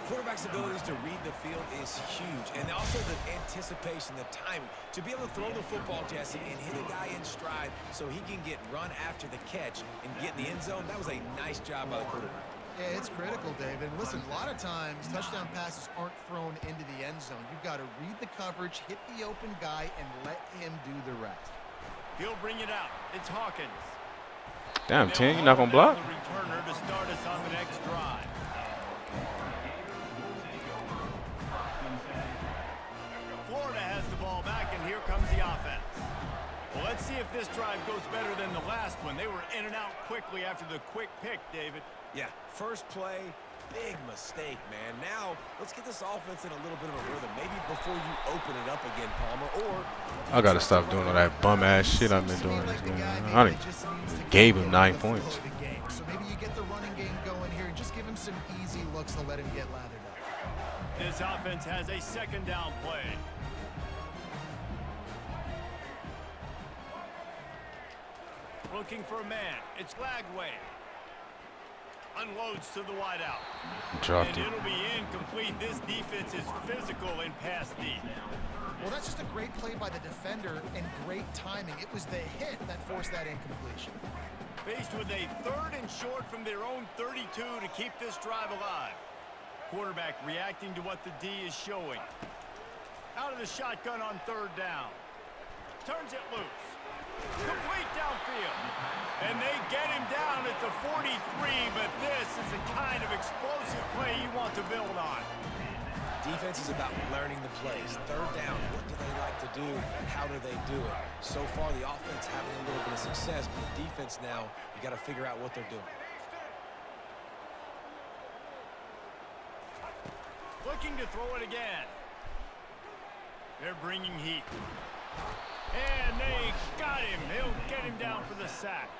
Quarterback's abilities to read the field is huge, and also the anticipation, the timing. To be able to throw the football, Jesse, and hit a guy in stride so he can get run after the catch and get in the end zone, that was a nice job by the quarterback. Yeah, it's critical, David. And listen, a lot of times touchdown passes aren't thrown into the end zone. You've got to read the coverage, hit the open guy, and let him do the rest. He'll bring it out. It's Hawkins. Damn, 10, you're not going to block? The returner to start us on the next drive. Florida has the ball back, and here comes the offense. Well, let's see if this drive goes better than the last one. They were in and out quickly after the quick pick, David. Yeah, first play, big mistake, man. Now, let's get this offense in a little bit of a rhythm. Maybe before you open it up again, Palmer, or... I got to stop doing all that bum-ass shit I've been doing this game. I done gave him 9 points. So maybe you get the running game going here and just give him some easy looks to let him get lathered up. This offense has a second down play. Looking for a man. It's Lagway. Unloads to the wideout. Dropped And it. it'll be incomplete. This defense is physical in pass deep. Well, that's just a great play by the defender and great timing. It was the hit that forced that incompletion. Faced with a 3rd and short from their own 32 to keep this drive alive. Quarterback reacting to what the D is showing. Out of the shotgun on 3rd down. Turns it loose. Complete downfield. And they get him down at the 43, but this is the kind of explosive play you want to build on. Defense is about learning the plays. 3rd down, what do they like to do? How do they do it? So far, the offense having a little bit of success, but the defense now, you got to figure out what they're doing. Looking to throw it again. They're bringing heat. And they got him. They'll get him down for the sack.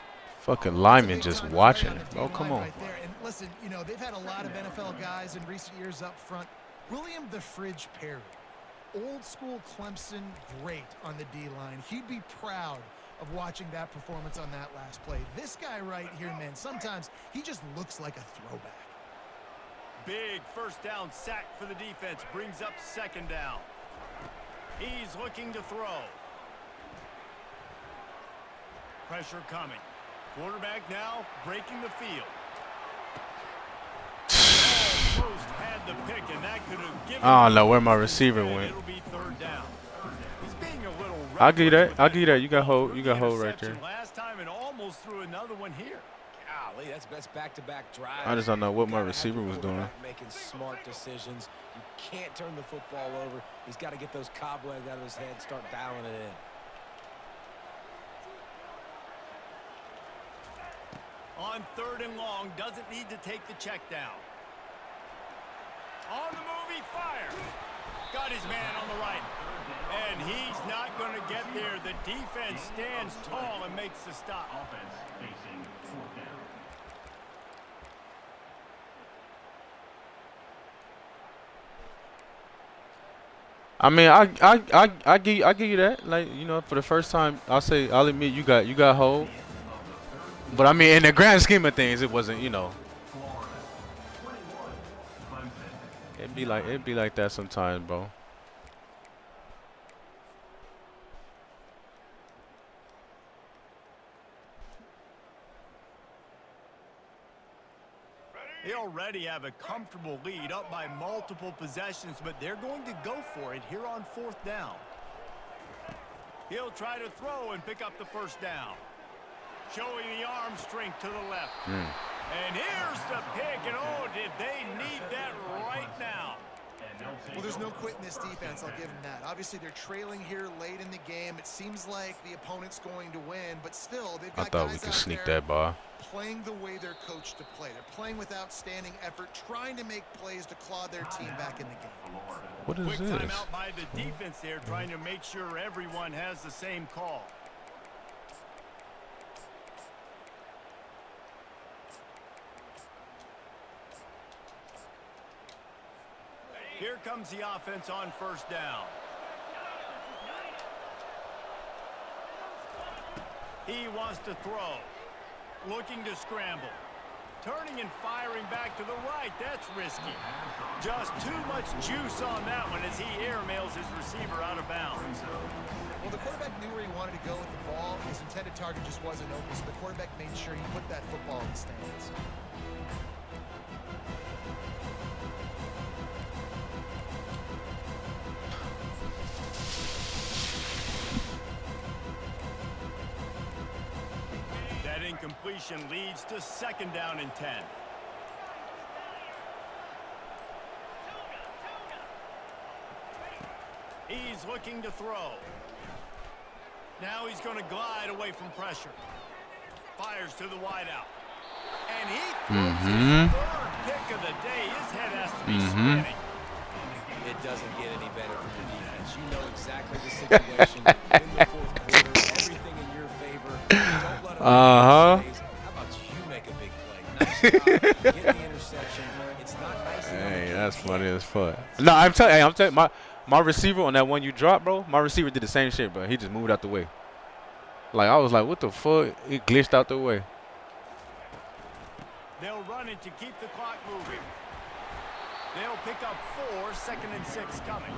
Fucking lineman just watching it. Oh, come on. Right there. And listen, you know, they've had a lot of NFL guys in recent years up front. William the Fridge Perry, old school Clemson great on the D-line. He'd be proud of watching that performance on that last play. This guy right here, man, sometimes he just looks like a throwback. Big first down sack for the defense. Brings up 2nd down. He's looking to throw. Pressure coming. Quarterback now breaking the field. Almost had the pick, and that could have given. I don't know where my receiver went. It'll be 3rd down. He's being a little. I'll give you that. reckless I'll with give you that. You got hold. You got hold right interception there. Last time, and almost threw another one here. Golly, that's back-to-back drives. I just don't know what my You gotta have receiver your was doing. quarterback making smart decisions. You can't turn the football over. He's got to get those cobwebs out of his head, start dialing it in. On 3rd and long, doesn't need to take the check down. On the move, he fires. Got his man on the right. And he's not going to get there. The defense stands tall and makes the stop. Offense facing 4th down. I mean, I give you that. Like, you know, for the first time, I'll admit you got hold. But I mean, in the grand scheme of things, it wasn't, you know. It'd be like that sometimes, bro. They already have a comfortable lead, up by multiple possessions, but they're going to go for it here on 4th down. He'll try to throw and pick up the 1st down. Showing the arm strength to the left. And here's the pick, and oh, did they need that right now. Well, there's no quitting this defense, I'll give them that. Obviously, they're trailing here late in the game. It seems like the opponent's going to win, but still, they've I got thought we guys could out sneak there that ball. playing the way they're coached to play. They're playing with outstanding effort, trying to make plays to claw their team back in the game. What is Quick this? timeout by the defense there, trying to make sure everyone has the same call. Here comes the offense on 1st down. He wants to throw. Looking to scramble. Turning and firing back to the right. That's risky. Just too much juice on that one as he airmails his receiver out of bounds. Well, the quarterback knew where he wanted to go with the ball. His intended target just wasn't open, so the quarterback made sure he put that football in the stands. That incompletion leads to 2nd down and 10. He's looking to throw. Now he's going to glide away from pressure. Fires to the wideout. And he throws his 3rd pick of the day. His head has to be spinning. It doesn't get any better for your defense. You know exactly the situation in the 4th quarter. Everything in your favor. Don't let them make plays. How about you make a big play? Nice job. Get the interception. It's not nice. Hey, that's funny as fuck. No, I'm telling you, my receiver on that one you dropped, bro, my receiver did the same shit, bro. He just moved out the way. Like, I was like, what the fuck? He glitched out the way. They'll run it to keep the clock moving. They'll pick up 4, 2nd and 6 coming.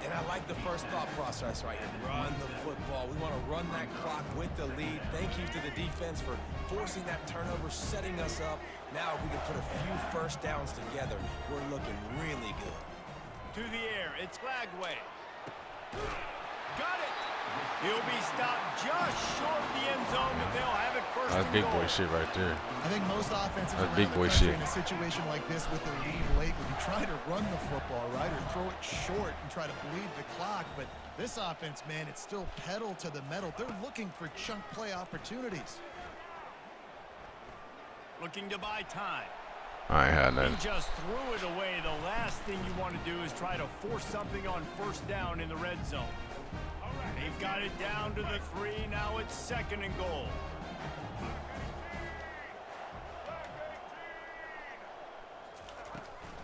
And I like the first thought process right here. Run the football. We want to run that clock with the lead. Thank you to the defense for forcing that turnover, setting us up. Now, if we can put a few 1st downs together, we're looking really good. To the air, it's Glagway. Got it. He'll be stopped just short of the end zone, but they'll have it 1st That's and big goal. boy shit right there. I think most offenses That's around big the boy country shit. in a situation like this with the lead late would be trying to run the football, right, or throw it short and try to bleed the clock. But this offense, man, it's still pedal to the metal. They're looking for chunk play opportunities. Looking to buy time. I ain't had He nothing. just threw it away. The last thing you want to do is try to force something on 1st down in the red zone. They've got it down to the 3. Now it's 2nd and goal.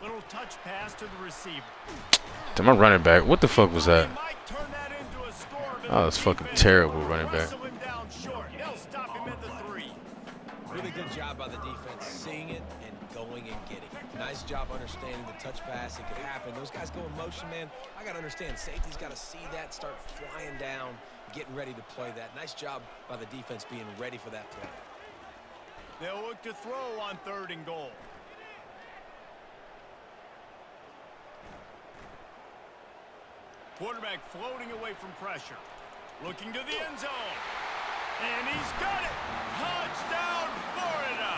Little touch pass to the receiver. Damn, my running back. What the fuck was that? They might turn that into a score, but That was the fucking defense terrible will running back. wrestle him down short. They'll stop him at the 3. Really good job by the defense, seeing it and going and getting it. Nice job understanding the touch pass. It could happen. Those guys go in motion, man. I got to understand. Safety's got to see that, start flying down, getting ready to play that. Nice job by the defense being ready for that play. They'll look to throw on 3rd and goal. Quarterback floating away from pressure. Looking to the end zone. And he's got it. Touchdown, Florida.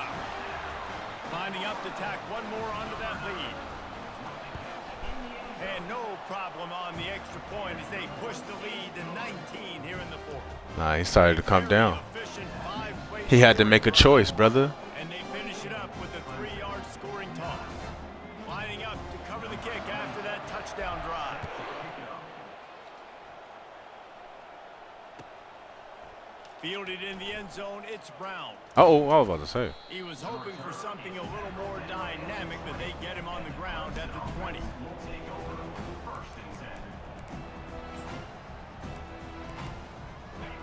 Lining up to tack one more onto that lead. And no problem on the extra point as they push the lead to 19 here in the 4th. Nah, he started to come down. Efficient 5-play He had to scoring make a drive. choice, brother. And they finish it up with a 3-yard scoring toss. Lining up to cover the kick after that touchdown drive. Fielded in the end zone, it's Brown. Uh-oh, I was about to say. He was hoping for something a little more dynamic, but they get him on the ground at the 20.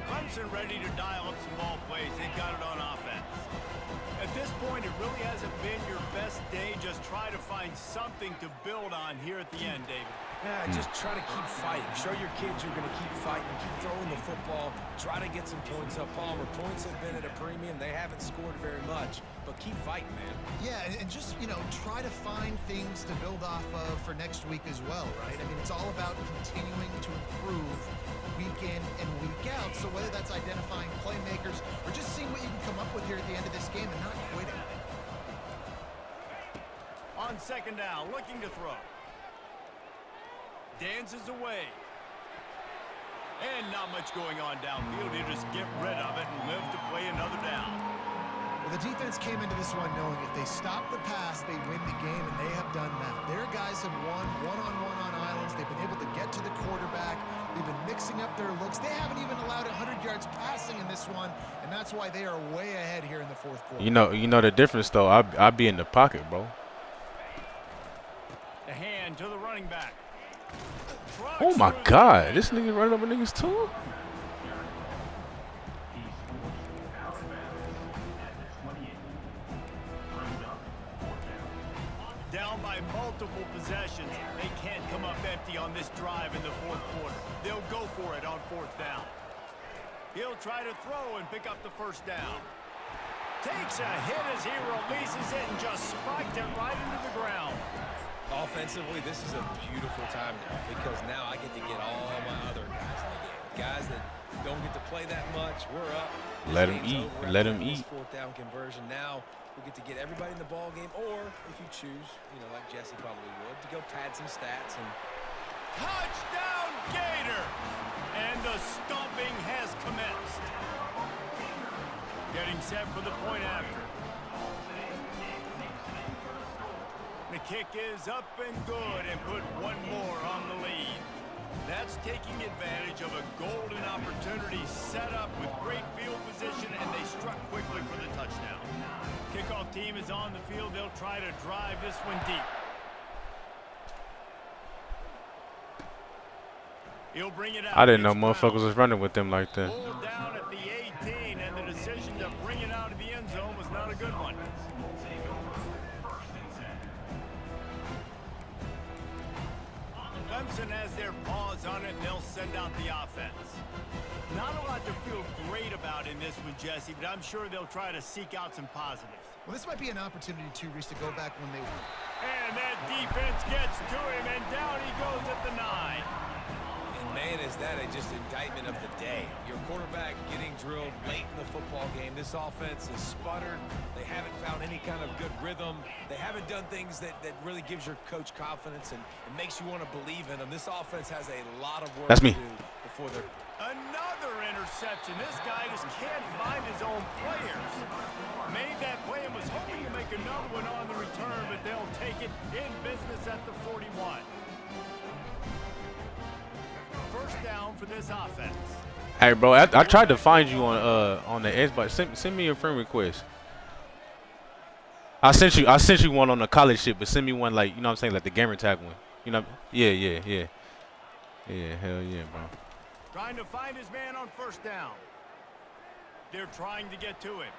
Clemson ready to dial up some ball plays. They've got it on offense. At this point, it really hasn't been your best day. Just try to find something to build on here at the end, David. Yeah, just try to keep fighting. Show your kids you're going to keep fighting. Keep throwing the football. Try to get some points up. Palmer, points have been at a premium. They haven't scored very much, but keep fighting, man. Yeah, and just, try to find things to build off of for next week as well, right? I mean, it's all about continuing to improve week in and week out. So whether that's identifying playmakers or just seeing what you can come up with here at the end of this game and not quitting. On 2nd down, looking to throw. Dances away. And not much going on downfield. He'll just get rid of it and live to play another down. Well, the defense came into this one knowing if they stop the pass, they win the game, and they have done that. Their guys have won one-on-one on islands. They've been able to get to the quarterback. They've been mixing up their looks. They haven't even allowed 100 yards passing in this one, and that's why they are way ahead here in the 4th quarter. You know the difference, though. I be in the pocket, bro. The hand to the running back. Oh, my God. This nigga running over niggas, too? down by multiple possessions. They can't come up empty on this drive in the fourth quarter. They'll go for it on fourth down. He'll try to throw and pick up the first down. Takes a hit as he releases it and just spiked it right into the ground. Offensively, this is a beautiful time now because now I get to get all my other guys in the game. Guys that don't get to play that much. We're up. Let him eat. Let him eat. Fourth down conversion. Now we get to get everybody in the ball game, or if you choose, like Jesse probably would, to go pad some stats and Touchdown, Gator! And the stomping has commenced. Getting set for the point after. The kick is up and good and put one more on the lead. That's taking advantage of a golden opportunity set up with great field position, and they struck quickly for the touchdown. Kickoff team is on the field. They'll try to drive this one deep. He'll bring it out. I didn't know motherfuckers was running with them like that. Pulled down at the 18, and the decision to bring it out of the end zone was not a good one. Clemson has their paws on it, and they'll send out the offense. Not a lot to feel great about in this one, Jesse, but I'm sure they'll try to seek out some positives. Well, this might be an opportunity, too, Reese, to go back when they were. And that defense gets to him, and down he goes at the 9. And man, is that just indictment of the day. Your quarterback getting drilled late in the football game. This offense is sputtered. They haven't found any kind of good rhythm. They haven't done things that really gives your coach confidence and it makes you want to believe in them. This offense has a lot of work to do before they're... Another interception. This guy just can't find his own players. Made that play and was hoping to make another one on the return, but they'll take it in business at the 41. First down for this offense. Hey, bro, I tried to find you on the Xbox. Send me your friend request. I sent you one on the college shit, but send me one like, you know what I'm saying, like the gamer tag one. You know? Yeah. Yeah, hell yeah, bro. Trying to find his man on first down. They're trying to get to him.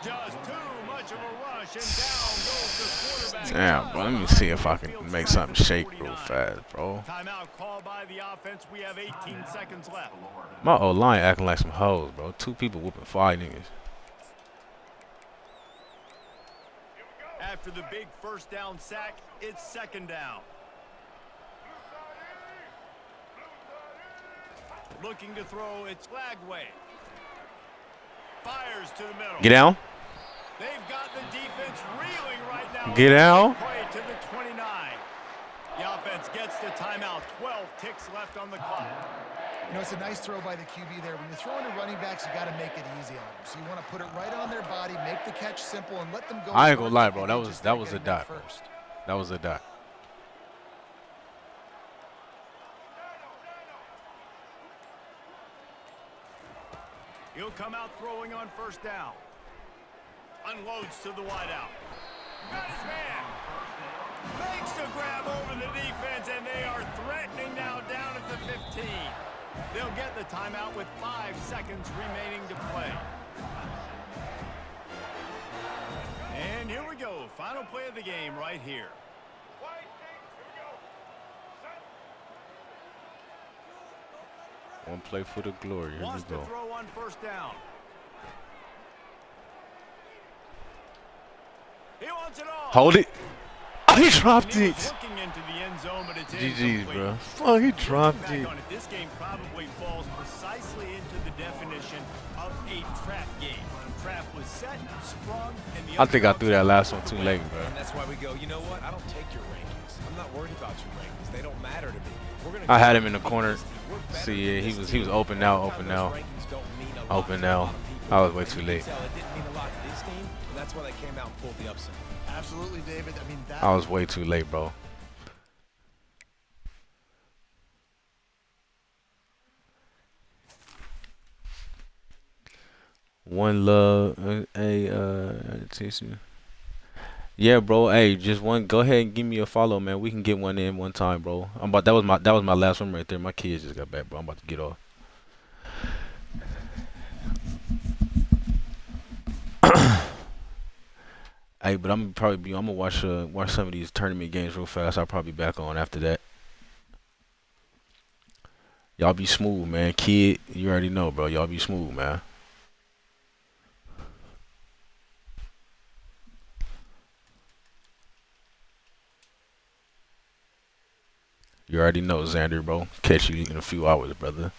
Just too much of a rush, and down goes the quarterback. Damn, bro, let me see if I can make something shake real fast, bro. Timeout called by the offense. We have 18 seconds left. My O-line acting like some hoes, bro. 2 people whooping 5 niggas. After the big first down sack, it's second down. Looking to throw, it's Flagway. Fires to the middle. Get down. They've got the defense reeling right now. Get down. Play to the 29. The offense gets the timeout. 12 ticks left on the clock. It's a nice throw by the QB there. When you're throwing to running backs, you got to make it easy on them. So you want to put it right on their body, make the catch simple, and let them go. I ain't gonna lie, bro. That was a dot. That was a dot. He'll come out throwing on first down. Unloads to the wideout. Got his man. Makes the grab over the defense, and they are threatening now down at the 15. They'll get the timeout with 5 seconds remaining to play. And here we go. Final play of the game right here. One play for the glory. Here Wants we go. to throw on first down. He wants it all. Hold it. Oh, he dropped He it. was looking into the end zone, but it's GG's, incomplete. bro. Fuck, he dropped Back it. on it, this game probably falls precisely into the definition of a trap game. Trap was set, sprung, and the I think I threw that last one too late, bro. And that's why we go, you know what? I don't take your rankings. I'm not worried about your rankings. They don't matter to me. We're gonna I had him in the corner. See, yeah, he was open now, open now. Open now. I was way too late. It didn't mean a lot to this team, and that's why they came out and pulled the upset. Absolutely, David. I mean, that. I was way too late, bro. One love, teach you. Yeah, bro. Hey, just one. Go ahead and give me a follow, man. We can get one in one time, bro. That was my last one right there. My kids just got back, bro. I'm about to get off. Hey, but I'm gonna watch some of these tournament games real fast. I'll probably be back on after that. Y'all be smooth, man. Kid, you already know, bro. Y'all be smooth, man. You already know, Xander, bro. Catch you in a few hours, brother.